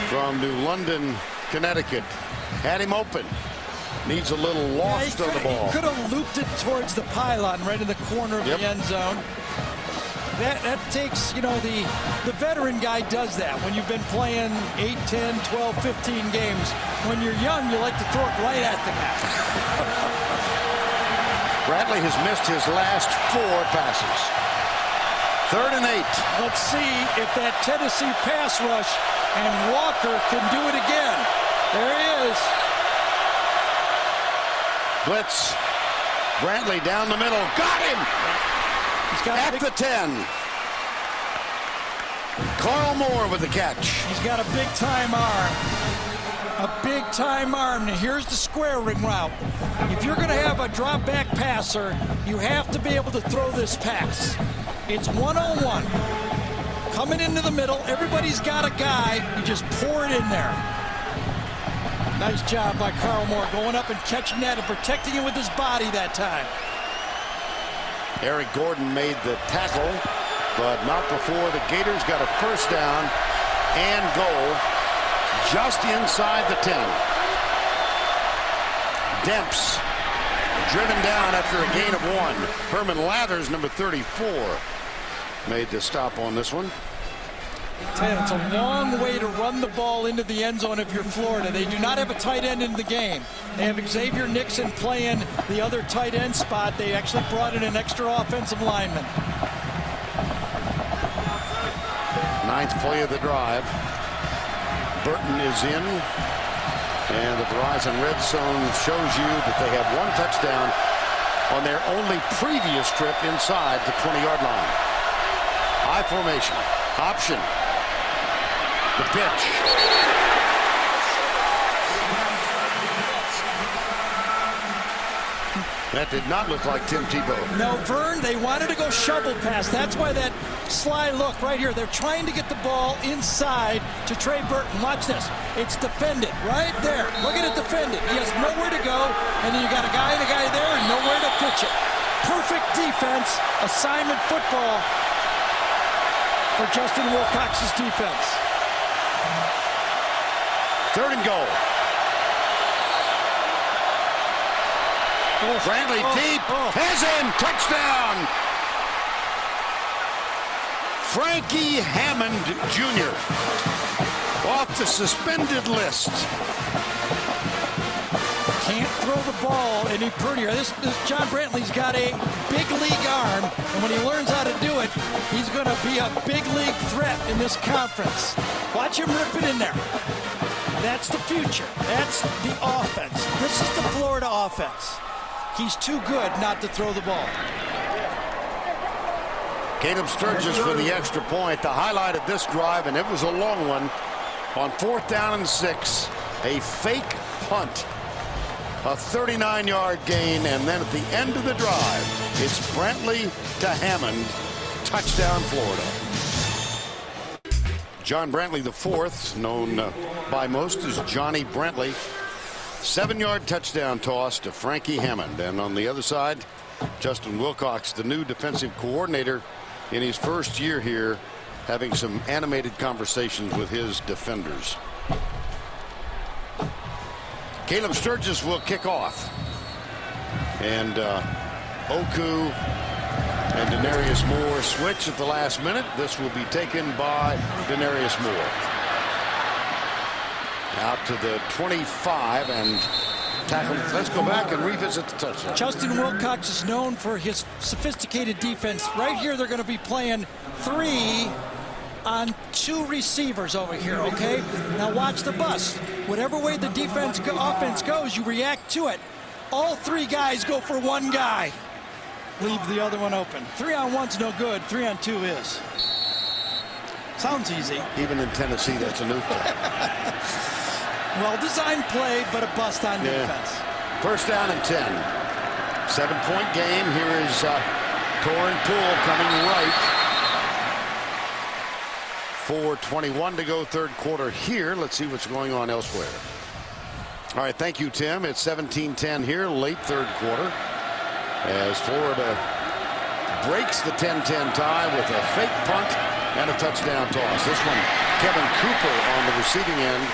from New London, Connecticut. Had him open. Needs a little loft on the ball. He could have looped it towards the pylon right in the corner of the end zone. That takes, you know, the veteran guy does that. When you've been playing 8, 10, 12, 15 games, when you're young, you like to throw it right at the guy. Bradley has missed his last 4 passes. 3rd and 8. Let's see if that Tennessee pass rush and Walker can do it again. There he is. Blitz. Brantley down the middle. Got him! At the 10. Carl Moore with the catch. He's got a big-time arm. A big-time arm. Now here's the square ring route. If you're going to have a drop-back passer, you have to be able to throw this pass. It's 1-on-1. Coming into the middle. Everybody's got a guy. You just pour it in there. Nice job by Carl Moore going up and catching that and protecting it with his body that time. Eric Gordon made the tackle, but not before the Gators got a first down and goal just inside the 10. Demps driven down after a gain of 1. Herman Lathers, number 34, made the stop on this one. It's a long way to run the ball into the end zone if you're Florida. They do not have a tight end in the game. They have Xavier Nixon playing the other tight end spot. They actually brought in an extra offensive lineman. 9th play of the drive. Burton is in. And the Verizon Red Zone shows you that they have 1 touchdown on their only previous trip inside the 20-yard line. High formation. Option. The pitch. That did not look like Tim Tebow. No, Vern, they wanted to go shovel pass. That's why that sly look right here. They're trying to get the ball inside to Trey Burton. Watch this. It's defended right there. Look at it defended. He has nowhere to go, and then you got a guy there and nowhere to pitch it. Perfect defense, assignment football for Justin Wilcox's defense. 3rd and goal. Brantley deep, has in, touchdown. Frankie Hammond Jr. off the suspended list. Can't throw the ball any prettier. This John Brantley's got a big league arm, and when he learns how to do it, he's going to be a big league threat in this conference. Watch him rip it in there. That's the future. That's the offense. This is the Florida offense. He's too good not to throw the ball. Caleb Sturgis for the extra point. The highlight of this drive, and it was a long one, on 4th down and 6, a fake punt. A 39-yard gain, and then at the end of the drive, it's Brantley to Hammond. Touchdown, Florida. John Brantley IV, known by most as Johnny Brantley. 7-yard touchdown toss to Frankie Hammond. And on the other side, Justin Wilcox, the new defensive coordinator in his first year here, having some animated conversations with his defenders. Caleb Sturgis will kick off. And Oku and Denarius Moore switch at the last minute. This will be taken by Denarius Moore. Out to the 25 and tackle. Let's go back and revisit the touchdown. Justin Wilcox is known for his sophisticated defense. Right here, they're going to be playing 3 on 2 receivers over here, okay? Now watch the bust. Whatever way the offense goes, you react to it. All 3 guys go for 1 guy. Leave the other one open. 3 on 1's no good. 3 on 2 is. Sounds easy. Even in Tennessee, that's a new thing. Well-designed play, but a bust on defense. 1st down and 10. 7-point game. Here is Torin Poole coming right. 4:21 to go, 3rd quarter here. Let's see what's going on elsewhere. All right, thank you, Tim. It's 17-10 here, late 3rd quarter, as Florida breaks the 10-10 tie with a fake punt and a touchdown toss. This one, Kevin Cooper on the receiving end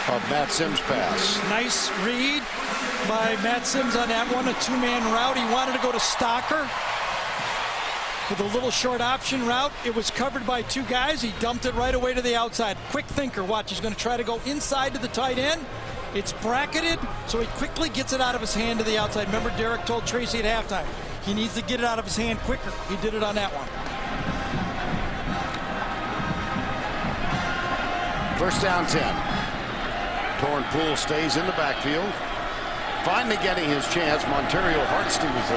of Matt Sims' pass. Nice read by Matt Sims on that one, a 2-man route. He wanted to go to Stocker with a little short option route. It was covered by 2 guys. He dumped it right away to the outside. Quick thinker. Watch, he's going to try to go inside to the tight end. It's bracketed, so he quickly gets it out of his hand to the outside. Remember, Derek told Tracy at halftime, he needs to get it out of his hand quicker. He did it on that one. 1st down 10. Torin Poole stays in the backfield. Finally getting his chance. Montario Hartstein was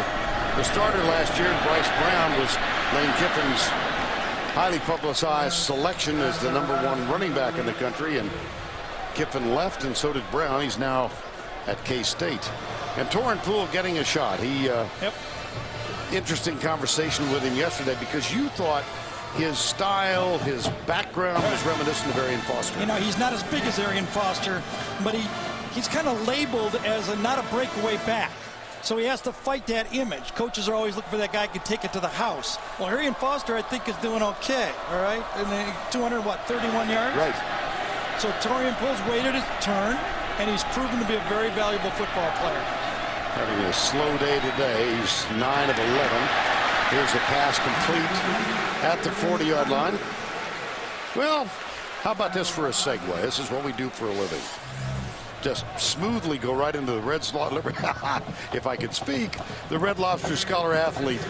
the starter last year. Bryce Brown was Lane Kiffin's highly publicized selection as the #1 running back in the country. And Kiffin left, and so did Brown. He's now at K-State. And Torin Poole getting a shot. Interesting conversation with him yesterday, because you thought his style, his background was reminiscent of Arian Foster. You know, he's not as big as Arian Foster, but he's kind of labeled as not a breakaway back. So he has to fight that image. Coaches are always looking for that guy who can take it to the house. Well, Arian Foster, I think, is doing okay, all right? And then 31 yards? Right. So Torian Poole's waited his turn, and he's proven to be a very valuable football player. Having a slow day today. He's 9 of 11. Here's the pass complete at the 40-yard line. Well, how about this for a segue? This is what we do for a living. Just smoothly go right into the Red Lobster, if I could speak, the Red Lobster Scholar athlete.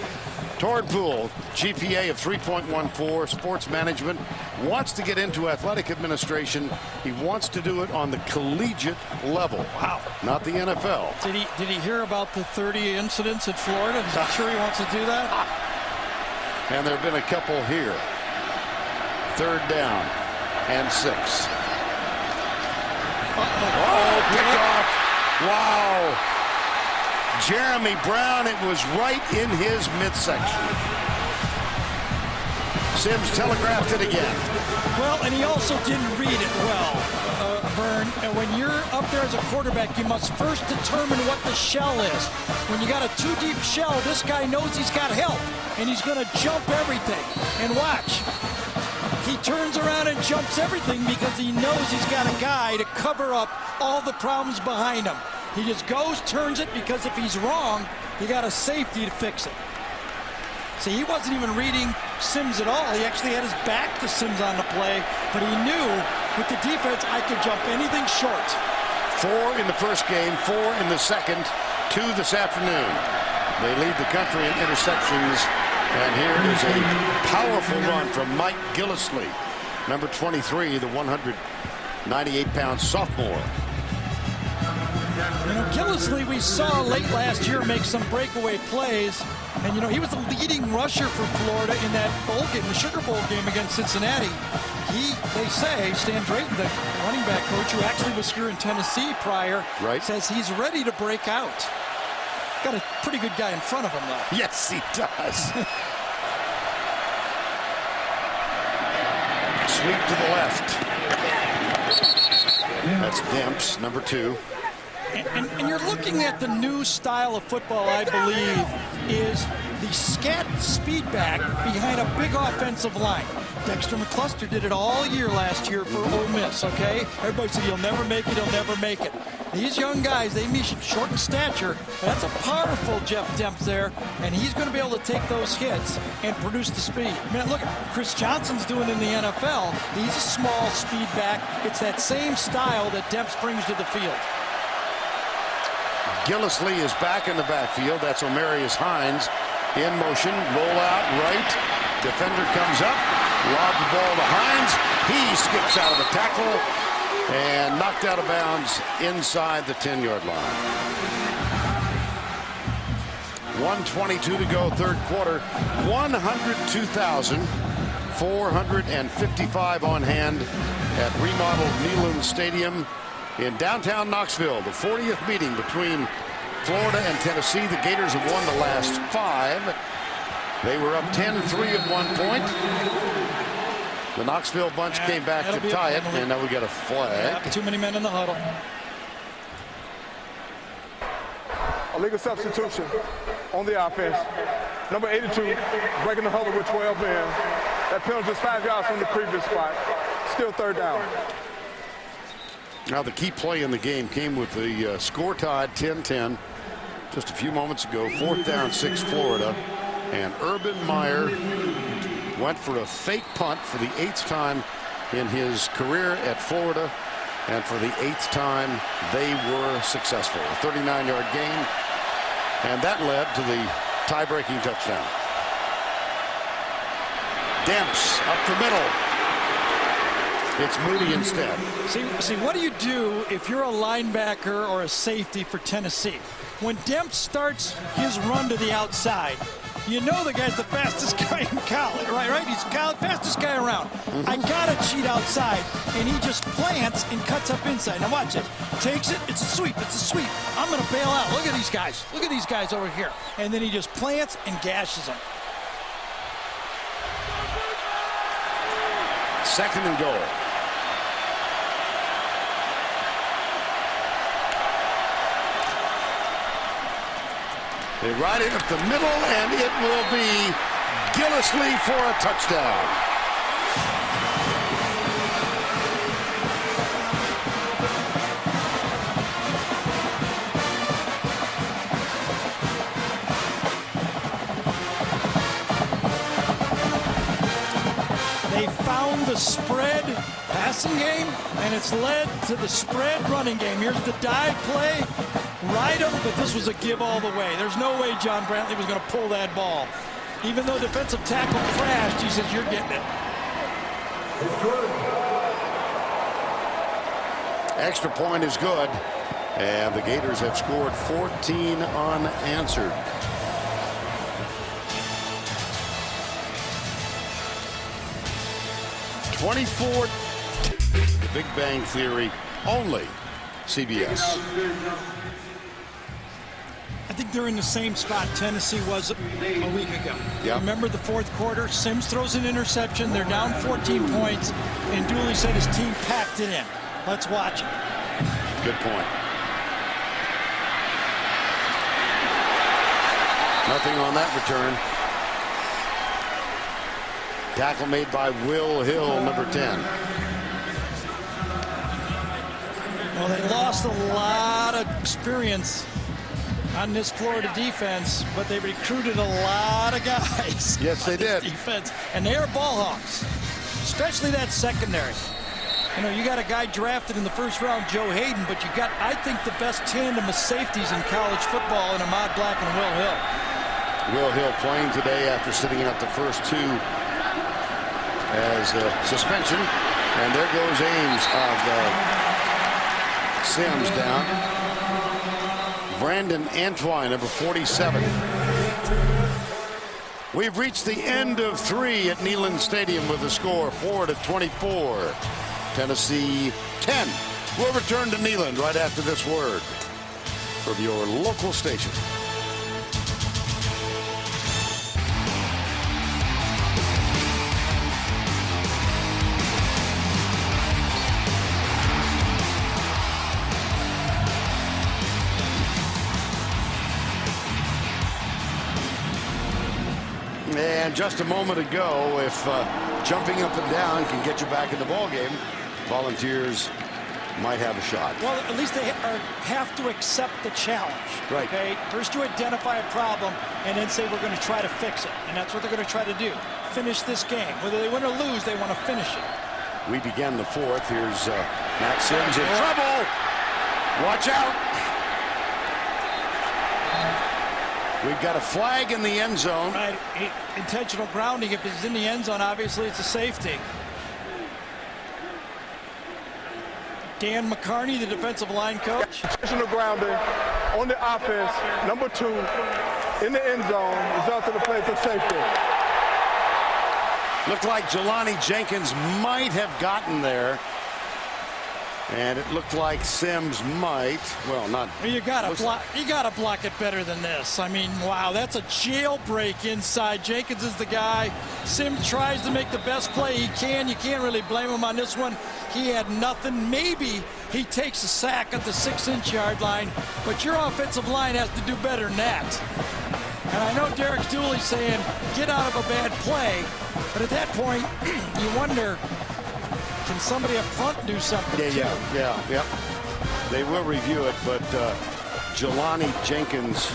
Torian Poole, GPA of 3.14, sports management, wants to get into athletic administration. He wants to do it on the collegiate level. Wow. Not the NFL. Did he hear about the 30 incidents in Florida? Is he sure he wants to do that? And there have been a couple here. 3rd down and 6. Oh, picked off. Wow. Jeremy Brown, it was right in his midsection. Sims telegraphed it again. Well, and he also didn't read it well, Vern. And when you're up there as a quarterback, you must first determine what the shell is. When you got a too deep shell, this guy knows he's got help, and he's going to jump everything. And watch. He turns around and jumps everything because he knows he's got a guy to cover up all the problems behind him. He just goes, turns it, because if he's wrong, you got a safety to fix it. See, he wasn't even reading Sims at all. He actually had his back to Sims on the play, but he knew with the defense, I could jump anything short. 4 in the first game, 4 in the second, 2 this afternoon. They lead the country in interceptions, and here is a powerful run from Mike Gillislee, number 23, the 198-pound sophomore. You know, Gillislee, we saw late last year make some breakaway plays. And, you know, he was the leading rusher for Florida in that bowl game, the Sugar Bowl game against Cincinnati. They say, Stan Drayton, the running back coach, who actually was here in Tennessee prior, says he's ready to break out. Got a pretty good guy in front of him, though. Yes, he does. Sweep to the left. That's Demps, number 2. And you're looking at the new style of football, I believe, is the scat speed back behind a big offensive line. Dexter McCluster did it all year last year for Ole Miss, okay? Everybody said he'll never make it, he'll never make it. These young guys, they meet short in stature. That's a powerful Jeff Demps there, and he's going to be able to take those hits and produce the speed. Man, look, Chris Johnson's doing in the NFL. He's a small speed back. It's that same style that Demps brings to the field. Gillislee is back in the backfield. That's Omarius Hines in motion. Roll out right. Defender comes up. Lob the ball to Hines. He skips out of the tackle and knocked out of bounds inside the 10-yard line. 1:22 to go, third quarter. 102,455 on hand at remodeled Neyland Stadium in downtown Knoxville. The 40th meeting between Florida and Tennessee. The Gators have won the last 5. They were up 10-3 at one point. The Knoxville bunch came back to tie it, and now we got a flag. Too many men in the huddle. A legal substitution on the offense. Number 82, breaking the huddle with 12 men. That penalty is 5 yards from the previous spot. Still 3rd down. Now the key play in the game came with the score tied 10-10 just a few moments ago. 4th down, 6 Florida. And Urban Meyer went for a fake punt for the 8th time in his career at Florida. And for the 8th time, they were successful. A 39-yard gain. And that led to the tie-breaking touchdown. Demps up the middle. It's Moody instead. See, what do you do if you're a linebacker or a safety for Tennessee? When Demps starts his run to the outside, you know the guy's the fastest guy in college, right? He's the fastest guy around. I gotta cheat outside, and he just plants and cuts up inside. Now watch it. Takes it. It's a sweep. It's a sweep. I'm gonna bail out. Look at these guys. Look at these guys over here. And then he just plants and gashes them. 2nd and goal. They ride it up the middle, and it will be Gillislee for a touchdown. They found the spread passing game, and it's led to the spread running game. Here's the dive play. Ride him, but this was a give all the way. There's no way John Brantley was going to pull that ball. Even though defensive tackle crashed, he says, you're getting it. Extra point is good, and the Gators have scored 14 unanswered. '24. The Big Bang Theory, only CBS. I think they're in the same spot Tennessee was a week ago. Yep. Remember the fourth quarter? Sims throws an interception. They're down 14 points, and Dooley said his team packed it in. Let's watch it. Good point. Nothing on that return. Tackle made by Will Hill, number 10. Well, they lost a lot of experience on this Florida defense, but they recruited a lot of guys. Yes, they did. Defense, and they are ball hawks, especially that secondary. You know, you got a guy drafted in the first round, Joe Hayden, but you got, I think, the best tandem of safeties in college football in Ahmad Black and Will Hill. Will Hill playing today after sitting out the first two as a suspension, and there goes Ames of Sims down. Brandon Antwine, number 47. We've reached the end of 3 at Neyland Stadium with the score 4-24. Tennessee 10. We'll return to Neyland right after this word from your local station. And just a moment ago, if jumping up and down can get you back in the ball game, Volunteers might have a shot. Well, at least they have to accept the challenge. Right. Okay. First, you identify a problem, and then say we're going to try to fix it, and that's what they're going to try to do. Finish this game. Whether they win or lose, they want to finish it. We begin the fourth. Here's Matt Sims in trouble. Watch out. We've got a flag in the end zone. Right. Intentional grounding. If it's in the end zone, obviously it's a safety. Dan McCarney, the defensive line coach. Intentional grounding on the offense, number 2, in the end zone, resulted in the play for safety. Looked like Jelani Jenkins might have gotten there. And it looked like Sims might. Well, not. You gotta block it better than this. I mean, wow, that's a jailbreak inside. Jenkins is the guy. Sims tries to make the best play he can. You can't really blame him on this one. He had nothing. Maybe he takes a sack at the 6-inch yard line, but your offensive line has to do better than that. And I know Derek Dooley saying, get out of a bad play, but at that point, you wonder, can somebody up front do something? Yeah. They will review it, but Jelani Jenkins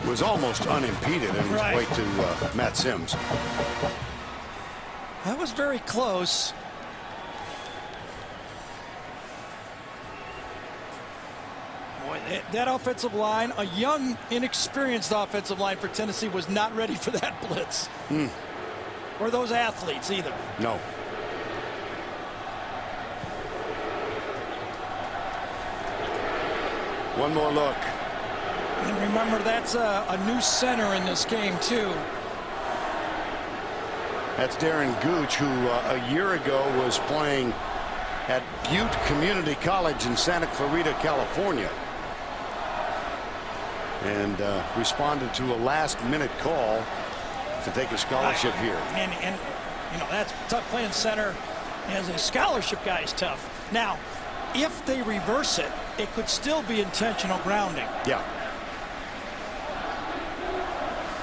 was almost unimpeded in his way to Matt Sims. That was very close. Boy, that offensive line, a young, inexperienced offensive line for Tennessee, was not ready for that blitz. Or those athletes either. No. One more look. And remember, that's a new center in this game, too. That's Darren Gooch, who a year ago was playing at Butte Community College in Santa Clarita, California. And responded to a last-minute call to take a scholarship here. And you know, that's tough playing center. As a scholarship guy is tough. Now, if they reverse it, it could still be intentional grounding. Yeah.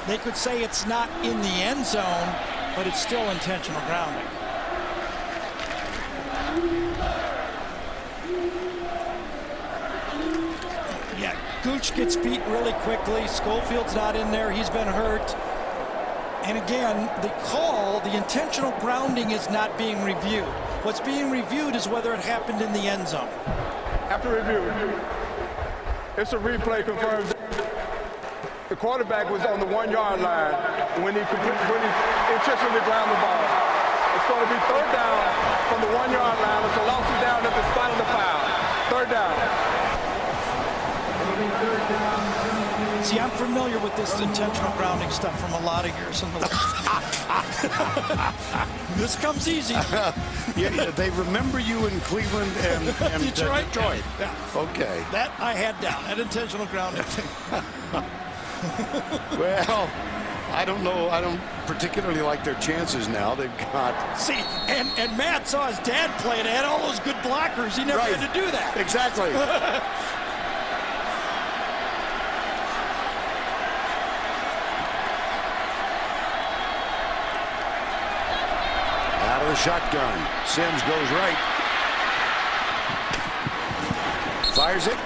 They could say it's not in the end zone, but it's still intentional grounding. Yeah, Gooch gets beat really quickly. Schofield's not in there. He's been hurt. And again, the intentional grounding is not being reviewed. What's being reviewed is whether it happened in the end zone. After review, it's a replay confirms the quarterback was on the 1-yard line when he intentionally ground the ball. It's going to be third down from the 1-yard line. It's a loss of down at the spot of the foul. Third down. See, I'm familiar with this intentional grounding stuff from a lot of years in the league. This comes easy. Yeah, they remember you in Cleveland and Detroit. Yeah. Okay. That I had down, that intentional grounding thing. Well, I don't know. I don't particularly like their chances now. They've got... See, and Matt saw his dad play it. He had all those good blockers. He never had to do that. Exactly. Out of the shotgun. Sims goes right. Fires it.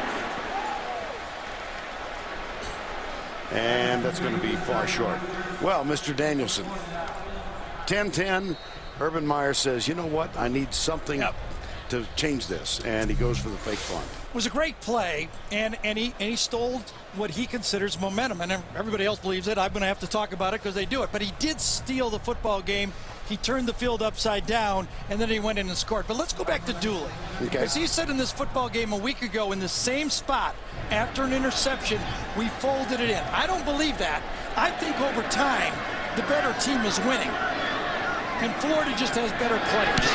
And that's going to be far short. Well, Mr. Danielson, 10-10. Urban Meyer says, you know what? I need something to change this. And he goes for the fake punt. It was a great play, and he stole what he considers momentum. And everybody else believes it. I'm going to have to talk about it because they do it. But he did steal the football game. He turned the field upside down, and then he went in and scored. But let's go back to Dooley. Because he said in this football game a week ago in the same spot, after an interception, we folded it in. I don't believe that. I think over time, the better team is winning. And Florida just has better players.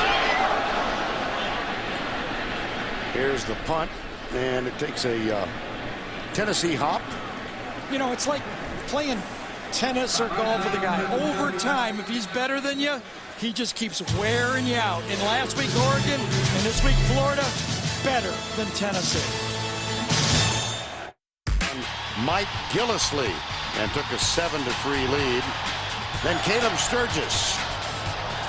Here's the punt, and it takes a Tennessee hop. You know, it's like playing tennis or golf with a guy. Over time, if he's better than you, he just keeps wearing you out. And last week, Oregon, and this week, Florida, better than Tennessee. Mike Gillisley, and took a 7-3 lead. Then Caleb Sturgis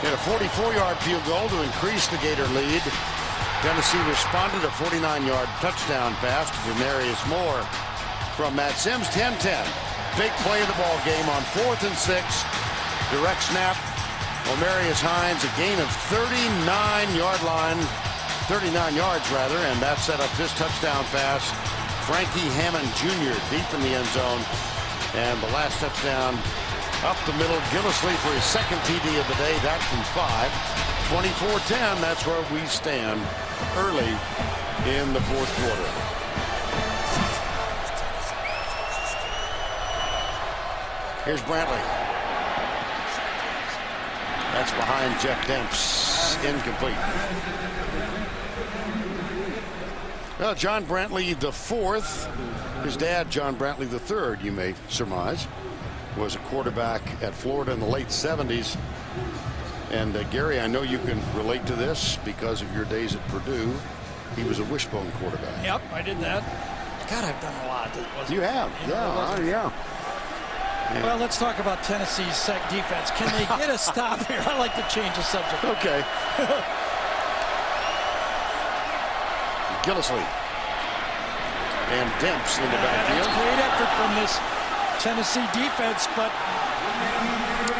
hit a 44-yard field goal to increase the Gator lead. Tennessee responded, a 49-yard touchdown pass to Demarius Moore from Matt Sims. 10-10. Big play of the ball game on 4th and 6. Direct snap. Omarius Hines, a gain of 39 yards rather, and that set up his touchdown pass. Frankie Hammond Jr. deep in the end zone. And the last touchdown up the middle. Gillisley for his second TD of the day. That from 5. 24-10, that's where we stand early in the fourth quarter. Here's Brantley. That's behind Jeff Demps. Incomplete. Well, John Brantley the fourth. His dad, John Brantley the third, you may surmise, was a quarterback at Florida in the late 70s. And Gary, I know you can relate to this because of your days at Purdue. He was a wishbone quarterback. Yep, I did that. God, I've done a lot. You have, yeah. Well, let's talk about Tennessee's sec defense. Can they get a stop here? I like to change the subject. Okay. Gillisley. And Demps in the backfield. Great effort from this Tennessee defense, but...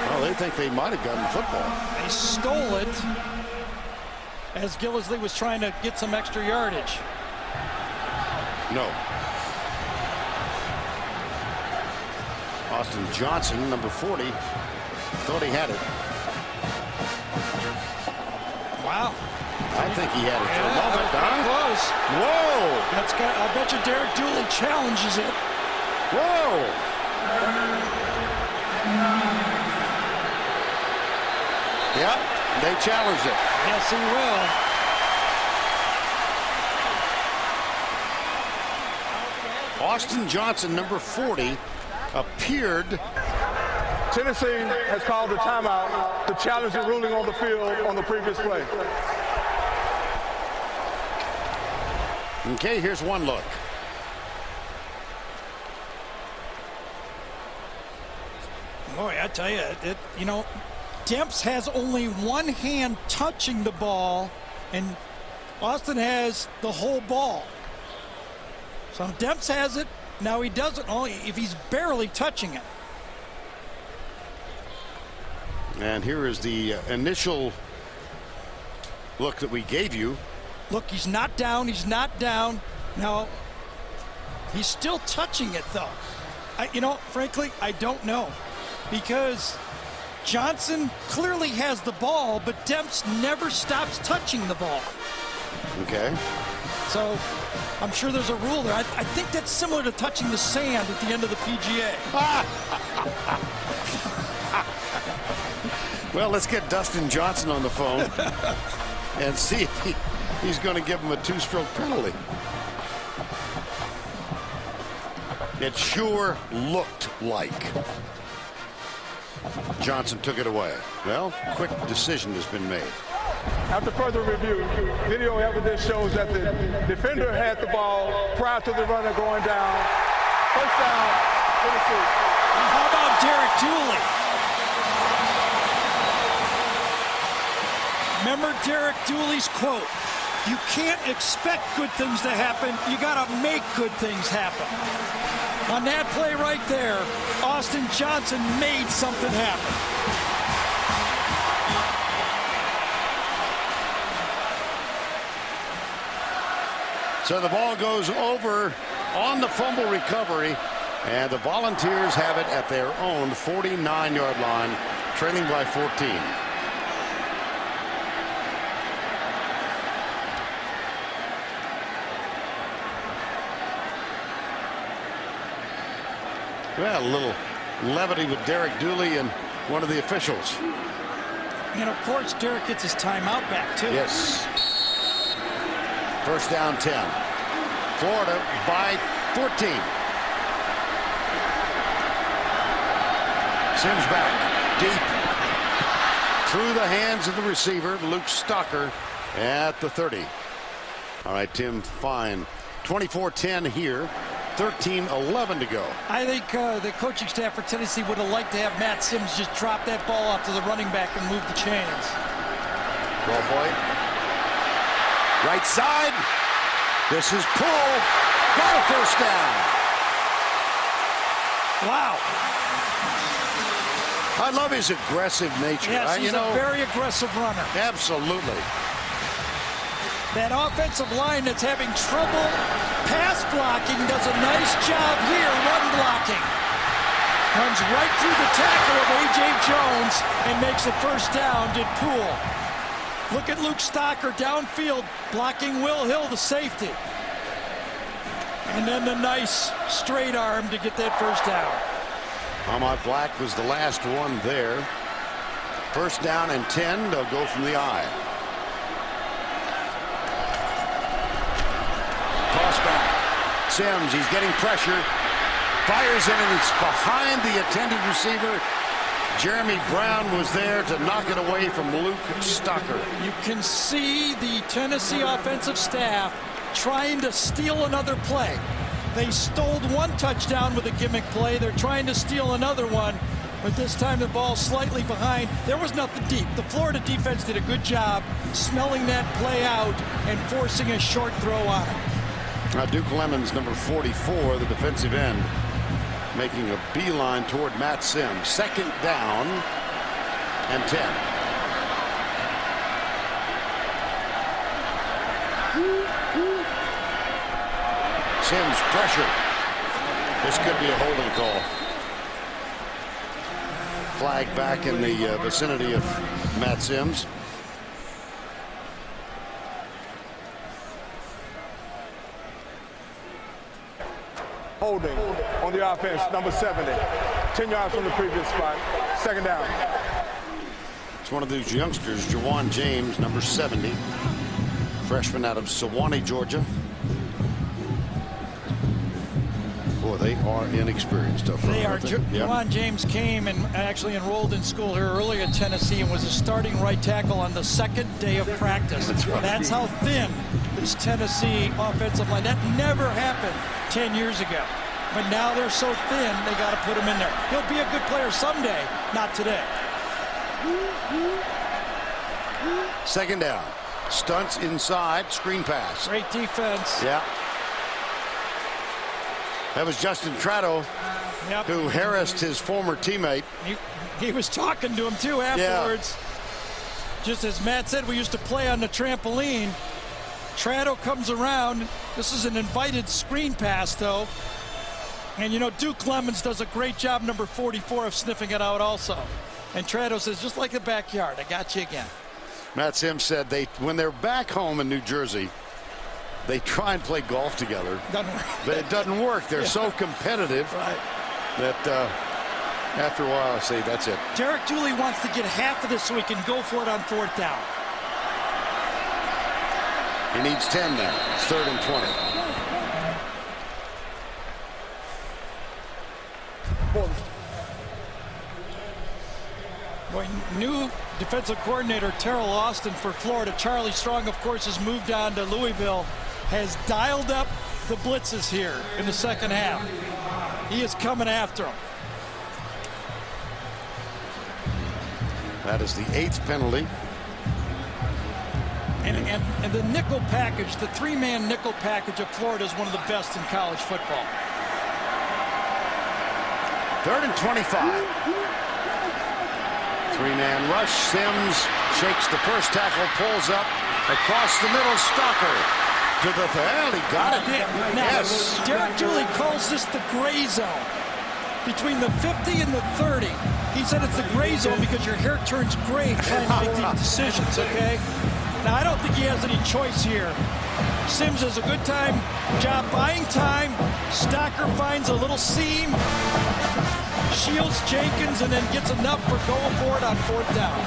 Well, they think they might have gotten the football. They stole it as Gillisley was trying to get some extra yardage. No. Austin Johnson, number 40, thought he had it. Wow. I think he had it for a moment, Don. Close. Whoa. I bet you Derek Dooley challenges it. Whoa. Yep, they challenged it. Yes, he will. Austin Johnson, number 40, appeared. Tennessee has called a timeout to challenge the ruling on the field on the previous play. Okay, here's one look. Boy, I tell you, Demps has only one hand touching the ball, and Austin has the whole ball. So Demps has it. Now he doesn't only if he's barely touching it. And here is the initial look that we gave you. Look, he's not down. He's not down. Now, he's still touching it, though. Frankly, I don't know. Because Johnson clearly has the ball, but Demps never stops touching the ball. Okay. So, I'm sure there's a rule there. I think that's similar to touching the sand at the end of the PGA. Well, let's get Dustin Johnson on the phone and see if he's going to give him a 2-stroke penalty. It sure looked like Johnson took it away. Well, quick decision has been made. After further review, video evidence shows that the defender had the ball prior to the runner going down. First down, Tennessee. How about Derek Dooley? Remember Derek Dooley's quote, "You can't expect good things to happen, you gotta make good things happen." On that play right there, Austin Johnson made something happen. So the ball goes over on the fumble recovery, and the Volunteers have it at their own 49-yard line, trailing by 14. Well, a little levity with Derek Dooley and one of the officials. And of course, Derek gets his timeout back too. Yes. First down 10. Florida by 14. Sims back deep through the hands of the receiver, Luke Stocker, at the 30. All right, Tim, fine. 24-10 here. 13-11 to go. I think the coaching staff for Tennessee would have liked to have Matt Sims just drop that ball off to the running back and move the chains. Ball boy. Right side. This is Poole. Got a first down. Wow. I love his aggressive nature. Yes, he's a very aggressive runner. Absolutely. That offensive line that's having trouble pass blocking does a nice job here, run blocking. Runs right through the tackle of A.J. Jones and makes a first down, did Poole. Look at Luke Stocker downfield blocking Will Hill, the safety. And then the nice straight arm to get that first down. Ahmad Black was the last one there. First down and 10. They'll go from the eye. Toss back. Sims, he's getting pressure. Fires in, and it's behind the intended receiver. Jeremy Brown was there to knock it away from Luke Stocker. You can see the Tennessee offensive staff trying to steal another play. They stole one touchdown with a gimmick play. They're trying to steal another one, but this time the ball's slightly behind. There was nothing deep. The Florida defense did a good job smelling that play out and forcing a short throw on it. Now Duke Lemons, number 44, the defensive end, making a beeline toward Matt Sims. Second down and 10. Sims pressure. This could be a holding call. Flag back in the vicinity of Matt Sims. Holding on the offense, number 70. 10 yards from the previous spot. Second down. It's one of these youngsters, Jawan James, number 70. Freshman out of Sewanee, Georgia. Boy, they are inexperienced up front. They are. Jawan James came and actually enrolled in school here earlier in Tennessee and was a starting right tackle on the second day of practice. That's right. That's how thin this Tennessee offensive line. That never happened 10 years ago. But now they're so thin, they got to put him in there. He'll be a good player someday, not today. Second down. Stunts inside, screen pass. Great defense. Yeah. That was Justin Trado, who harassed his former teammate. He was talking to him, too, afterwards. Yeah. Just as Matt said, we used to play on the trampoline. Trado comes around. This is an invited screen pass, though. And, you know, Duke Lemons does a great job, number 44, of sniffing it out also. And Trado says, just like the backyard, I got you again. Matt Sims said when they're back home in New Jersey, they try and play golf together. Doesn't work. But it doesn't work. They're so competitive that after a while, I say, that's it. Derek Dooley wants to get half of this so he can go for it on 4th down. He needs 10 now. It's 3rd and 20. Boy, new defensive coordinator Terrell Austin for Florida. Charlie Strong, of course, has moved on to Louisville, has dialed up the blitzes here in the second half. He is coming after them. That is the 8th penalty. And the nickel package, the 3-man nickel package of Florida is one of the best in college football. 3rd and 25. 3-man rush. Sims shakes the first tackle, pulls up across the middle. Stalker to the he got it. Yes. Derek Dooley calls this the gray zone. Between the 50 and the 30. He said it's the gray zone because your hair turns gray trying to make these decisions, okay? Now, I don't think he has any choice here. Sims has a good job buying time. Stocker finds a little seam. Shields Jenkins and then gets enough for going for it on 4th down.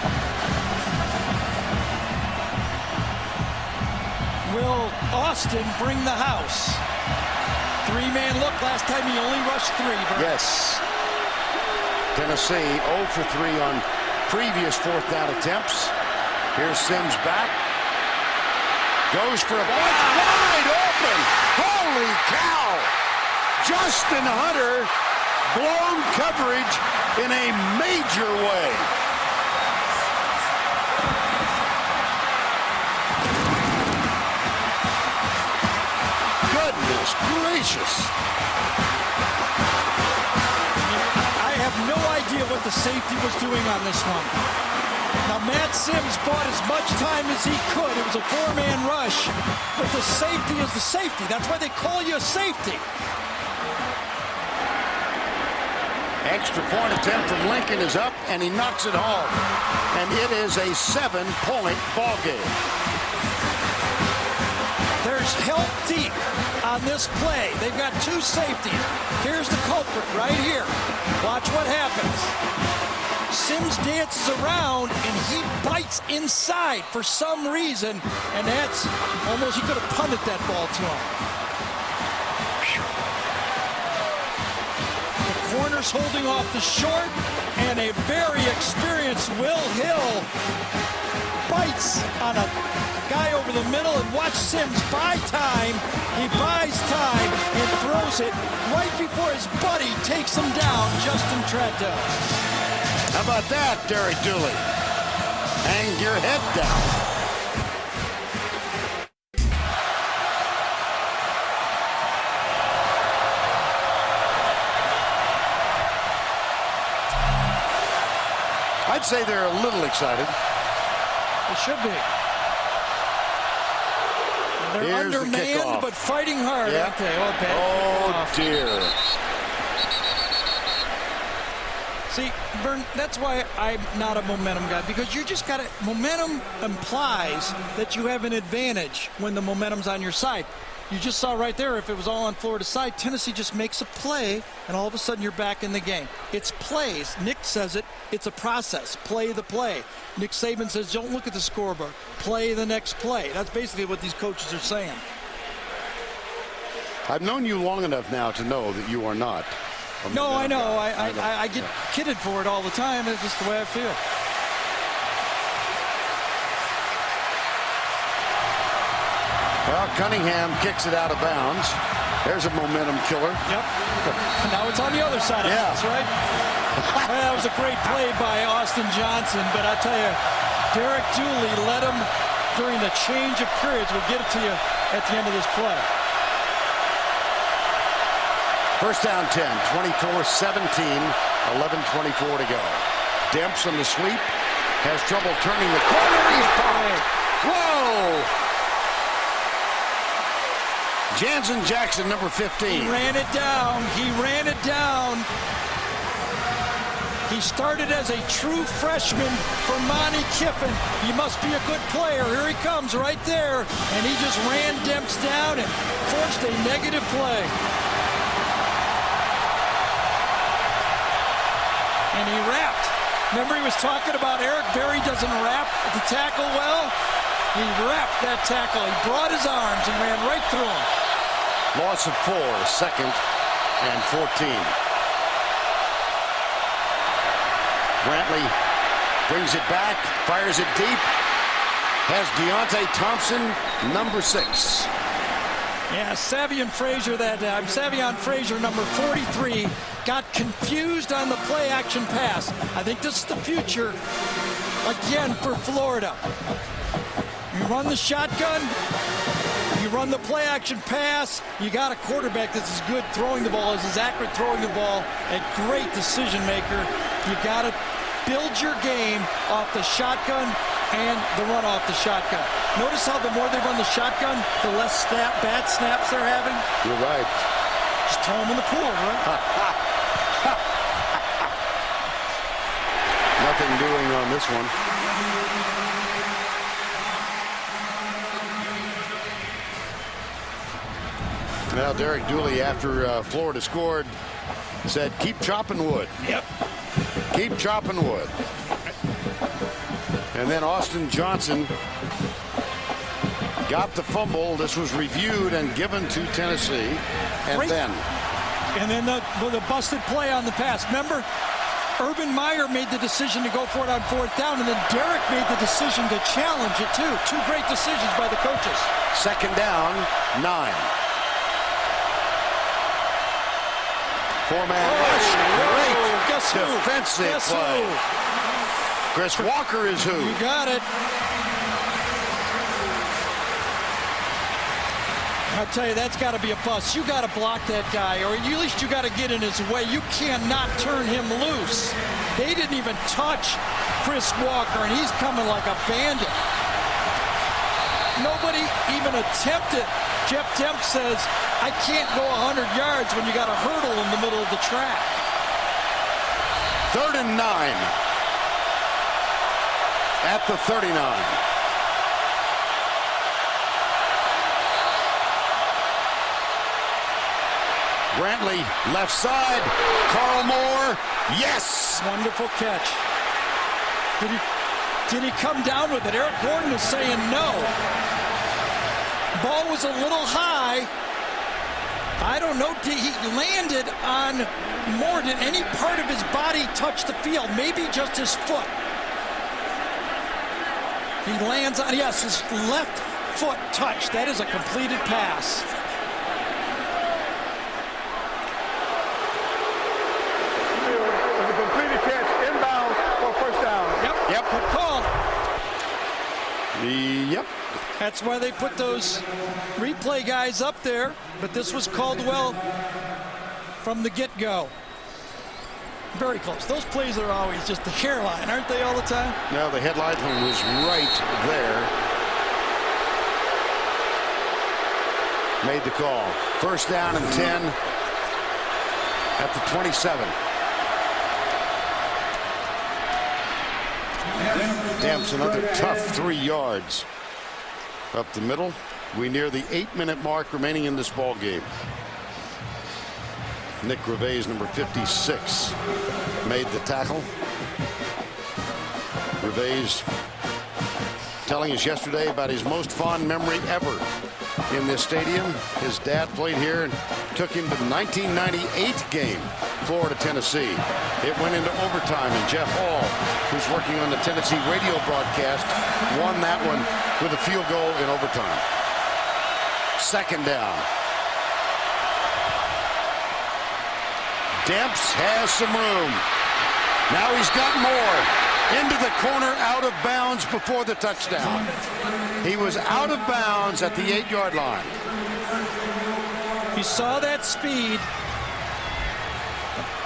Will Austin bring the house? 3-man look. Last time he only rushed 3. Yes. Tennessee 0 for 3 on previous 4th down attempts. Here's Sims back. Goes for a punch. Wide open. Holy cow. Justin Hunter blown coverage in a major way. Goodness gracious. I have no idea what the safety was doing on this one. Now, Matt Sims bought as much time as he could. It was a 4-man rush, but the safety is the safety. That's why they call you a safety. Extra point attempt from Lincoln is up, and he knocks it home. And it is a 7-point ball game. There's help deep on this play. They've got 2 safeties. Here's the culprit right here. Watch what happens. Sims dances around, and he bites inside for some reason, and that's almost, he could have punted that ball to him. The corner's holding off the short, and a very experienced Will Hill bites on a guy over the middle, and watch Sims buy time. He buys time and throws it right before his buddy takes him down, Justin Trado. How about that, Derek Dooley? Hang your head down. I'd say they're a little excited. They should be. They're undermanned, but fighting hard, aren't they? Oh, dear. See, Vern, that's why I'm not a momentum guy, because you just got to, momentum implies that you have an advantage when the momentum's on your side. You just saw right there, if it was all on Florida's side, Tennessee just makes a play, and all of a sudden you're back in the game. It's plays. Nick says it. It's a process. Play the play. Nick Saban says, don't look at the scoreboard. Play the next play. That's basically what these coaches are saying. I've known you long enough now to know that you are not. No, I know. I get kidded for it all the time. It's just the way I feel. Well, Cunningham kicks it out of bounds. There's a momentum killer. Yep. Now it's on the other side of us, right? Well, that was a great play by Austin Johnson, but I tell you, Derek Dooley led him during the change of periods. We'll get it to you at the end of this play. First down 10, 24-17, 11:24 to go. Demps on the sweep, has trouble turning the corner. He's popped. Whoa! Jansen Jackson, number 15. He ran it down. He ran it down. He started as a true freshman for Monty Kiffin. He must be a good player. Here he comes right there. And he just ran Demps down and forced a negative play. And he wrapped. Remember he was talking about Eric Berry doesn't wrap the tackle well? He wrapped that tackle. He brought his arms and ran right through him. Loss of 4, 2nd and 14. Brantley brings it back, fires it deep. Has Deontay Thompson, number 6. Yeah, Savion Frazier, number 43, got confused on the play-action pass. I think this is the future, again, for Florida. You run the shotgun, you run the play-action pass, you got a quarterback that's as good throwing the ball, as accurate throwing the ball, a great decision maker. You got to build your game off the shotgun and the run off the shotgun. Notice how the more they run the shotgun, the less bad snaps they're having. You're right. Just throw them in the pool, right? Nothing doing on this one. Now Derek Dooley, after Florida scored, said, keep chopping wood. Yep. Keep chopping wood. And then Austin Johnson got the fumble. This was reviewed and given to Tennessee. And then the busted play on the pass. Remember, Urban Meyer made the decision to go for it on 4th down, and then Derek made the decision to challenge it too. 2 great decisions by the coaches. 2nd down, 9. 4-man rush. Great defensive play. Chris Walker is who? You got it. I'll tell you, that's got to be a bust. You got to block that guy, or at least you got to get in his way. You cannot turn him loose. They didn't even touch Chris Walker, and he's coming like a bandit. Nobody even attempted. Jeff Demps says, I can't go 100 yards when you got a hurdle in the middle of the track. 3rd and 9. At the 39. Brantley, left side. Carl Moore, yes! Wonderful catch. Did he come down with it? Eric Gordon is saying no. Ball was a little high. I don't know, he landed on Moore. Did any part of his body touch the field? Maybe just his foot. He lands on, yes, his left foot touched. That is a completed pass. It was a completed catch inbound for 1st down. Yep. Good call. Yep. That's why they put those replay guys up there, but this was called well from the get-go. Very close. Those plays are always just the hairline, aren't they, all the time? No, the headlineman was right there. Made the call. 1st down and 10 at the 27. Demps, another tough 3 yards up the middle. We near the 8-minute mark remaining in this ball game. Nick Gervais, number 56, made the tackle. Gervais telling us yesterday about his most fond memory ever in this stadium. His dad played here and took him to the 1998 game, Florida-Tennessee. It went into overtime, and Jeff Hall, who's working on the Tennessee radio broadcast, won that one with a field goal in overtime. 2nd down. Demps has some room. Now he's got more. Into the corner, out of bounds before the touchdown. He was out of bounds at the 8-yard line. You saw that speed.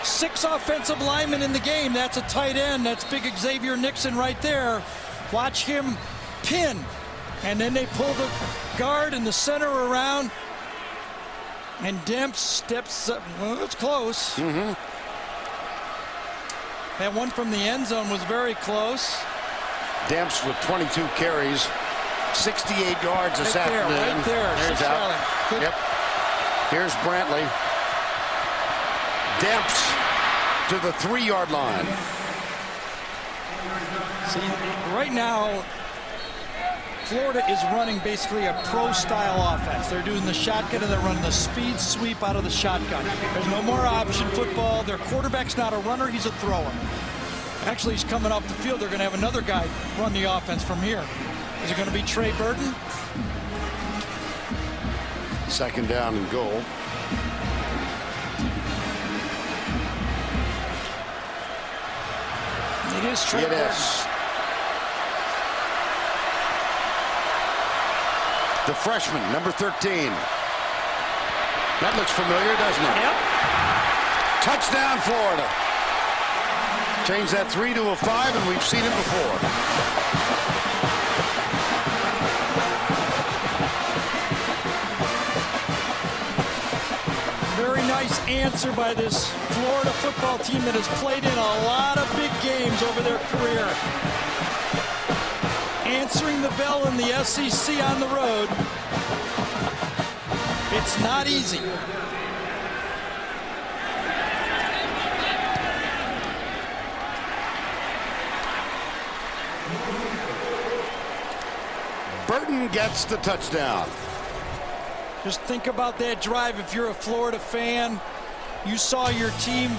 6 offensive linemen in the game. That's a tight end. That's big Xavier Nixon right there. Watch him pin. And then they pull the guard and the center around. And Demps steps up. Well, it's close. That one from the end zone was very close. Demps with 22 carries, 68 yards this afternoon. Right there. There's out. Yep. Here's Brantley. Demps to the 3-yard line. See, right now, Florida is running basically a pro-style offense. They're doing the shotgun and they're running the speed sweep out of the shotgun. There's no more option football. Their quarterback's not a runner, he's a thrower. Actually, he's coming off the field. They're going to have another guy run the offense from here. Is it going to be Trey Burton? 2nd down and goal. It is Trey Burton. The freshman, number 13. That looks familiar, doesn't it? Yep. Touchdown, Florida. Change that 3 to a 5, and we've seen it before. Very nice answer by this Florida football team that has played in a lot of big games over their career. Answering the bell in the SEC on the road. It's not easy. Burton gets the touchdown. Just think about that drive. If you're a Florida fan, you saw your team,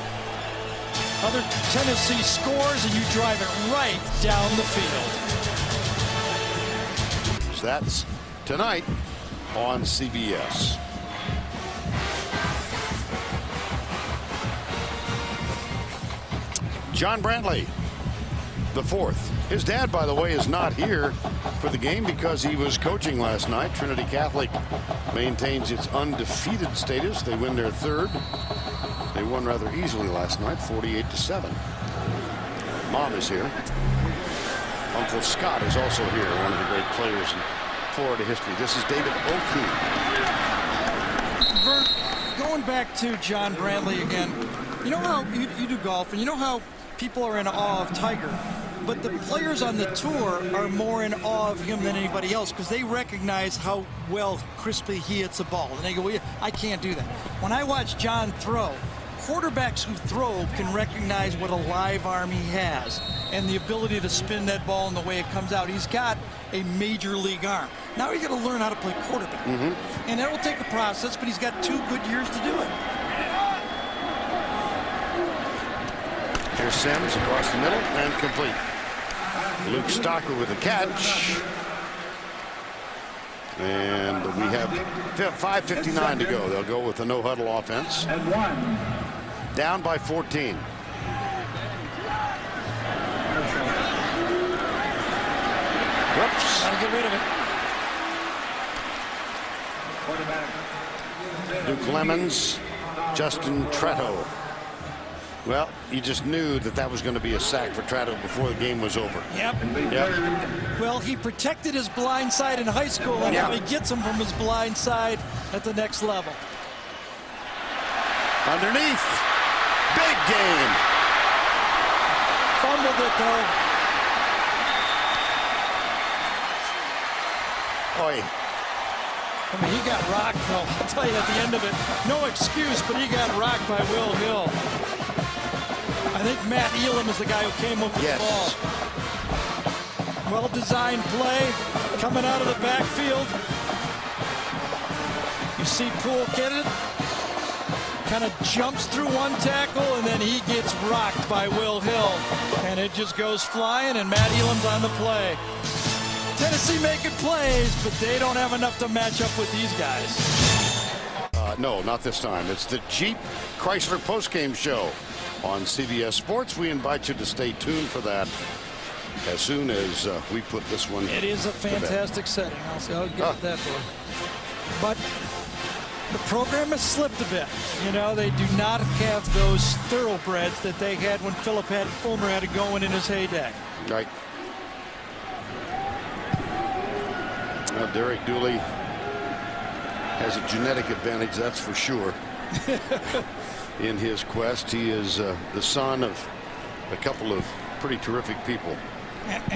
other Tennessee scores, and you drive it right down the field. That's tonight on CBS. John Brantley, the 4th. His dad, by the way, is not here for the game because he was coaching last night. Trinity Catholic maintains its undefeated status. They win their 3rd. They won rather easily last night, 48-7. Mom is here. Uncle Scott is also here, one of the great players in Florida history. This is David O'Kuhn. Vern, going back to John Brantley again, you know how you do golf, and you know how people are in awe of Tiger, but the players on the tour are more in awe of him than anybody else because they recognize how well crisply he hits a ball. And they go, well, I can't do that. When I watch John throw, quarterbacks who throw can recognize what a live arm he has and the ability to spin that ball in the way it comes out. He's got a major league arm. Now you got to learn how to play quarterback. And that will take a process, but he's got 2 good years to do it. Here's Sims across the middle and complete. Luke Stocker with a catch. And we have 5:59 to go. They'll go with a no-huddle offense. And 1. Down by 14. Whoops. Gotta get rid of it. Luke Lemons, Justin Tretto. Well, you just knew that was going to be a sack for Tretto before the game was over. Yep. Well, he protected his blind side in high school, and now he gets him from his blind side at the next level. Underneath. Big game. Fumbled it, though. Oy. I mean, he got rocked, though. I'll tell you at the end of it, no excuse, but he got rocked by Will Hill. I think Matt Elam is the guy who came up with the ball. Well-designed play coming out of the backfield. You see Poole get it. Kind of jumps through one tackle, and then he gets rocked by Will Hill. And it just goes flying, and Matt Elam's on the play. Tennessee making plays, but they don't have enough to match up with these guys. No, not this time. It's the Jeep Chrysler postgame show on CBS Sports. We invite you to stay tuned for that as soon as we put this one. It is a fantastic setting. I'll give it that for. But the program has slipped a bit. You know, they do not have those thoroughbreds that they had when Fulmer had it going in his heyday. Right. Well, Derek Dooley has a genetic advantage, that's for sure. In his quest, he is the son of a couple of pretty terrific people,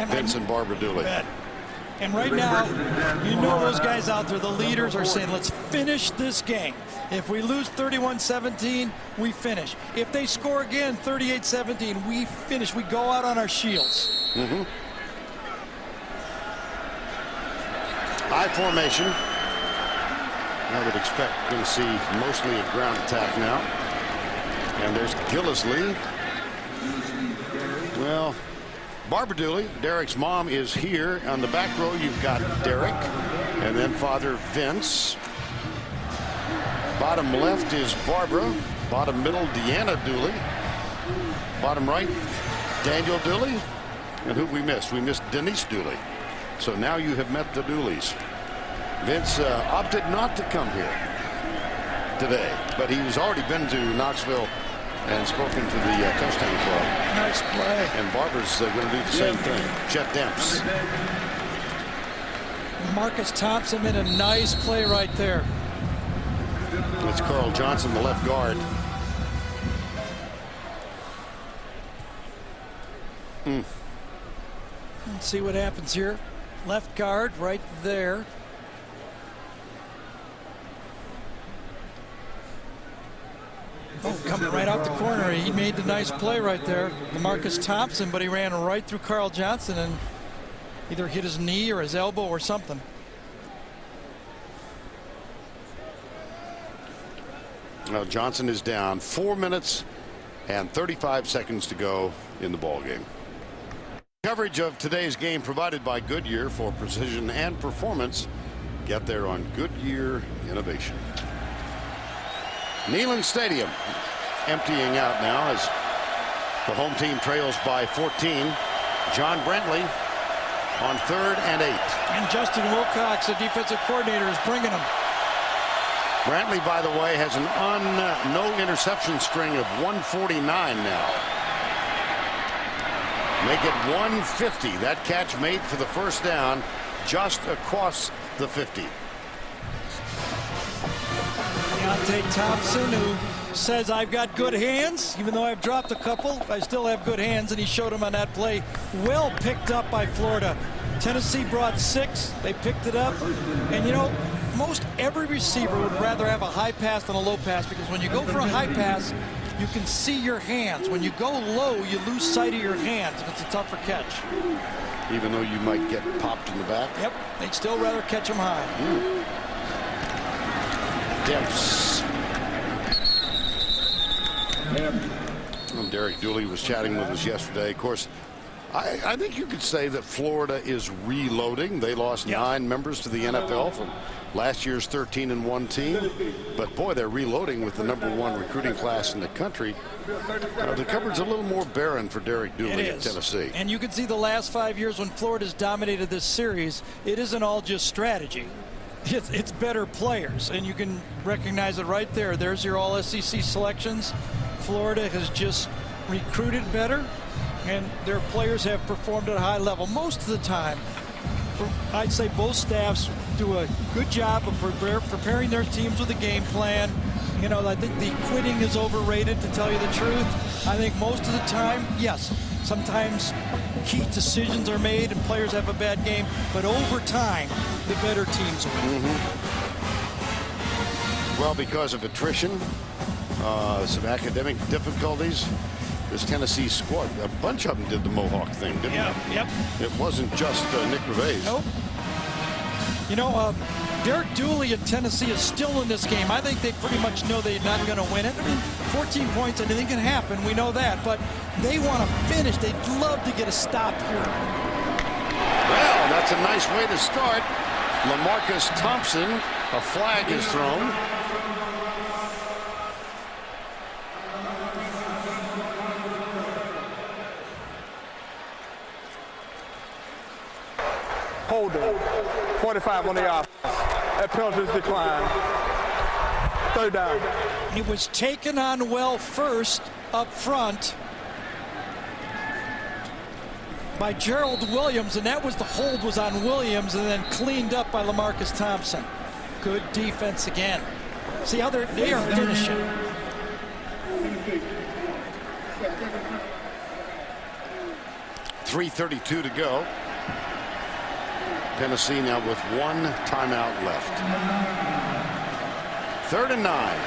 Vince and Barbara Dooley. And right now, you know those guys out there, the leaders are saying, let's finish this game. If we lose 31-17, we finish. If they score again, 38-17, we finish. We go out on our shields. High formation. I would expect we're going to see mostly a ground attack now. And there's Gillisley. Well, Barbara Dooley, Derek's mom, is here. On the back row, you've got Derek and then Father Vince. Bottom left is Barbara. Bottom middle, Deanna Dooley. Bottom right, Daniel Dooley. And who we missed? We missed Denise Dooley. So now you have met the Dooleys. Vince opted not to come here today, but he's already been to Knoxville and spoken to the Touchdown Club. Nice play. And Barber's going to do the same thing. Chet Demps. Marcus Thompson made a nice play right there. It's Carl Johnson, the left guard. Let's see what happens here. Left guard right there. Oh, coming right out the corner. He made the nice play right there. Marcus Thompson, but he ran right through Carl Johnson and either hit his knee or his elbow or something. Now Johnson is down. 4 minutes and 35 seconds to go in the ball game. Coverage of today's game provided by Goodyear for precision and performance. Get there on Goodyear Innovation. Neyland Stadium emptying out now as the home team trails by 14. John Brantley on 3rd and 8. And Justin Wilcox, the defensive coordinator, is bringing them. Brantley, by the way, has an no interception string of 149 now. Make it 150. That catch made for the first down just across the 50. Deontay Thompson, who says I've got good hands, even though I've dropped a couple, I still have good hands, and he showed him on that play. Well picked up by Florida. Tennessee brought 6. They picked it up. And, you know, most every receiver would rather have a high pass than a low pass, because when you go for a high pass, you can see your hands. When you go low, you lose sight of your hands, and it's a tougher catch. Even though you might get popped in the back? Yep, they'd still rather catch them high. Demps. And Derek Dooley was chatting with us yesterday. Of course, I think you could say that Florida is reloading. They lost 9 members to the NFL from last year's 13-1 team. But, boy, they're reloading with the #1 recruiting class in the country. The cupboard's a little more barren for Derek Dooley at Tennessee. And you can see the last 5 years when Florida's dominated this series, it isn't all just strategy. It's better players, and you can recognize it right there. There's your all-SEC selections. Florida has just recruited better, and their players have performed at a high level most of the time. I'd say both staffs do a good job of preparing their teams with a game plan. You know, I think the quitting is overrated, to tell you the truth. I think most of the time, yes, sometimes key decisions are made and players have a bad game, but over time, the better teams win. Well, because of attrition, some academic difficulties, this Tennessee squad, a bunch of them did the Mohawk thing, didn't they? Yep. It wasn't just Nick Gervais. Nope. You know, Derek Dooley in Tennessee is still in this game. I think they pretty much know they're not going to win it. I mean, 14 points, anything can happen. We know that. But they want to finish. They'd love to get a stop here. Well, that's a nice way to start. LaMarcus Thompson, a flag is thrown. holding. 45 on the offense. That penalties decline. Third down. It was taken on well first up front by Gerald Williams, and that was the hold was on Williams, and then cleaned up by LaMarcus Thompson. Good defense again. See how they are finishing. .332 to go. Tennessee now with 1 timeout left. 3rd and 9.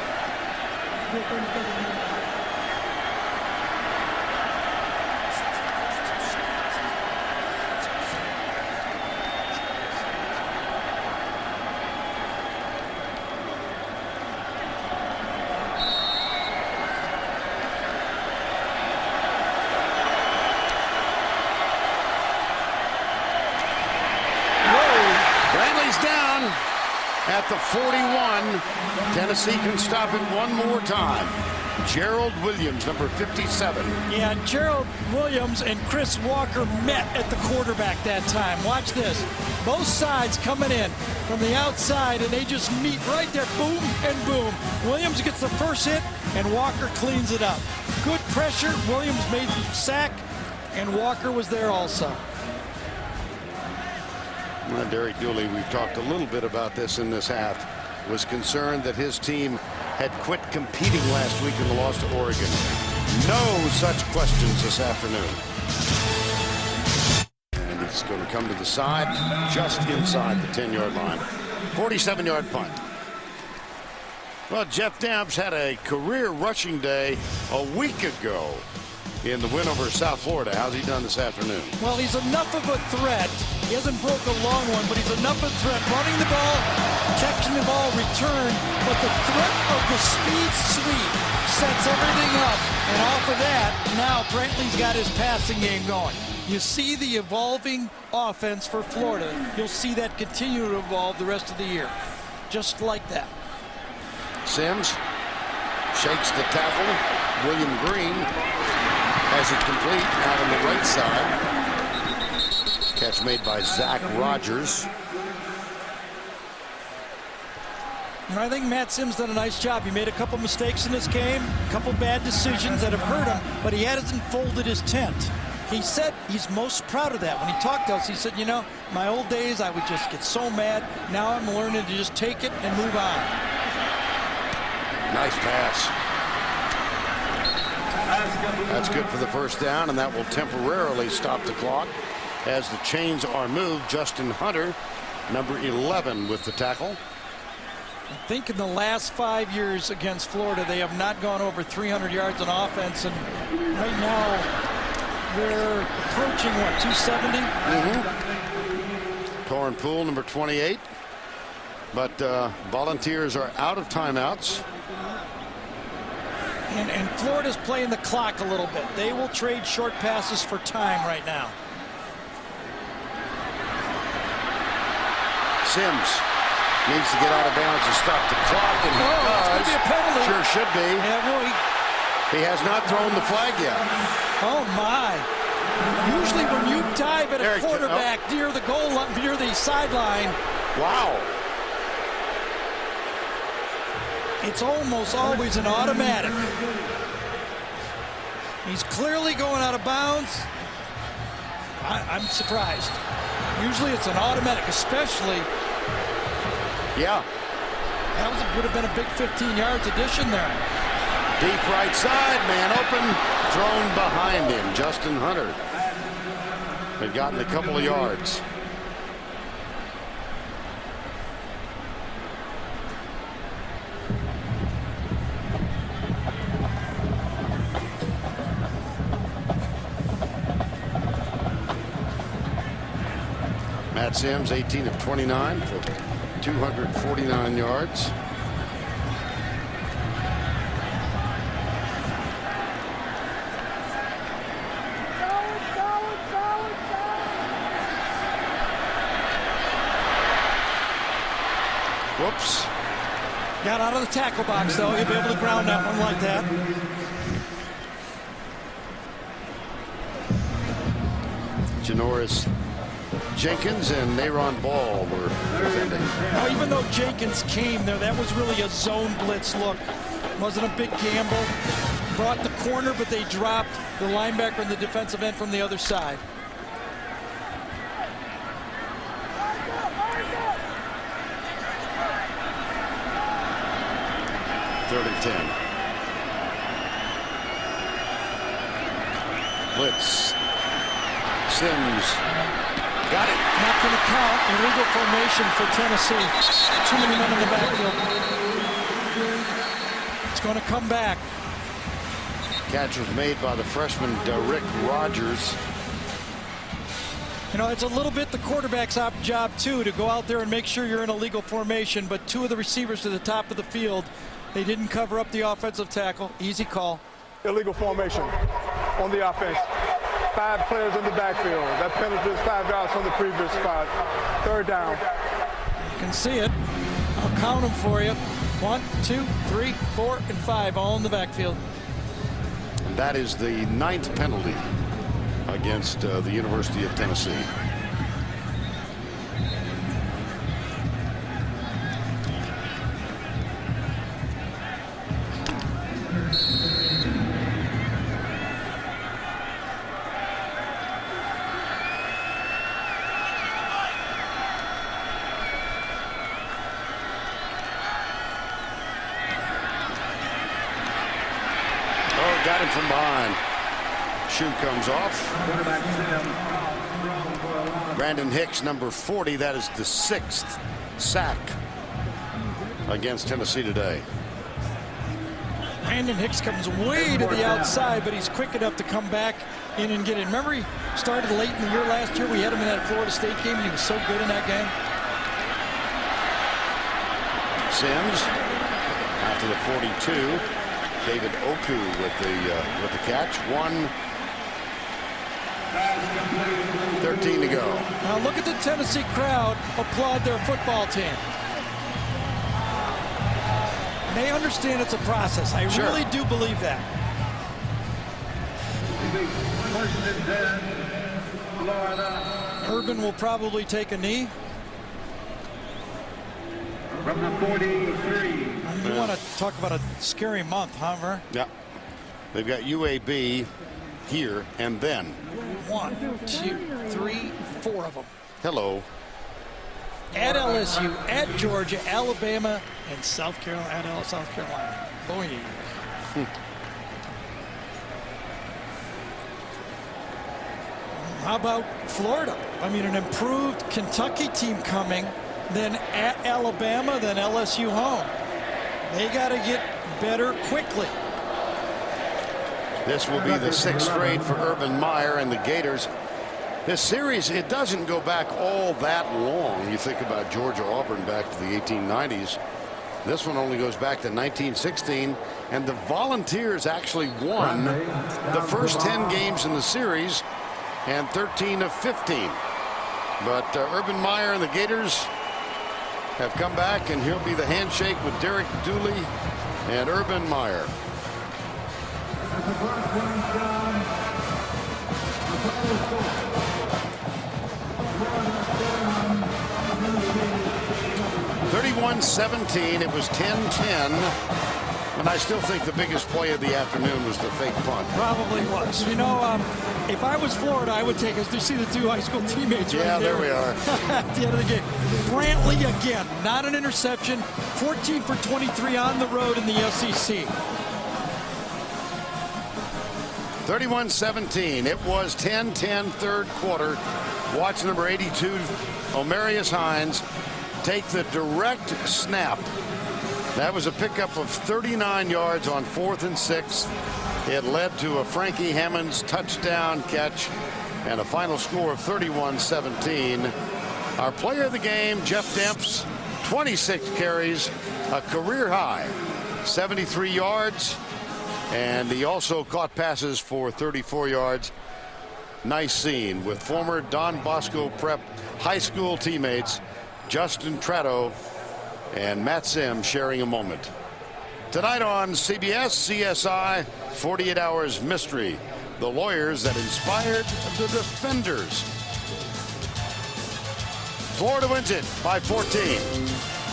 At the 41, Tennessee can stop it one more time. Gerald Williams, number 57. Yeah, Gerald Williams and Chris Walker met at the quarterback that time. Watch this. Both sides coming in from the outside, and they just meet right there. Boom and boom. Williams gets the first hit, and Walker cleans it up. Good pressure. Williams made the sack, and Walker was there also. Well, Derek Dooley, we've talked a little bit about this in this half, was concerned that his team had quit competing last week in the loss to Oregon. No such questions this afternoon. And it's going to come to the side, just inside the 10-yard line. 47-yard punt. Well, Jeff Dabbs had a career rushing day a week ago in the win over South Florida. How's he done this afternoon? Well, he's enough of a threat. He hasn't broke a long one, but he's enough of a threat. Running the ball, catching the ball, return. But the threat of the speed sweep sets everything up. And off of that, now Brantley's got his passing game going. You see the evolving offense for Florida. You'll see that continue to evolve the rest of the year. Just like that. Sims shakes the tackle. William Green has it complete out on the right side. Catch made by Zach Rogers. And I think Matt Sims done a nice job. He made a couple mistakes in this game, a couple bad decisions that have hurt him, but he hasn't folded his tent. He said he's most proud of that. When he talked to us, he said, you know, my old days, I would just get so mad. Now I'm learning to just take it and move on. Nice pass. That's good for the first down, and that will temporarily stop the clock as the chains are moved. Justin Hunter, number 11, with the tackle. I think in the last 5 years against Florida, they have not gone over 300 yards on offense, and right now they're approaching, what, 270? Torrin Poole, number 28. But Volunteers are out of timeouts. And Florida's playing the clock a little bit. They will trade short passes for time right now. Sims needs to get out of bounds to stop the clock, and he does. It's going to be a penalty. Sure should be. Yeah, well, he has not thrown the flag yet. Oh, my. Usually when you dive at a quarterback near the goal line, near the sideline. Wow. It's almost always an automatic. He's clearly going out of bounds. I'm surprised. Usually it's an automatic, especially. Yeah. That would have been a big 15 yards addition there. Deep right side, man open, thrown behind him. Justin Hunter had gotten a couple of yards. Matt Sims, 18 of 29 for 249 yards. Whoops. Got out of the tackle box, though. He'll be able to ground that one like that. Janoris Jenkins and Nayron Ball were defending. Now, even though Jenkins came there, that was really a zone blitz look. Wasn't a big gamble. Brought the corner, but they dropped the linebacker and the defensive end from the other side. Third and 10. Blitz. Sims. Got it. Not going to count. Illegal formation for Tennessee. Too many men in the backfield. It's going to come back. Catch was made by the freshman Rick Rogers. You know, it's a little bit the quarterback's job, too, to go out there and make sure you're in a legal formation. But two of the receivers to the top of the field, they didn't cover up the offensive tackle. Easy call. Illegal formation on the offense. 5 players in the backfield. That penalty is 5 yards from the previous spot. Third down. You can see it. I'll count them for you. 1, 2, 3, 4, and 5, all in the backfield. And that is the 9th penalty against the University of Tennessee. Got him from behind. Shoe comes off. Brandon Hicks, number 40. That is the 6th sack against Tennessee today. Brandon Hicks comes way to the outside, but he's quick enough to come back in and get it. Remember, he started late in the year last year. We had him in that Florida State game, and he was so good in that game. Sims after the 42. David Oku with the catch. 1:13 to go. Now look at the Tennessee crowd applaud their football team. They understand it's a process. I really do believe that. Urban will probably take a knee. From the 43. You want to talk about a scary month, huh, Vern? Yeah. They've got UAB here and then. 1, 2, 3, 4 of them. Hello. At LSU, at Georgia, Alabama, and South Carolina. At South Carolina. Boy. How about Florida? I mean, an improved Kentucky team coming. Then at Alabama, then LSU home. They got to get better quickly. This will be the 6th straight for Urban Meyer and the Gators. This series, it doesn't go back all that long. You think about Georgia Auburn back to the 1890s. This one only goes back to 1916, and the Volunteers actually won the first 10 games in the series and 13 of 15. But Urban Meyer and the Gators have come back, and here'll be the handshake with Derek Dooley and Urban Meyer. (31-17). It was 10-10. And I still think the biggest play of the afternoon was the fake punt. Probably was. You know, if I was Florida, I would take us to see the 2 high school teammates right there. Yeah, there we are. At the end of the game. Brantley again, not an interception. 14 for 23 on the road in the SEC. 31-17. It was 10-10 third quarter. Watch number 82, Omarius Hines, take the direct snap. That was a pickup of 39 yards on 4th and 6. It led to a Frankie Hammonds touchdown catch and a final score of 31-17. Our player of the game, Jeff Demps, 26 carries, a career high, 73 yards, and he also caught passes for 34 yards. Nice scene with former Don Bosco Prep high school teammates Justin Tratto and Matt Sims sharing a moment. Tonight on CBS, CSI, 48 Hours Mystery, the lawyers that inspired the defenders. Florida wins it by 14.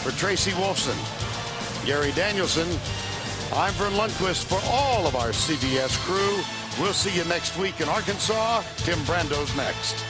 For Tracy Wolfson, Gary Danielson, I'm Vern Lundquist. For all of our CBS crew, we'll see you next week in Arkansas. Tim Brando's next.